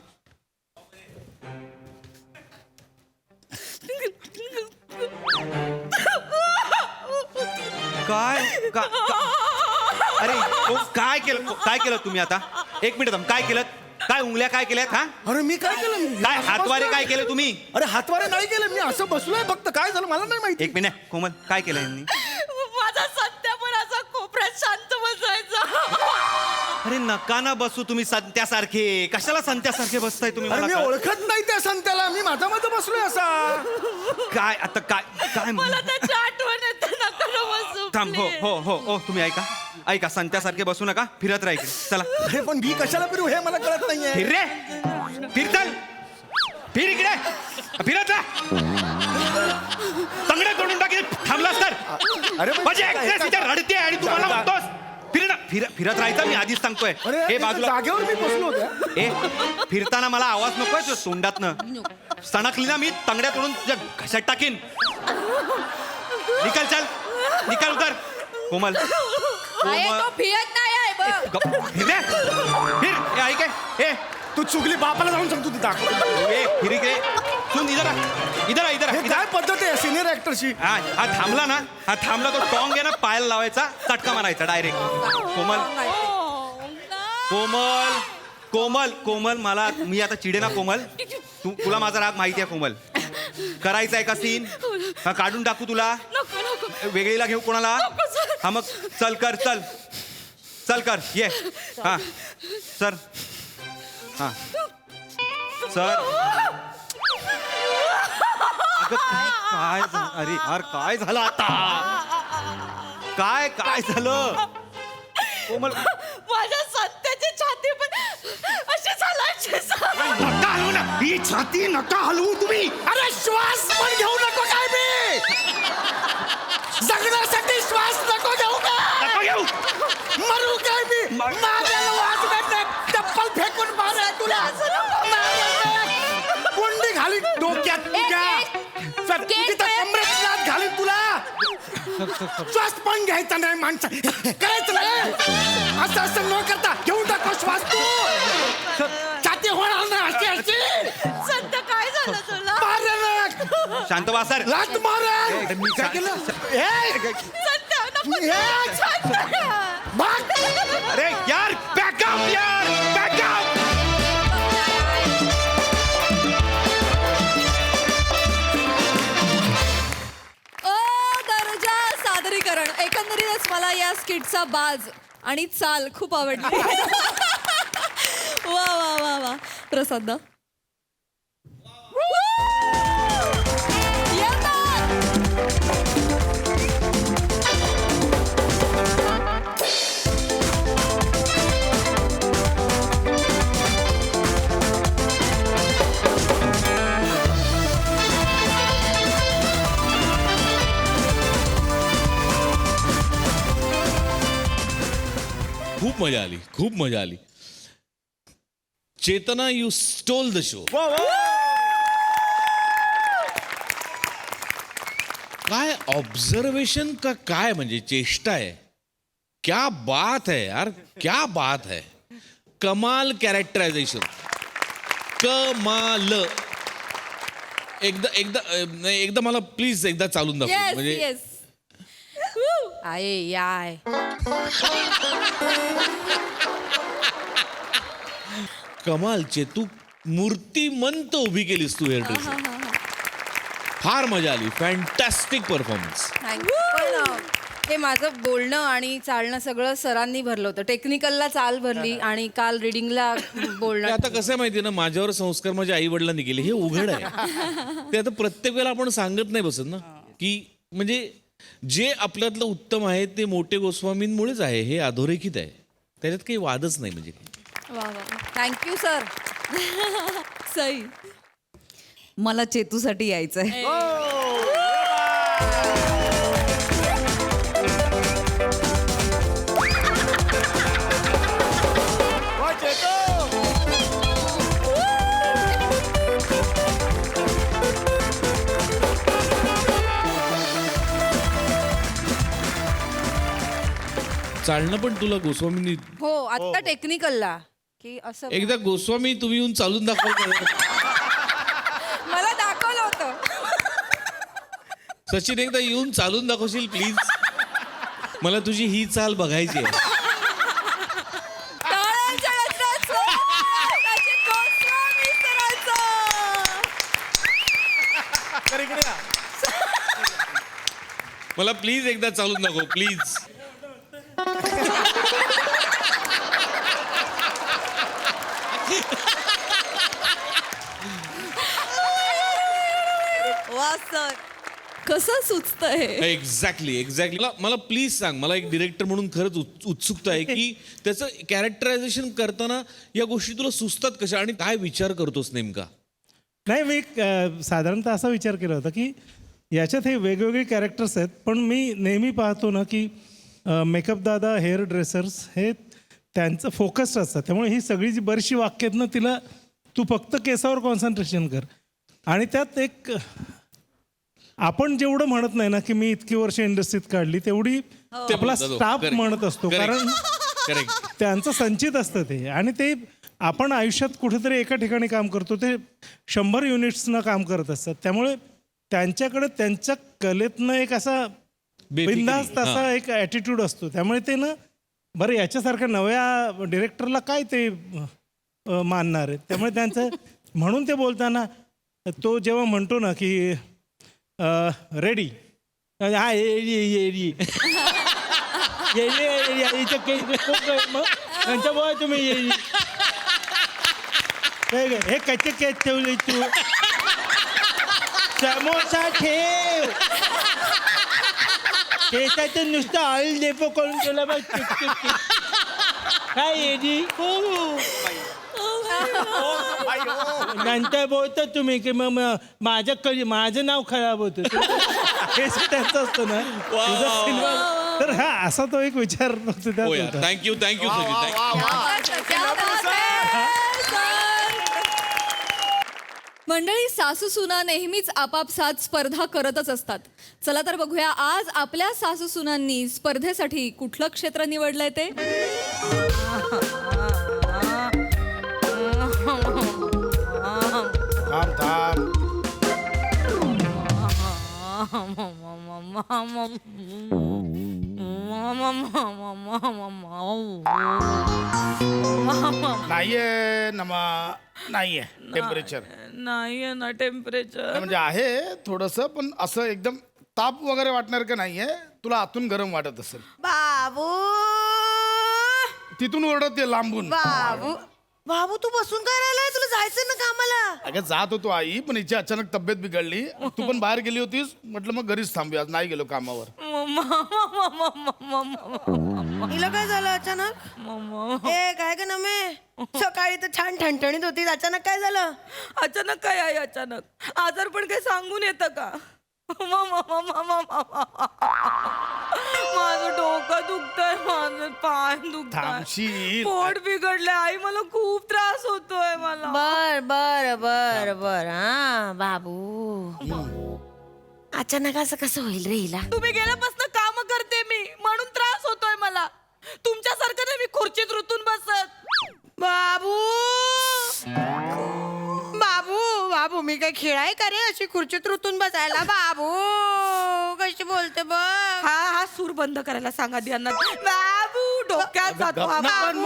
अरे काय केलं तुम्ही आता 1 मिनिट काय केलं काय उंगल्या काय केल्यात हा
अरे मी काय केलं
काय हातवारे काय केले तुम्ही
अरे हातवारे नाही केलं मी असं बसलोय फक्त काय झालं मला नाही माहिती
1 मिनिट कोमल काय केलं यांनी
माझा सत्या पण असा कोपऱ्यात शांत बसायचा
अरे नका ना बसू तुम्ही संत्यासारखे कशाला संत्यासारखे बसताय तुम्ही
अरे मी
मला
ओळखत नाही त्या संत्याला मी माझा बसलोय असा
काय आता काय
मला त्याची आठवण येते नका ना बसू
थांब हो तुम्ही ऐका संत्यासारखे बसू नका फिरत राहा इकडे चला
अरे पण मी कशाला फिरू हे मला कळत नाहीये
फिर रे फिर इकडे फिरत राहा तंगडे तोडून टाकी थांबलास तर
अरे
माझी ऍक्ट्रेस इथे रडते आणि तुम्हाला म्हणतोस फिरत राहायचं मी आधीच सांगतोय हे बाजूला
जागेवर मी बसलो होतो
फिरताना मला आवाज नकोय तुझ्या तोंडातनं सणकली ना मी तंगड्या तोडून तुझ्या घशात टाकीन निकाल उतर कोमल
फिरत नाही
फिर ऐक ए
तू चुकली बापाला जाऊन सांगतो तू दाखव
फिर इकडे सुन इधर
काय पद्धत आहे सिनियर ऍक्टरची
हा थांबला तो टॉंग आहे ना पायाला लावायचा चटका मारायचा डायरेक्ट कोमल मला मी आता चिडे ना कोमल तुला माझा राग माहिती आहे कोमल करायचा आहे का सीन हा काढून टाकू तुला वेगळीला घेऊ कोणाला हा मग चल कर ये हा सर हा सर काय अरे यार काय झालं आता काय झालं कोमल
माझ्या सत्याची छाती पण अशी झाला
नका हलवू ना ही छाती नका हलवू तुम्ही अरे श्वास पण घेऊ नको काय मी जगण्यासाठी श्वास नको घेऊ मरू काय मी माझ्या वाजवत चप्पल फेकून मारा तुला कुंडी घाली डोक्यात तुझ्या कमरेत श्वास पण घ्यायचा नाही माणसा करायचं नाही असं असं न करता घेऊन टाको श्वास तू छाती होणार नाही अशी अशी
संत काय झालं तुला
मार
शांत बसा रे.
लात मार काय केलं
संत नको संत.
अरे यार बॅकअप यार बॅकअप.
दर्जा सादरीकरण. एकंदरीतच मला या स्किटचा बाज आणि चाल खूप आवडली. वा वा वा वा. प्रसाद दा.
खूप मजा आली, खूप मजा आली. चेतना, यू स्टोल द शो. काय ऑब्झर्वेशन का काय म्हणजे चेष्टा आहे. क्या बात है यार, क्या बात है. कमाल कॅरेक्टरायझेशन, कमाल. एकदा एकदा नाही, एकदा मला प्लीज एकदा चालून दाखव.
येस
म्हणजे
येस.
आये याय
कमाल. चेतू मूर्तिमंत उभी केलीस तू हेअर ड्रेसर. फार मजा आली. Fantastic performance.
पण हे माझं बोलणं आणि चालणं सगळं सरांनी भरलं होतं. टेक्निकलला चाल भरली आणि काल रिडिंगला बोलणं.
आता कसं आहे माहितीये ना, माझ्यावर संस्कार माझ्या आई वडिलांनी केले हे उघड आहे. ते आता प्रत्येक वेळेला आपण सांगत नाही बसत ना, की म्हणजे जे आपल्यातलं उत्तम आहे ते मोठे गोस्वामींमुळेच आहे, हे अधोरेखित आहे. त्याच्यात काही वादच नाही. म्हणजे
वा वा थँक्यू सर.
सई.
मला चेतूसाठी यायचंय.
चालणं पण तुला गोस्वामींनी.
हो आता टेक्निकलला की असं
एकदा गोस्वामी तुम्ही येऊन चालून दाखवाल का?
मला दाखवलं होतं.
सचिन एकदा येऊन चालून दाखवशील प्लीज. मला तुझी ही चाल बघायची आहे.
टाळ्यांच्या गजरात सचिन गोस्वामी सरांचं.
मला प्लीज एकदा चालून दाखव प्लीज.
वा सर.
कसं सुचतंय.
Exactly exactly. मला प्लीज सांग. मला एक डिरेक्टर म्हणून खरंच उत्सुकता आहे की त्याचं कॅरेक्टरायझेशन करताना या गोष्टी तुला सुचतात कशा आणि काय विचार करतोस नेमका.
नाही मी साधारणतः असा विचार केला होता की याच्यात हे वेगवेगळे कॅरेक्टर्स आहेत, पण मी नेहमी पाहतो ना की मेकअप दादा, हेअर ड्रेसर्स हे त्यांचं फोकस्ड असतात. त्यामुळे ही सगळी जी बरीचशी वाक्य आहेत ना, तिला तू फक्त केसावर कॉन्सन्ट्रेशन कर. आणि त्यात एक आपण जेवढं म्हणत नाही ना की मी इतकी वर्ष इंडस्ट्रीत काढली, तेवढी आपला स्टाफ म्हणत असतो. कारण त्यांचं संचित असतं ते. आणि ते आपण आयुष्यात कुठेतरी एका ठिकाणी काम करतो, ते 100 युनिट्सनं काम करत असतात. त्यामुळे त्यांच्याकडे त्यांच्या कलेतनं एक असा बिनधास्त असा एक ॲटिट्यूड असतो. त्यामुळे ते ना बरं याच्यासारख्या नव्या डिरेक्टरला काय ते मानणार आहे. त्यामुळे त्यांचं म्हणून ते बोलताना तो जेव्हा म्हणतो ना की रेडी हा त्यांच्यामुळे तुम्ही हे कच्चे केस ठेवले तू समोसा ठेव केसातून नुसतं ऑइल डेपो करून तुला बघ काय येडी नंतर बोलतो तुम्ही की मग माझं नाव खराब होतं. हे त्यांचं असतं ना तुझा सिनेमा. तर हा असा तो एक विचार
थँक्यू थँक्यू सचिन.
क्या बात है. मंडळी, सासू सुना नेहमीच आपापसात स्पर्धा करतच असतात. चला तर बघूया आज आपल्या सासू सुनांनी स्पर्धेसाठी कुठलं क्षेत्र निवडलंय ते.
थांब थांब. नाहीये नमा, नाहीये टेम्परेचर.
नाहीये ना टेम्परेचर.
म्हणजे आहे थोडस, पण असं एकदम ताप वगैरे वाटणार का नाहीये. तुला आतून गरम वाटत असेल.
बाबू
तिथून ओरडत ये लांबून.
बाबू बाबू तू बसून काय राहिलाय? तुला जायचं ना कामाला.
अगं जात होतो आई, पण हिची अचानक तब्येत बिघडली. तू पण बाहेर गेली होतीस, म्हटलं मग घरीच थांबूया. आज नाही गेलो कामावर.
हिला काय झालं अचानक? ए काय का नमे, सकाळी तर छान ठणठणीत होती, अचानक काय झालं?
अचानक काय आहे? अचानक आजार पण काही सांगून येतं का? माझं डोकं दुखतंय, माझं पाय दुखतंय,
थांबशील.
पोट बिघडलंय आई, मला खूप त्रास होतोय मला.
बर बर बर बर. हा बाबू, अचानक असं कसं होईल रे हिला?
तुम्ही गेल्यापासून काम करते मी, म्हणून त्रास होतोय मला. तुमच्यासारखं नाही मी खुर्चीत रुतून बसत.
बाबू बाबू बाबू, मी काय खेळाय का रे अशी खुर्चीत रुतून बसायला? बाबू कशी बोलते बघ.
हा सूर बंद करायला सांगा दियांना. बाबू डोक्यात जातो हा बाबू.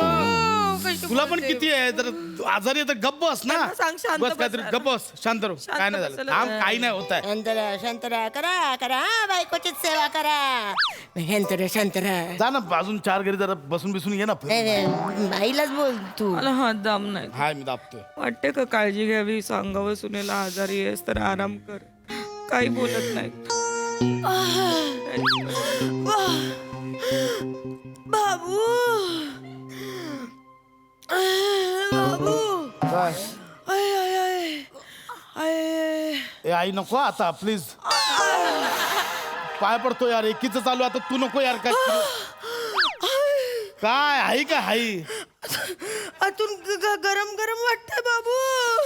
कशी
तुला पण
बोलते.
किती आहे? तर आजारी आहे तर गप्प बस ना.
त्यांना सांग शांत
बस काहीतरी
बसायला.
गप्प बस, शांत राहू. काय नाही झालं.
बसायला.
थांब, काही नाही होत आहे.
शांतरा करा करा, हा, बायकोचीच सेवा करा. शांतरा
जा ना अजून 4 घरी जरा बसून बिसून ये ना.
बाईलाच बोल तू.
मला हात दाम नाही.
हाय मी दाबतोय.
वाटते का काळजी घ्यावी, सांगावं सुनेला आजारी आहेस तर आराम कर. काही बोलत नाही.
बाबू बाबू
काय?
आय आय आय आय.
ए आई नको आता प्लीज. पाय पडतो यार, एकीच चालू आता. तू नको यार. काय काय आहे का आई?
आतून गरम गरम वाटतंय बाबू.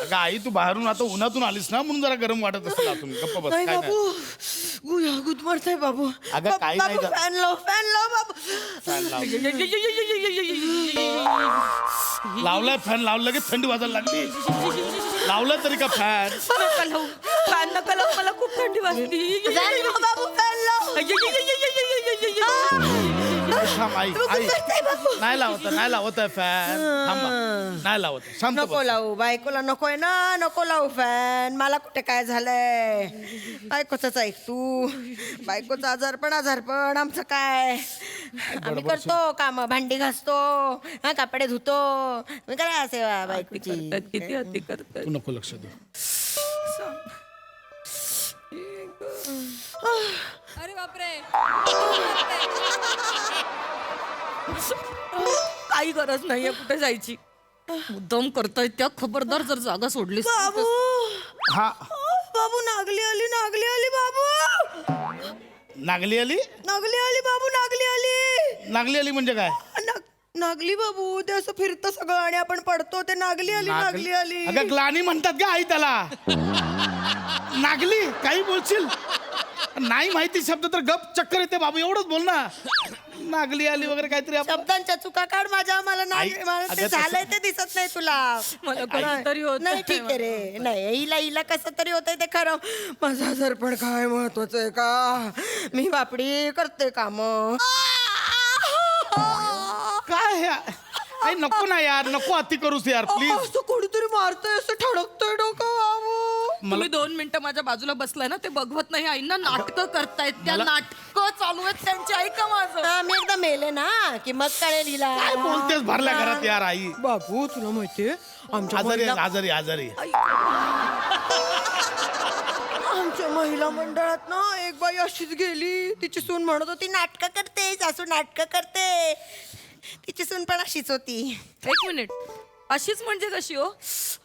अगं आई, तू बाहेरून आता उन्हातून आलीस ना, म्हणून जरा गरम वाटत असेल आतून. गप्प बस.
नाही
काय
बाबू,
नाही.
गुद मारताय बाबू.
अगं काही नाही
बाबू,
झालं.
फॅन लाव बाबू.
फॅन लाव. लावलाय फॅन, लावलं लगेच थंडी वाजायला लागली. लावलं तरी का फॅन?
नका लावू. फॅन नका लावू, मला खूप थंडी वाजती.
बाबू फॅन लाव.
थांब आई, आई नाही लावत, नाही लावत आहे फॅन. थांबा, नाही लावत. शांत
नको
बस.
लावू, बायकोला नकोय ना, नको लावू फॅन. मला कुठे काय झालंय? बायकोच ऐक तू. बायकोचा आजारपण आमचं काय? आम्ही करतो काम, भांडी घासतो, हा, कपडे धुतो. मी करा सेवा बायकोची.
किती अति करतात.
तू नको लक्ष दे.
अरे बापरे.
काही गरज नाहीये कुठे जायची. मुद्दाम करताय त्या, खबरदार जर जागा सोडलीस.
बाबू
हा,
बाबू, नागली आली बाबू.
नागली आली.
नागली आली बाबू, नागली आली.
नागली आली म्हणजे काय?
नागली बाबू, ते असं फिरतं सगळं आणि आपण पडतो, ते नागली आली. नागली आली.
अगं ग्लानी म्हणतात का आई त्याला? नागली काही बोलशील? नाही माहिती शब्द तर गप चक्कर येते बाबू. एवढंच बोल ना. नागली आली वगैरे काहीतरी.
शब्दांच्या चुका काढ माझ्या. मला मला ते
अगं
झालंय ते दिसत नाही तुला.
मला कधीतरी होत
नाही ठीक आहे रे. नाही हिला कसं तरी होतंय ते खरं. माझं आजारपण काय महत्वाचं आहे का? मी बापडी करते काम.
काय हे? आई नको ना यार, नको अति करूस यार प्लीज.
असं कोणीतरी मारतोय, असं ठणकतोय डोकं बाबू.
तुम्ही 2 मिनिटं माझ्या बाजूला बसलाय ना, ते बघवत नाही. आईंना नाटकं करतायत, त्या नाटकं चालू आहेत त्यांची. ऐका माझं.
मी एकदा मेले ना की मग कळेल हिला.
काय बोलतेस भरल्या घरात यार आई?
बाबू तुला माहितीये आमच्या
आजारी
महिला-
आजारी आजारी.
आमच्या महिला मंडळात ना एक बाई अशीच गेली. तिची सून म्हणत होती नाटकं करते, सासू नाटकं करते. तिची सून पण अशीच होती.
1 मिनिट. अशीच म्हणजे कशी हो?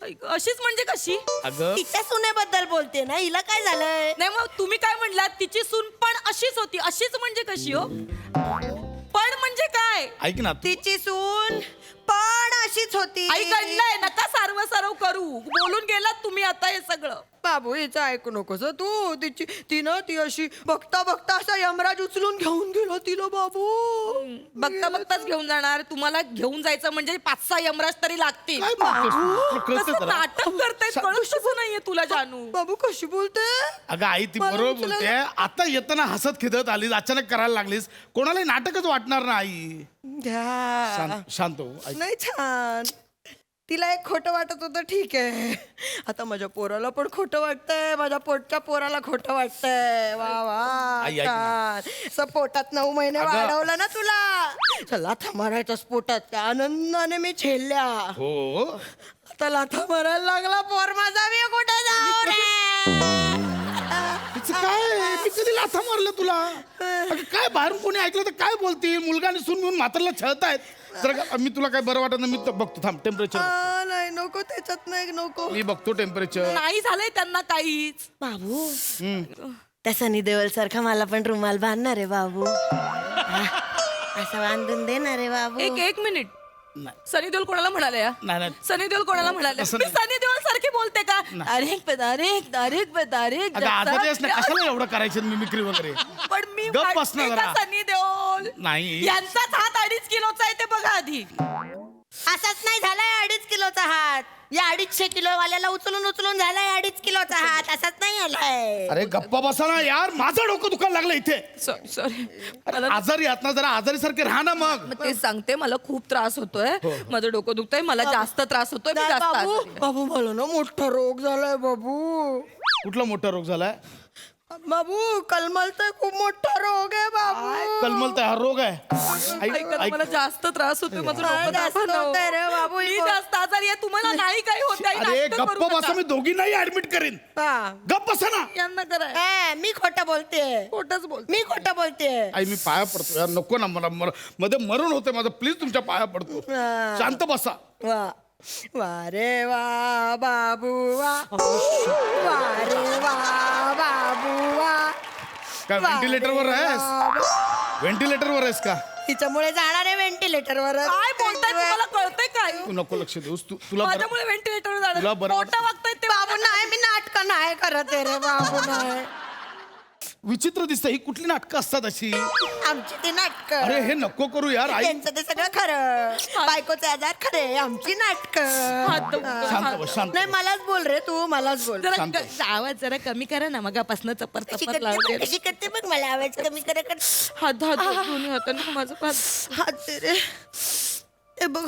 अशीच म्हणजे कशी?
अगं
तिच्या सुनेबद्दल बोलते ना. हिला काय झालंय?
नाही मग तुम्ही काय म्हणलात? तिची सून पण अशीच होती. अशीच म्हणजे कशी हो? पण म्हणजे काय?
ऐक ना,
तिची सून पण अशीच होती.
आई घडलंय, नका सारव सारव करू. बोलून गेलात तुम्ही आता हे सगळं.
बाबू हिचं ऐकू नकोस हं तू. ती अशी बघता बघता असा यमराज उचलून घेऊन गेला तिला बाबू.
बघता बघताच घेऊन जाणार. तुम्हाला घेऊन जायचं म्हणजे 5-6 यमराज तरी लागतील.
काय बोलतेस तू? कळतं
कसं
जरा.
नाटक करताय कळूच नाहीये तुला जानू.
बाबू कशी बोलते.
अगं आई ती बरोबर बोलते. आता येताना हसत खिदत आलीस, अचानक करायला लागलीस. कोणालाही नाटकच वाटणार ना आई. शांत हो. ऐक.
नाही छान. तिला एक खोटं वाटत होतं ठीक आहे. आता माझ्या पोराला पण खोटं वाटतंय. माझ्या पोटच्या पोराला खोटं वाटतंय. वा वा
आई, ऐक ना.
छान. पोटात 9 महिने
अगं.
वाढवलं ना तुला. चला था मारायचा पोटात त्या आनंदाने मी झेलल्या.
हो
आता लाथा मारायला लागला पोर माझा. मी कुठे जाऊ रे.
तिचं काय मी कधी लाथा मारलं तुला. अगं काय बाहेरून कोणी ऐकलं तर काय बोलते. मुलगा आणि सून मिळून म्हातारला छळतायत. जर मी तुला काय बरं वाटत नाही मी बघतो. थांब टेम्परेचर.
नाही नको त्याच्यात नाही नको.
मी बघतो टेम्परेचर.
नाही झालंय त्यांना काहीच.
बाबू त्या सनी देवल सारखा मला पण रुमाल बांधणार आहे बाबू. असं बांधून देणार आहे बाबू.
एक मिनिट. सनी देओल कोणाला म्हणाले या?
नाही
सनी देओल कोणाला म्हणाले?
असं
मी
नाही.
सनी देओल सारखी बोलते का?
अगं आजारी ना कशाला एवढं करायचं मिमिक्री वगैरे.
पण मी
गप्प बस ना
म्हणते
जरा.
का सनी देओल?
नाही.
यांचाच हात 2.5 किलोचा आहे ते बघा आधी.
असाच नाही झालाय 2.5 किलोचा हात. या 250 किलो वाल्याला उचलून उचलून झालाय 2.5 किलोचा हात. असाच नाही आलाय.
अरे गप्पा बसा ना यार. माझं डोकं दुखायला लागलं इथे.
सॉरी
आजारी आहात ना जरा आजारी सारखे राहा ना मग.
ते सांगते मला खूप त्रास होतोय. माझं डोकं दुखतंय. मला जास्त त्रास होतोय. मी जास्त
बाबू
आजारी आहे.
बाबू मला ना मोठा रोग झालाय बाबू.
कुठला मोठा रोग झालाय.
बाबू कलमलचा खूप मोठा रोग आहे बाबू.
कलमलता हा रोग आहे.
ऐका ना, मला जास्त त्रास होतोय. माझं
काय
डोकं
जास्त
दाखवा ना.
होतंय रे बाबू.
मी जास्त आजारी आहे. तुम्हाला नाही काही होत आहे.
अरे
नाटकं
गप्प
करू
बसा.
नका.
मी दोघींनाही ऍडमिट करीन. गप्प बसा ना.
यांना कराय
मी खोटं बोलते.
खोटच बोल.
मी खोटं बोलते.
आई मी पाया पडतो यार. नको ना मला मध्ये मरण होते माझं. प्लीज तुमच्या पाया पडतो. शांत बसा.
वा वा रे वा बाबू वा. वा रे वा बाबू वा.
काय व्हेंटिलेटरवर आहेस. व्हेंटिलेटरवर आहेस का.
हिच्यामुळे जाणार आहे व्हेंटिलेटरवर.
काय बोलताय तुम्हाला कळतंय काय?
तू नको लक्ष देऊस. तुला
माझ्यामुळे व्हेंटिलेटरवर जाणार.
तुला बरं
मोठं वागताय ते
बाबू नाही मी नाटक नाही करत आहे रे बाबू नाही.
विचित्र दिसतं. ही कुठली नाटकं असतात अशी.
आमची ती नाटक.
अरे हे नको करू यार. आई
त्यांचं ते सगळं खरं. बायकोचे आजार खरे. आमची नाटक.
शांत बस. शांत
नाही
बस.
मलाच बोल रे तू. मलाच बोल.
जरा आवाज जरा कमी करा ना. मगापासून चपर चपर लावते.
कशी करते बघ मला आवाज कमी करे कर.
हात दोन्ही हाताने माझं
हात ते रे. हे बघ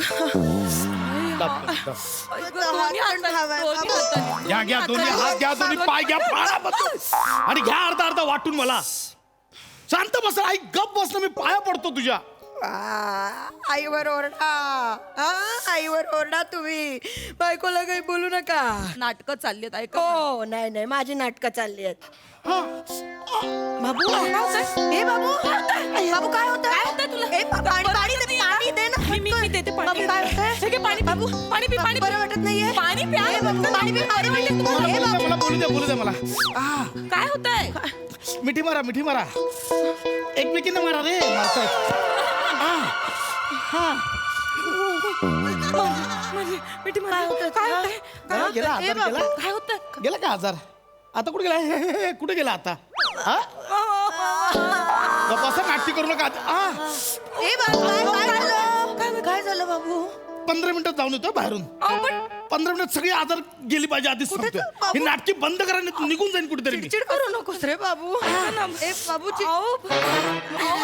दाब, दाब.
दोन्ही हाताने.
घ्या घ्या दोन्ही हात घ्या. दोन्ही पाय घ्या. पाया बस. आणि घ्या अर्धा अर्धा वाटून मला. शांत बस. आई गप बस ना. मी पाया पडतो तुझ्या.
आईवर ओरडा. आईवर ओरडा तुम्ही. बायकोला काही बोलू नका.
नाटकं चालली आहेत. ऐका
हो नाही नाही माझी नाटकं चालली आहेत. बाबू हे बाबू बाबू काय होतं.
काय होतंय तुला?
पाणी दे ना.
मी देते पाणी.
बाबू काय होतंय.
हे घे पाणी. बाबू पाणी पी. पाणी
बरं वाटत नाहीये.
पाणी प्या.
पाणी पी. पाणी वाटत तुम्हाला. हे बाबू
मला बोलू द्या मला.
काय होतंय?
मिठी मारा. मिठी मारा. एकमेकींना मारा रे. मारताय.
मिठी मारा. काय होतंय?
गेला आजार गेला.
काय होतंय?
गेला का आजार. आता कुठे गेला. कुठे गेला आता. असं नाट्य करू नका.
ए बाबू काय झालं बाबू.
15 मिनिटात जाऊन येतो बाहेरून. 15 मिनिटात सगळी आजार गेली पाहिजे आधीच सांगतोय. ही नाटकी बंद करा. निघून जाईन कुठेतरी मी.
चिडचिड करू नकोस रे बाबू. ए बाबू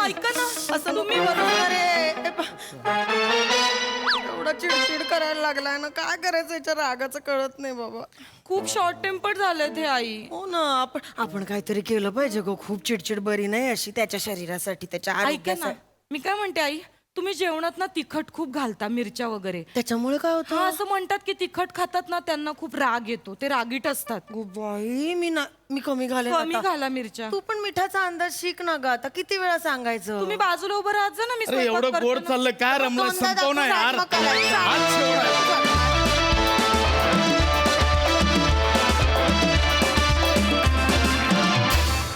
ऐका ना.
असं तुम्ही बरोबर आहे. एवढा चिडचिड करायला लागलाय ना. काय करायचं याच्या रागाचं कळत नाही बाबा.
खूप शॉर्ट टेम्पर्ड झाले ते आई.
हो ना. आपण काहीतरी केलं पाहिजे गो. खूप चिडचिड बरी नाही अशी त्याच्या शरीरासाठी त्याच्या
ऐका ना.
आरोग्यासाठी.
मी काय म्हणते आई. तुम्ही जेवणात ना तिखट खूप घालता. मिरच्या वगैरे.
त्याच्यामुळे काय होतं.
असं म्हणतात की तिखट खातात ना त्यांना खूप राग येतो. ते रागीट असतात.
बाई मी कमी घालेन
कमी
आता.
घाला मिरच्या.
तू पण मिठाचा अंदाज शिक ना ग. आता किती वेळा सांगायचं.
तुम्ही बाजूला उभं राहत जा ना. मी
अरे
स्वयंपाक
एवढं
करते
गोड
ना.
चाललंय काय रमलंय. संपव ना यार.
मग करायचं.
आज शेवट आहे.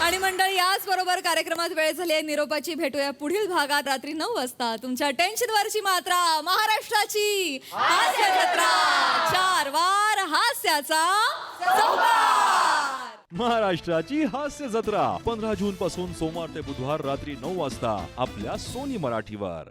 आणि मंडळी या त्याचबरोबर कार्यक्रमात वेळ झाली आहे निरोपाची. भेटूया पुढील भागात रात्री 9 वाजता. तुमच्या टेन्शनवरची मात्रा महाराष्ट्राची हास्य जत्रा. 4 वार हास्याचा संहार.
महाराष्ट्राची हास्य जत्रा 15 जून पासून सोमवार ते बुधवार रात्री 9 वाजता आपल्या सोनी मराठीवर.